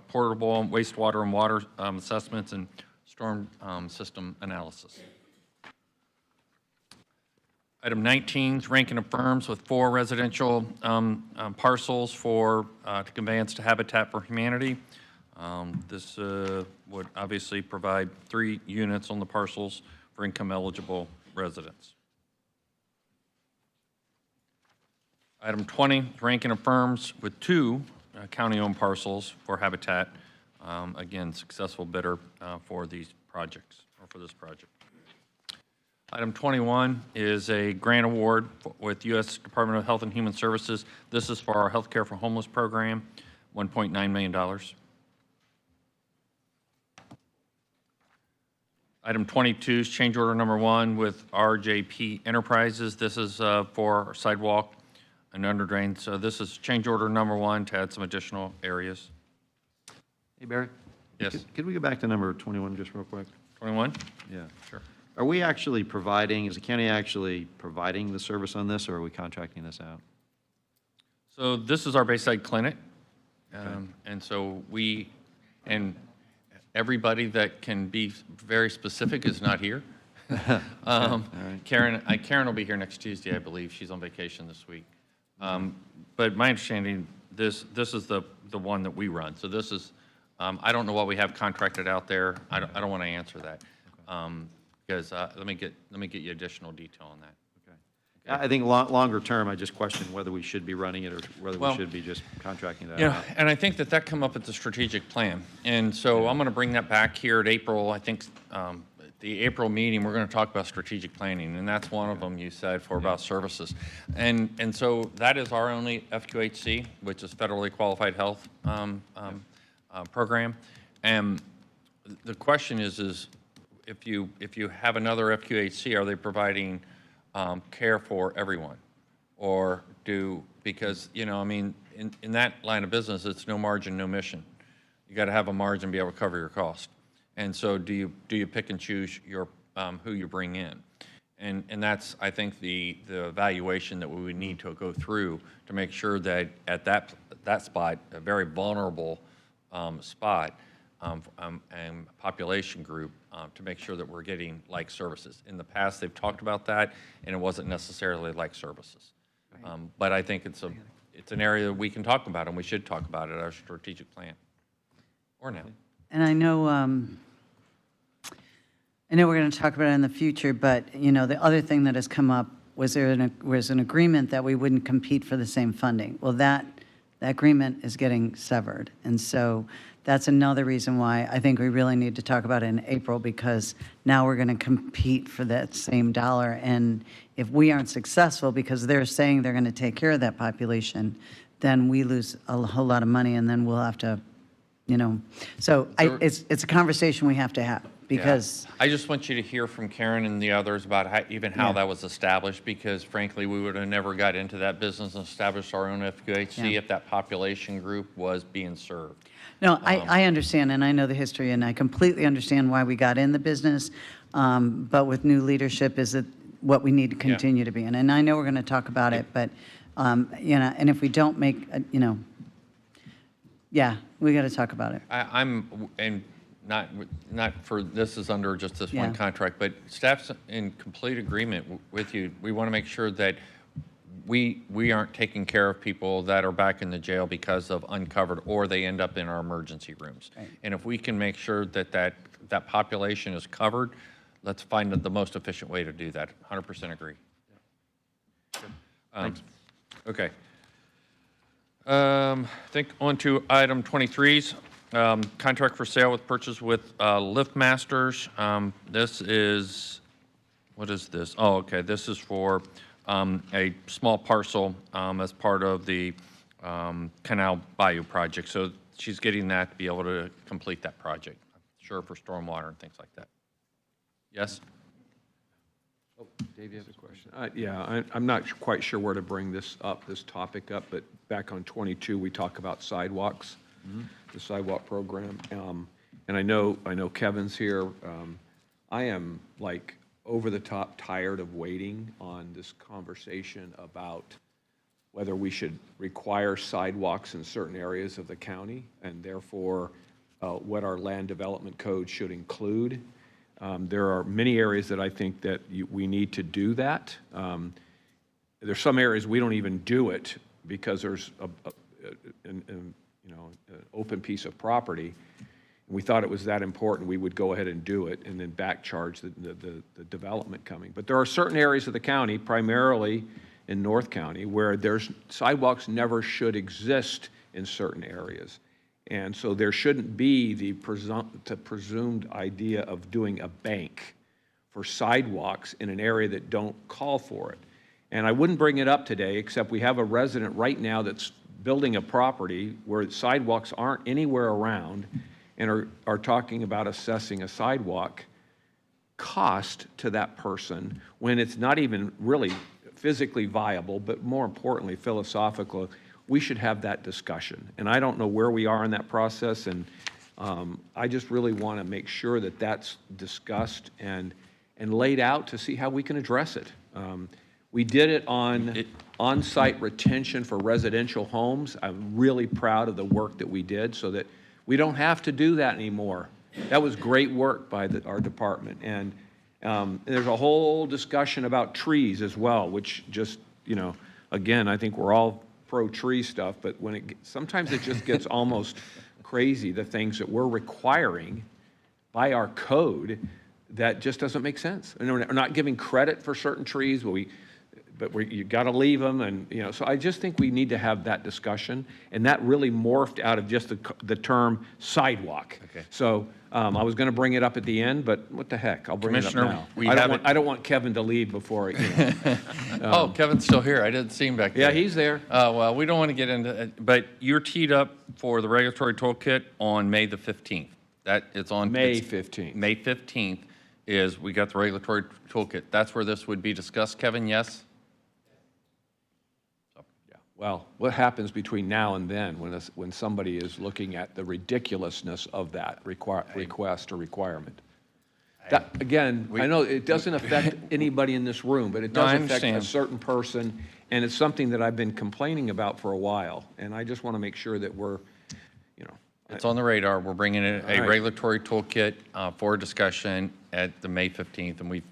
portable wastewater and water assessments, and storm system analysis. Item 19 is ranking of firms with 4 residential parcels for to conveyance to Habitat for Humanity. This would obviously provide 3 units on the parcels for income-eligible residents. Item 20 is ranking of firms with 2 county-owned parcels for Habitat. Again, successful bidder for these projects, or for this project. Item 21 is a grant award with U.S. Department of Health and Human Services. This is for our Healthcare for Homeless program, $1.9 million. Item 22 is change order number 1 with RJP Enterprises. This is for our sidewalk and under drain. So this is change order number 1 to add some additional areas. Hey, Barry? Yes. Could we go back to number 21 just real quick? 21? Yeah. Sure. Are we actually providing, is the county actually providing the service on this, or are we contracting this out? So this is our Bayside Clinic. And so and everybody that can be very specific is not here. Karen will be here next Tuesday, I believe. She's on vacation this week. But my understanding, this is the one that we run. So this is, I don't know what we have contracted out there. I don't want to answer that. Because let me get you additional detail on that. I think longer term, I just question whether we should be running it or whether Well, we should be just contracting that Yeah, out. and I think that come up at the strategic plan. And so I'm going to bring that back here at April. I think the April meeting, we're going to talk about strategic planning, and that's one of them you said for about services. And so that is our only FQHC, which is Federally Qualified Health Program. And the question is if you have another FQHC, are they providing care for everyone? Or because, I mean, in that line of business, it's no margin, no mission. You got to have a margin to be able to cover your cost. And so do you pick and choose your, who you bring in? And that's, I think, the evaluation that we would need to go through to make sure that at that spot, a very vulnerable spot and population group, to make sure that we're getting like services. In the past, they've talked about that, and it wasn't necessarily like services. But I think it's an area that we can talk about, and we should talk about it, our strategic plan, or now. And I know we're going to talk about it in the future, but, the other thing that has come up was was an agreement that we wouldn't compete for the same funding. Well, that agreement is getting severed. And so that's another reason why I think we really need to talk about it in April, because now we're going to compete for that same dollar. And if we aren't successful because they're saying they're going to take care of that population, then we lose a whole lot of money, and then we'll have to, So it's a conversation we have to have, because. Yeah. I just want you to hear from Karen and the others about how Yeah. that was established, because frankly, we would have never got into that business and established our own FQHC Yeah. if that population group was being served. No, I understand, and I know the history, and I completely understand why we got in the business. But with new leadership, is it what we need to continue to be in? And I know we're going to talk about it, but, and if we don't make, yeah, we got to talk about it. And not for, this is under just this one Yeah. contract, but staff's in complete agreement with you. We want to make sure that we aren't taking care of people that are back in the jail because of uncovered, or they end up in our emergency rooms. Right. And if we can make sure that population is covered, let's find the most efficient way to do that. 100% agree. Okay. I think on to item 23s. Contract for sale with purchase with LiftMasters. This is, what is this? Oh, okay, this is for a small parcel as part of the Canal Bayou project. So she's getting that to be able to complete that project. I'm sure for stormwater and things like that. Yes? Dave, you have a question? Yeah, I'm not quite sure where to bring this topic up, but back on 22, we talk about sidewalks, the sidewalk program. And I know Kevin's here. I am like over the top tired of waiting on this conversation about whether we should require sidewalks in certain areas of the county, and therefore what our land development code should include. There are many areas that I think that we need to do that. There's some areas we don't even do it because there's an open piece of property. And we thought it was that important, we would go ahead and do it and then back charge the development coming. But there are certain areas of the county, primarily in North County, where sidewalks never should exist in certain areas. And so there shouldn't be the presumed idea of doing a bank for sidewalks in an area that don't call for it. And I wouldn't bring it up today, except we have a resident right now that's building a property where sidewalks aren't anywhere around, and are talking about assessing a sidewalk cost to that person when it's not even really physically viable, but more importantly, philosophical. We should have that discussion. And I don't know where we are in that process, and I just really want to make sure that that's discussed and laid out to see how we can address it. We did it on on-site retention for residential homes. I'm really proud of the work that we did so that we don't have to do that anymore. That was great work by our department. And there's a whole discussion about trees as well, which just, again, I think we're all pro-tree stuff, but sometimes it just gets almost crazy, the things that we're requiring by our code that just doesn't make sense. And we're not giving credit for certain trees, but you got to leave them, and so I just think we need to have that discussion, and that really morphed out of just the term sidewalk. Okay. So I was going to bring it up at the end, but what the heck, I'll bring it up Commissioner, now. I don't want Kevin to leave before. Oh, Kevin's still here. I didn't see him back there. Yeah, he's there. Well, we don't want to get into it, but you're teed up for the regulatory toolkit on May the 15th. That it's on May it's 15th. May 15th, is we got the regulatory toolkit. That's where this would be discussed, Kevin, yes? Well, what happens between now and then when somebody is looking at the ridiculousness of that request or requirement? That, again, I know it doesn't affect anybody in this room, but it No, I does affect a understand. certain person, and it's something that I've been complaining about for a while, and I just want to make sure that we're, you know. It's on the radar. We're bringing in All a right. regulatory toolkit for discussion at the May 15th, and we've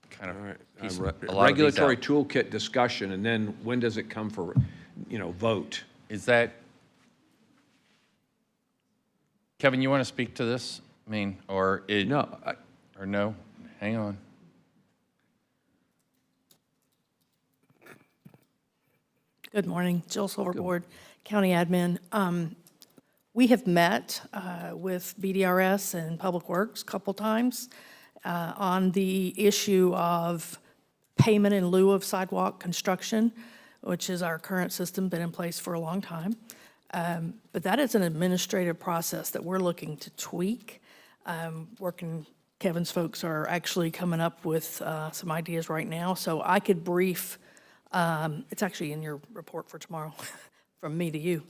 kind of pieced a lot of these out. Regulatory toolkit discussion, and then when does it come for, vote? Is that, Kevin, you want to speak to this? I mean, or it? No, Or no? Hang on. Good morning, Jill Silverboard, County Admin. We have met with BDRS and Public Works a couple times on the issue of payment in lieu of sidewalk construction, which is our current system, been in place for a long time. But that is an administrative process that we're looking to tweak. Kevin's folks are actually coming up with some ideas right now, so I could brief, it's actually in your report for tomorrow, from me to you.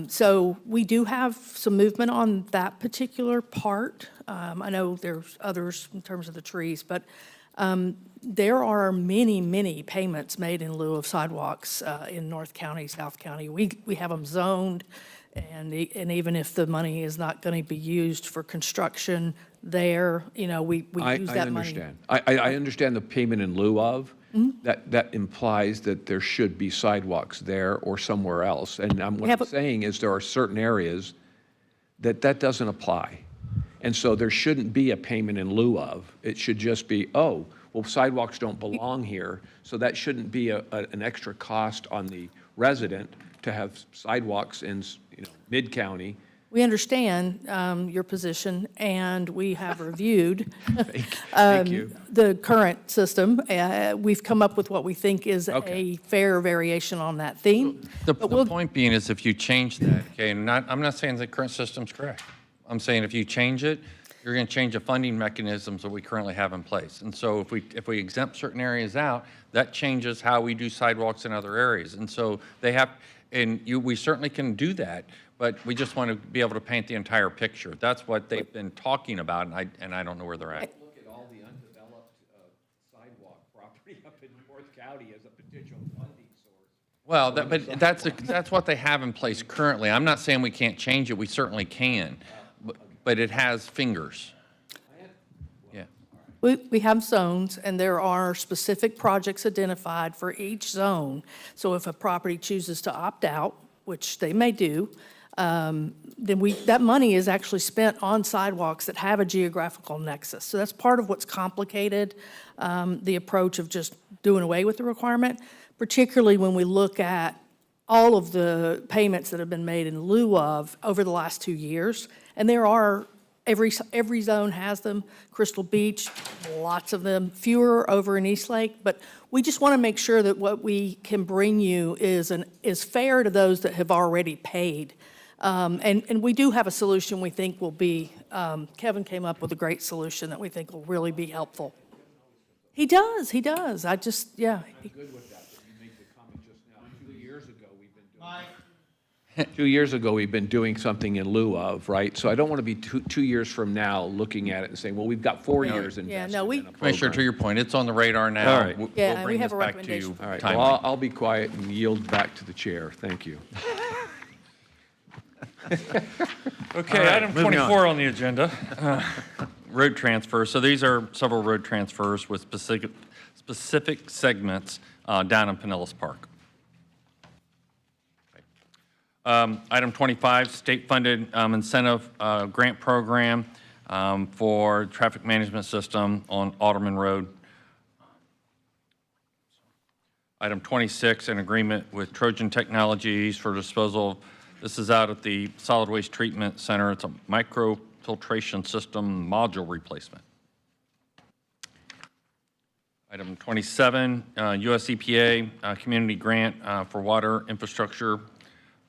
So we do have some movement on that particular part. I know there's others in terms of the trees, but there are many, many payments made in lieu of sidewalks in North County, South County. We have them zoned, and even if the money is not going to be used for construction there, we use that money. understand. I understand the payment in lieu of. That implies that there should be sidewalks there or somewhere else. And what I'm saying is there are certain areas that doesn't apply. And so there shouldn't be a payment in lieu of. It should just be, oh, well, sidewalks don't belong here, so that shouldn't be an extra cost on the resident to have sidewalks in, mid-county. We understand your position, and we have reviewed Thank you. the current system. We've come up with what we think is a fair variation on that theme. The point being is if you change that, okay, and I'm not saying the current system's correct. I'm saying if you change it, you're going to change the funding mechanisms that we currently have in place. And so if we exempt certain areas out, that changes how we do sidewalks in other areas. And so we certainly can do that, but we just want to be able to paint the entire picture. That's what they've been talking about, and I don't know where they're at. Look at all the undeveloped sidewalk property up in North County as a potential funding source. Well, but that's what they have in place currently. I'm not saying we can't change it. We certainly can, but it has fingers. Yeah. We have zones, and there are specific projects identified for each zone. So if a property chooses to opt out, which they may do, then that money is actually spent on sidewalks that have a geographical nexus. So that's part of what's complicated, the approach of just doing away with the requirement, particularly when we look at all of the payments that have been made in lieu of over the last 2 years. And there are, every zone has them. Crystal Beach, lots of them, fewer over in Eastlake. But we just want to make sure that what we can bring you is fair to those that have already paid. And we do have a solution we think will be, Kevin came up with a great solution that we think will really be helpful. He does. I just, yeah. I'm good with that, but you made the comment just now. 2 years ago, we've been doing 2 years ago, we've been doing something in lieu of, right? So I don't want to be 2 years from now looking at it and saying, well, we've got 4 years invested in a program. Commissioner, to your point, it's on the radar now. All right. We'll Yeah, and we bring have this a back to recommendation you for All right, timely. well, I'll be quiet and yield back to the chair. Thank you. Okay, item 24 on the agenda, road transfers. So these are several road transfers with specific segments down in Pinellas Park. Item 25, state-funded incentive grant program for traffic management system on Alderman Road. Item 26, an agreement with Trojan Technologies for disposal. This is out at the Solid Waste Treatment Center. It's a microfiltration system module replacement. Item 27, US EPA community grant for water infrastructure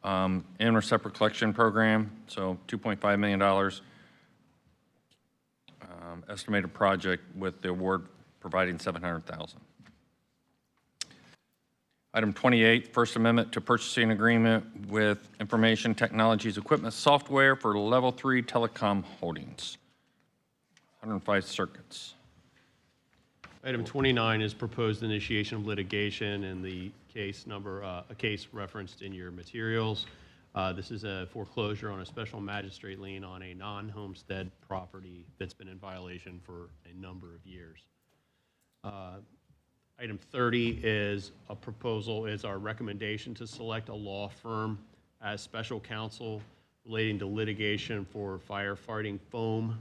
and receptor collection program, so $2.5 million. estimated project with the award providing $700,000. Item 28, First Amendment to purchasing agreement with Information Technologies Equipment Software for Level 3 Telecom Holdings, 105 circuits. Item 29 is proposed initiation of litigation in the case number, a case referenced in your materials. This is a foreclosure on a special magistrate lien on a non-homestead property that's been in violation for a number of years. Item 30 is a proposal, is our recommendation to select a law firm as special counsel relating to litigation for firefighting foam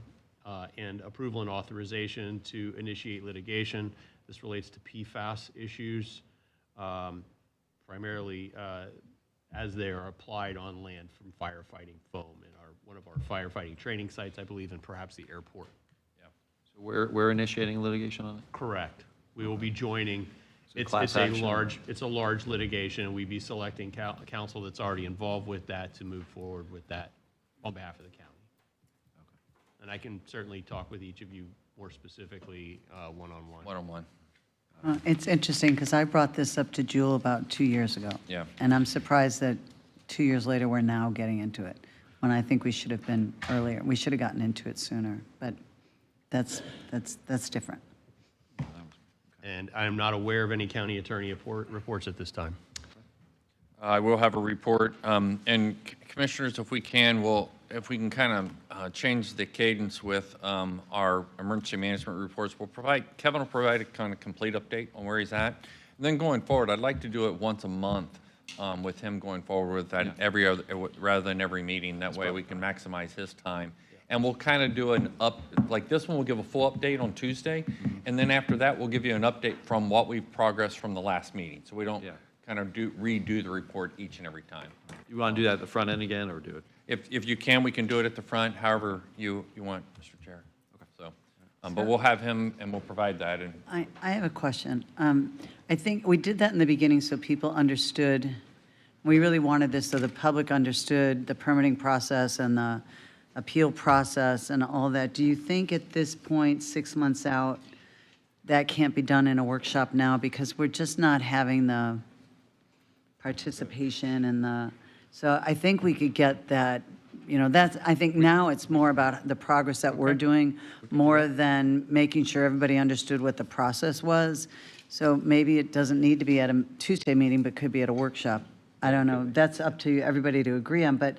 and approval and authorization to initiate litigation. This relates to PFAS issues, primarily as they are applied on land from firefighting foam in one of our firefighting training sites, I believe, and perhaps the airport. So we're initiating litigation on it? Correct. We will be joining. It's class a action? large litigation, and we'd be selecting counsel that's already involved with that to move forward with that on behalf of the county. And I can certainly talk with each of you more specifically one-on-one. One-on-one. It's interesting, because I brought this up to Jewel about 2 years ago. Yeah. And I'm surprised that 2 years later, we're now getting into it, when I think we should have been earlier. We should have gotten into it sooner, but that's different. And I am not aware of any county attorney reports at this time. I will have a report. And commissioners, if we can, kind of change the cadence with our emergency management reports, Kevin will provide a kind of complete update on where he's at. And then going forward, I'd like to do it once a month with him going forward with that every other, rather than every meeting. That way we can maximize his time. And we'll kind of do like this one, we'll give a full update on Tuesday. And then after that, we'll give you an update from what we've progressed from the last meeting. So we don't kind of redo the report each and every time. You want to do that at the front end again, or do it? If you can, we can do it at the front, however you want, Mr. Chair. Okay. So, but we'll have him and we'll provide that. And I have a question. I think we did that in the beginning so people understood. We really wanted this so the public understood the permitting process and the appeal process and all that. Do you think at this point, 6 months out, that can't be done in a workshop now because we're just not having the participation and so I think we could get that, I think now it's more about the progress that we're doing more than making sure everybody understood what the process was. So maybe it doesn't need to be at a Tuesday meeting, but could be at a workshop. I don't know. That's up to everybody to agree on, but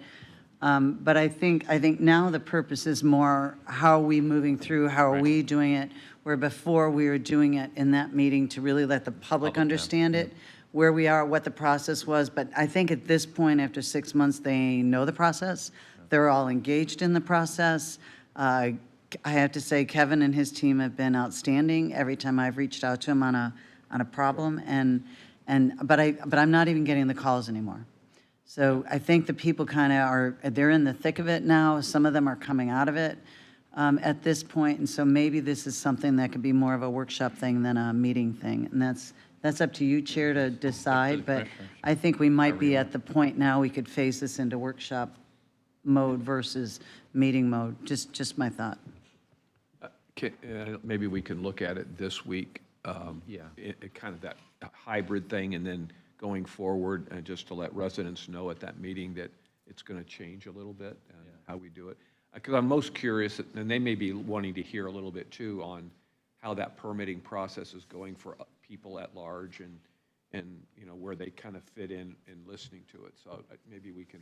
I think now the purpose is more how are we moving through, how are we doing it, where before we were doing it in that meeting to really let the public understand it, where we are, what the process was. But I think at this point, after 6 months, they know the process. They're all engaged in the process. I have to say, Kevin and his team have been outstanding every time I've reached out to him on a problem, but I'm not even getting the calls anymore. So I think the people kind of they're in the thick of it now. Some of them are coming out of it at this point, and so maybe this is something that could be more of a workshop thing than a meeting thing, and that's up to you, Chair, to decide, but I think we might be at the point now we could phase this into workshop mode versus meeting mode. Just my thought. Maybe we can look at it this week. Kind of that hybrid thing, and then going forward, just to let residents know at that meeting that it's going to change a little bit and how we do it. Because I'm most curious, and they may be wanting to hear a little bit too on how that permitting process is going for people at large and where they kind of fit in listening to it. So maybe we can.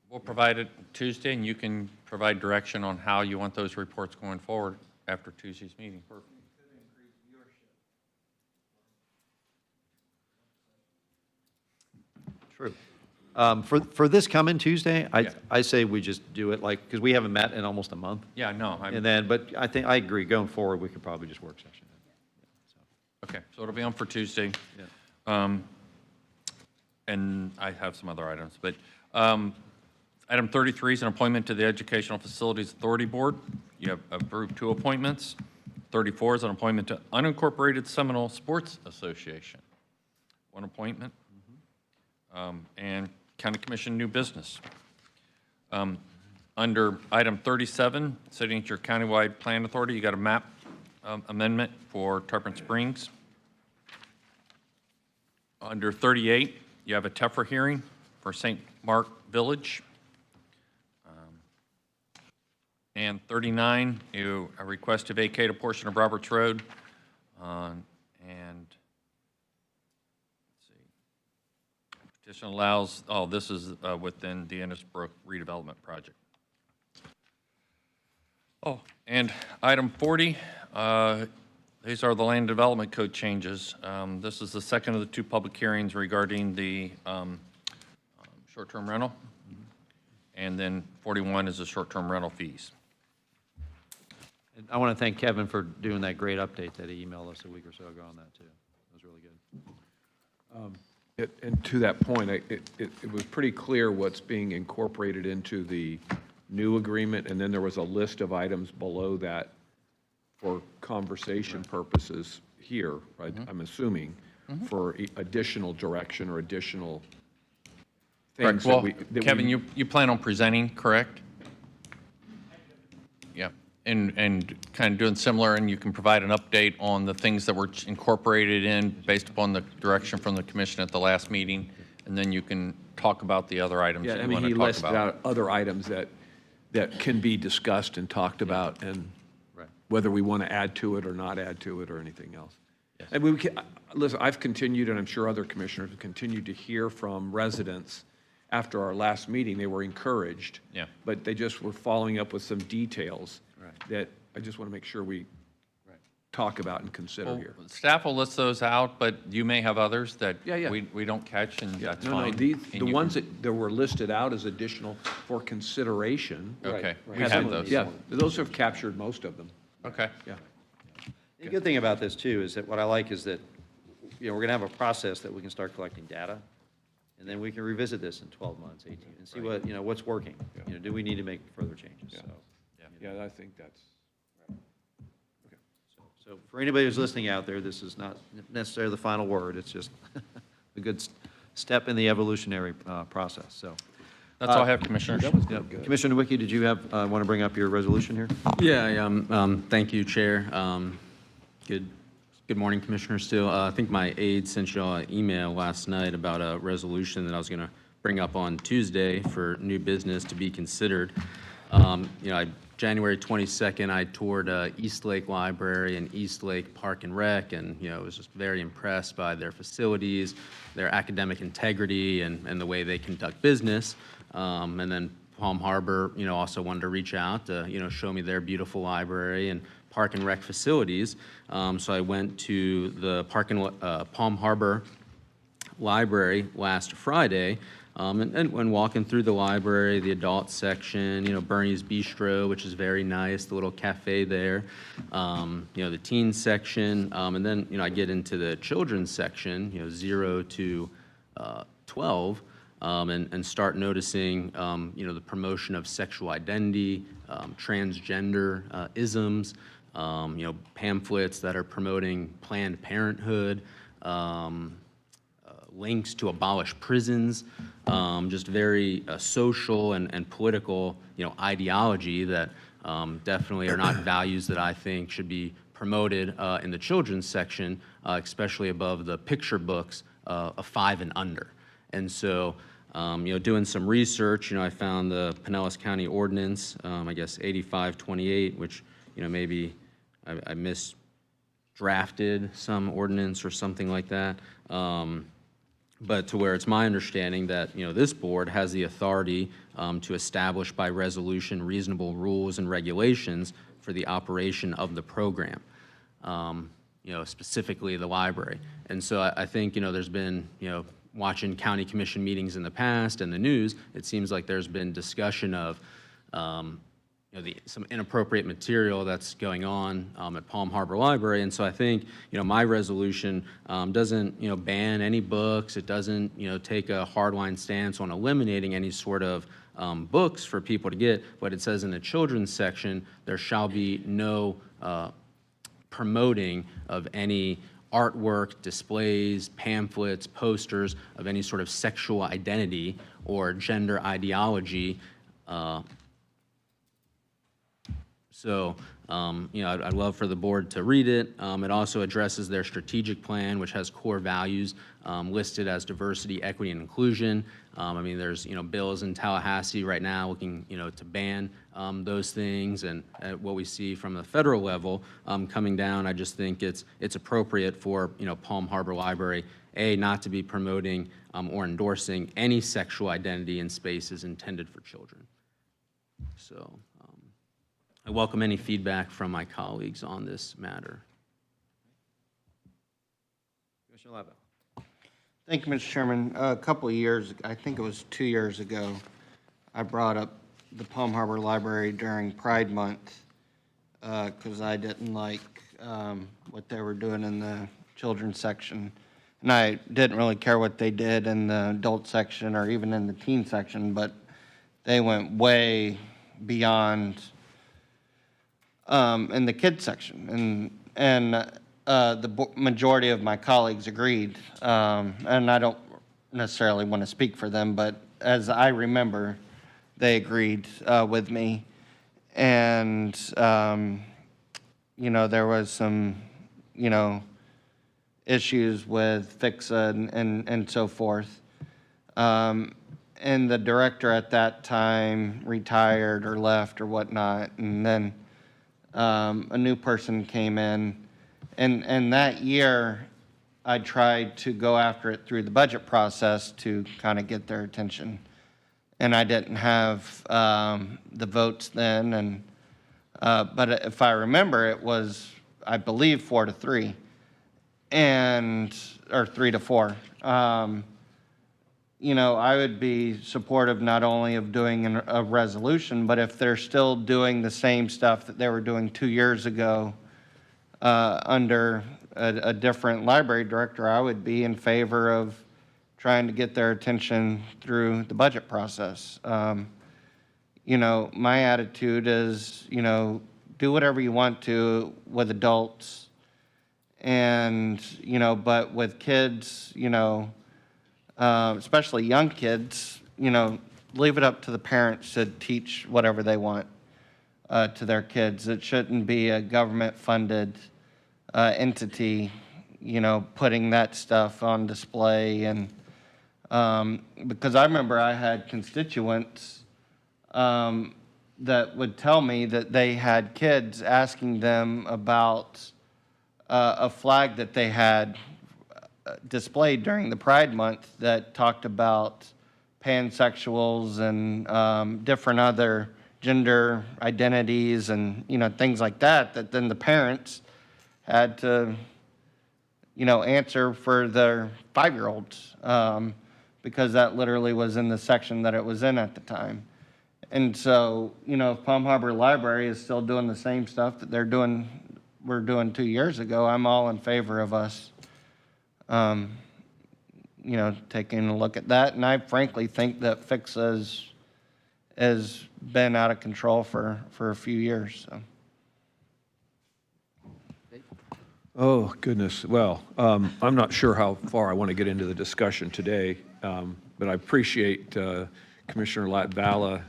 We'll provide it Tuesday, and you can provide direction on how you want those reports going forward after Tuesday's meeting. Perfect. True. For this coming Tuesday, I say we just do it because we haven't met in almost a month. Yeah, no. But I agree, going forward, we could probably just work session it. Okay, so it'll be on for Tuesday. And I have some other items, but item 33 is an appointment to the Educational Facilities Authority Board. You have approved 2 appointments. 34 is an appointment to Unincorporated Seminole Sports Association. 1 appointment. And County Commission new business. Under item 37, signature countywide plan authority, you got a map amendment for Tarpon Springs. Under 38, you have a TEFRA hearing for St. Mark Village. And 39, a request to vacate a portion of Roberts Road. And let's see, petition allows, this is within the Ennisbrook redevelopment project. And item 40, these are the land development code changes. This is the second of the two public hearings regarding the short-term rental. And then 41 is the short-term rental fees. And I want to thank Kevin for doing that great update that he emailed us a week or so ago on that, too. That was really good. And to that point, it was pretty clear what's being incorporated into the new agreement, and then there was a list of items below that for conversation purposes here, right? I'm assuming, for additional direction or additional things. Correct. Well, Kevin, you plan on presenting, correct? Yeah, and kind of doing similar, and you can provide an update on the things that were incorporated in based upon the direction from the commission at the last meeting, and then you can talk about the other items Yeah, that I you mean, want he to talk listed about. out other items that can be discussed and talked about, and whether we want to add to it or not add to it or anything else. And listen, I've continued, and I'm sure other commissioners have continued to hear from residents after our last meeting. They were encouraged. Yeah. But they just were following up with some details that I just want to make sure we talk about and consider here. Staff will list those out, but you may have others that Yeah. we don't catch, and that's No, fine. the And you ones can- that were listed out as additional for consideration. Okay, we have have been- those. Yeah, those have captured most of them. Okay. Yeah. The good thing about this, too, is that what I like is that, we're going to have a process that we can start collecting data, and then we can revisit this in 12 months, 18, and see what's working. Do we need to make further changes? So, Yeah, I think that's. so for anybody who's listening out there, this is not necessarily the final word. It's just a good step in the evolutionary process, so. That's all I have, Commissioners. Yeah. Commissioner Wicki, did you want to bring up your resolution here? Yeah, thank you, Chair. Good morning, Commissioner Steele. I think my aide sent you all an email last night about a resolution that I was going to bring up on Tuesday for new business to be considered. January 22nd, I toured East Lake Library and East Lake Park and Rec, and, was just very impressed by their facilities, their academic integrity, and the way they conduct business. And then Palm Harbor, also wanted to reach out to, show me their beautiful library and Park and Rec facilities. So I went to the Palm Harbor Library last Friday, and when walking through the library, the adult section, Bernie's Bistro, which is very nice, the little cafe there, the teen section, and then, I get into the children's section, 0 to 12, and start noticing, the promotion of sexual identity, transgender isms, pamphlets that are promoting Planned Parenthood, links to abolish prisons, just very social and political, ideology that definitely are not values that I think should be promoted in the children's section, especially above the picture books of 5 and under. And so, doing some research, I found the Pinellas County Ordinance, I guess 8528, which, maybe I misdrafted some ordinance or something like that. But to where it's my understanding that, this board has the authority to establish by resolution reasonable rules and regulations for the operation of the program, specifically the library. And so I think, there's been, watching county commission meetings in the past and the news, it seems like there's been discussion of, some inappropriate material that's going on at Palm Harbor Library. And so I think, my resolution doesn't, ban any books. It doesn't, take a hardline stance on eliminating any sort of books for people to get. But it says in the children's section, there shall be no promoting of any artwork, displays, pamphlets, posters of any sort of sexual identity or gender ideology So, I'd love for the board to read it. It also addresses their strategic plan, which has core values listed as diversity, equity, and inclusion. There's, bills in Tallahassee right now looking, to ban those things. And what we see from the federal level coming down, I just think it's appropriate for, Palm Harbor Library, not to be promoting or endorsing any sexual identity in spaces intended for children. So I welcome any feedback from my colleagues on this matter. Commissioner Lavelle. Thank you, Mr. Chairman. A couple of years, I think it was 2 years ago, I brought up the Palm Harbor Library during Pride Month because I didn't like what they were doing in the children's section. And I didn't really care what they did in the adult section or even in the teen section, but they went way beyond in the kids section. And the majority of my colleagues agreed. And I don't necessarily want to speak for them, but as I remember, they agreed with me. And, there was some, issues with FICSA and so forth. And the director at that time retired or left or whatnot, and then a new person came in. And that year, I tried to go after it through the budget process to kind of get their attention. And I didn't have the votes then, and but if I remember, it was, I believe, 4-3, or 3-4. I would be supportive not only of doing a resolution, but if they're still doing the same stuff that they were doing 2 years ago under a different library director, I would be in favor of trying to get their attention through the budget process. My attitude is, do whatever you want to with adults, and, but with kids, especially young kids, leave it up to the parents to teach whatever they want to their kids. It shouldn't be a government-funded entity, putting that stuff on display. And because I remember I had constituents that would tell me that they had kids asking them about a flag that they had displayed during the Pride Month that talked about pansexuals and different other gender identities and, things like that, that then the parents had to, answer for their 5-year-olds because that literally was in the section that it was in at the time. And so, if Palm Harbor Library is still doing the same stuff that we're doing 2 years ago, I'm all in favor of us taking a look at that. And I frankly think that FICSA has been out of control for a few years. So. Oh, goodness. Well, I'm not sure how far I want to get into the discussion today, but I appreciate Commissioner Latvala,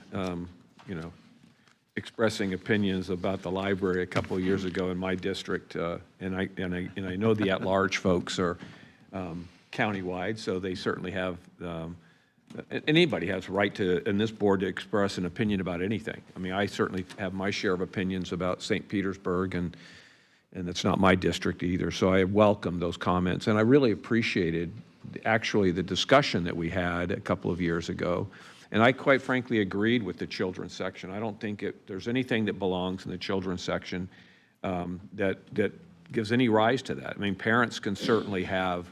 expressing opinions about the library a couple of years ago in my district, and I know the at-large folks are countywide, so they certainly have. Anybody has a right to, in this board, to express an opinion about anything. I mean, I certainly have my share of opinions about St. Petersburg, and it's not my district either. So I welcome those comments, and I really appreciated actually the discussion that we had a couple of years ago. And I quite frankly agreed with the children's section. I don't think there's anything that belongs in the children's section that gives any rise to that. I mean, parents can certainly have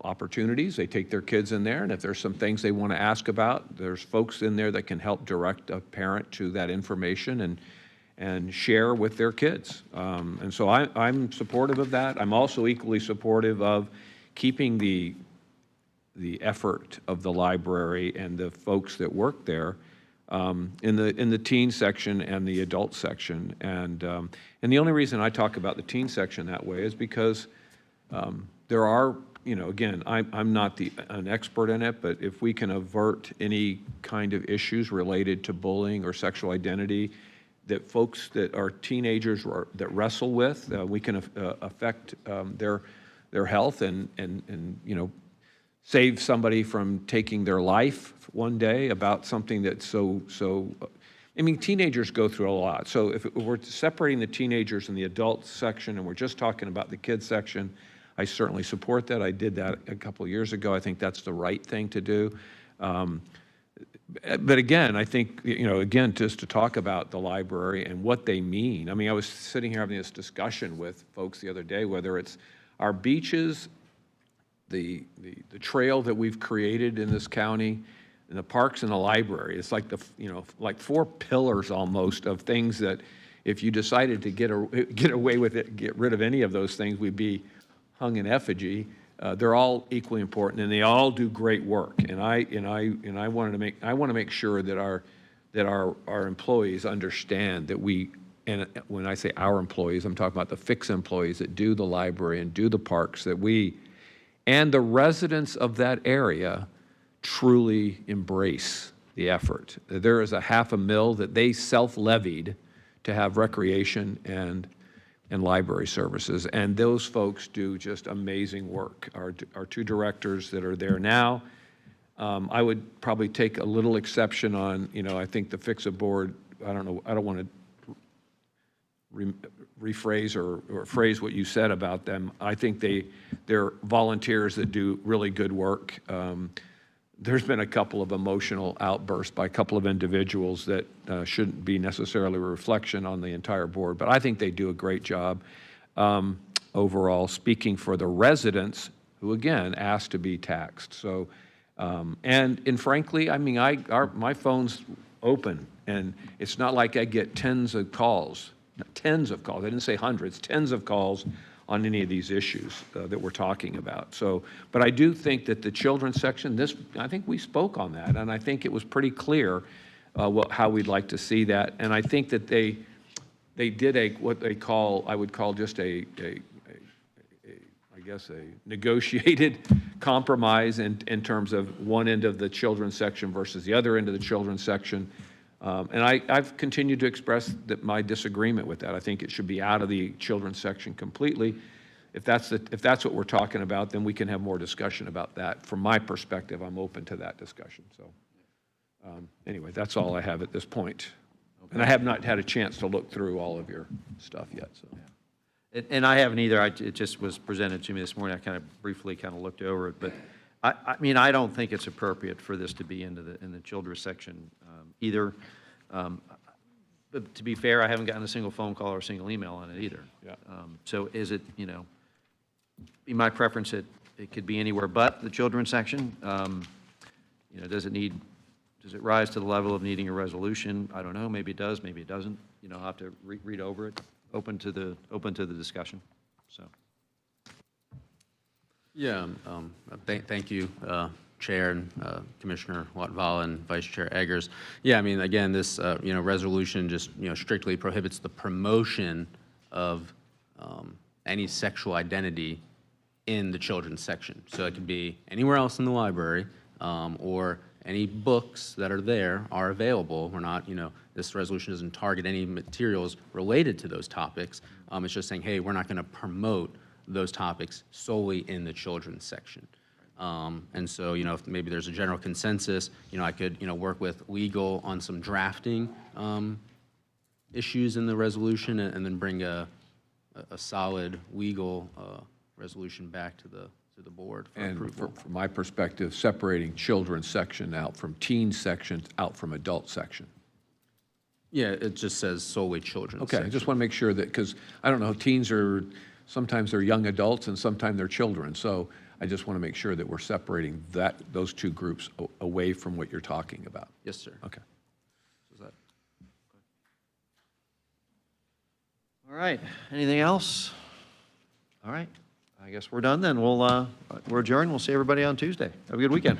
opportunities. They take their kids in there, and if there's some things they want to ask about, there's folks in there that can help direct a parent to that information and share with their kids. And so I'm supportive of that. I'm also equally supportive of keeping the effort of the library and the folks that work there in the teen section and the adult section. And the only reason I talk about the teen section that way is because there are, again, I'm not an expert in it, but if we can avert any kind of issues related to bullying or sexual identity, that folks that are teenagers that wrestle with. We can affect their health and you know, save somebody from taking their life one day about something that's so, I mean, teenagers go through a lot. So if we're separating the teenagers and the adult section and we're just talking about the kids section, I certainly support that. I did that a couple of years ago. I think that's the right thing to do. But again, I think, you know, again, just to talk about the library and what they mean. I mean, I was sitting here having this discussion with folks the other day, whether it's our beaches, the trail that we've created in this county, and the parks and the library. It's like you know, like 4 pillars almost of things that if you decided to get away with it, get rid of any of those things, we'd be hung in effigy. They're all equally important, and they all do great work. And I want to make sure that our employees understand that we. And when I say our employees, I'm talking about the fix employees that do the library and do the parks, that we and the residents of that area truly embrace the effort. There is a $500,000 that they self-levied to have recreation and library services, and those folks do just amazing work. Our 2 directors that are there now, I would probably take a little exception on, you know, I think the Fix-It board, I don't know, I don't want to rephrase or phrase what you said about them. I think they're volunteers that do really good work. There's been a couple of emotional outbursts by a couple of individuals that shouldn't be necessarily a reflection on the entire board, but I think they do a great job overall, speaking for the residents who, again, asked to be taxed. So, and frankly, I mean, my phone's open, and it's not like I get tens of calls. Tens of calls, I didn't say hundreds, tens of calls on any of these issues that we're talking about. So, but I do think that the children's section, I think we spoke on that, and I think it was pretty clear how we'd like to see that. And I think that they did what they call, I would call just I guess a negotiated compromise in terms of one end of the children's section versus the other end of the children's section. And I've continued to express my disagreement with that. I think it should be out of the children's section completely. If that's what we're talking about, then we can have more discussion about that. From my perspective, I'm open to that discussion. So anyway, that's all I have at this point. And I have not had a chance to look through all of your stuff yet. So. And I haven't either. It just was presented to me this morning. I kind of briefly looked over it, but I mean, I don't think it's appropriate for this to be in the children's section either. But to be fair, I haven't gotten a single phone call or a single email on it either. Yeah. So is it, you know, in my preference, it could be anywhere but the children's section. You know, does it rise to the level of needing a resolution? I don't know. Maybe it does. Maybe it doesn't. You know, I'll have to read over it. Open to the discussion. So. Yeah, thank you, Chair and Commissioner Watval and Vice Chair Eggers. Yeah, I mean, again, this you know, resolution just, you know, strictly prohibits the promotion of any sexual identity in the children's section. So it could be anywhere else in the library, or any books that are there are available. We're not, you know, this resolution doesn't target any materials related to those topics. It's just saying, hey, we're not going to promote those topics solely in the children's section. And so, you know, if maybe there's a general consensus, you know, I could, you know, work with legal on some drafting issues in the resolution, and then bring a solid legal resolution back to the board for approval. And from my perspective, separating children's section out from teen sections out from adult section. Yeah, it just says solely children's Okay, I section. just want to make sure that, because I don't know, teens are, sometimes they're young adults and sometimes they're children. So I just want to make sure that we're separating those 2 groups away from what you're talking about. Yes, sir. Okay. All right. Anything else? All right. I guess we're done then. We're adjourned. We'll see everybody on Tuesday. Have a good weekend.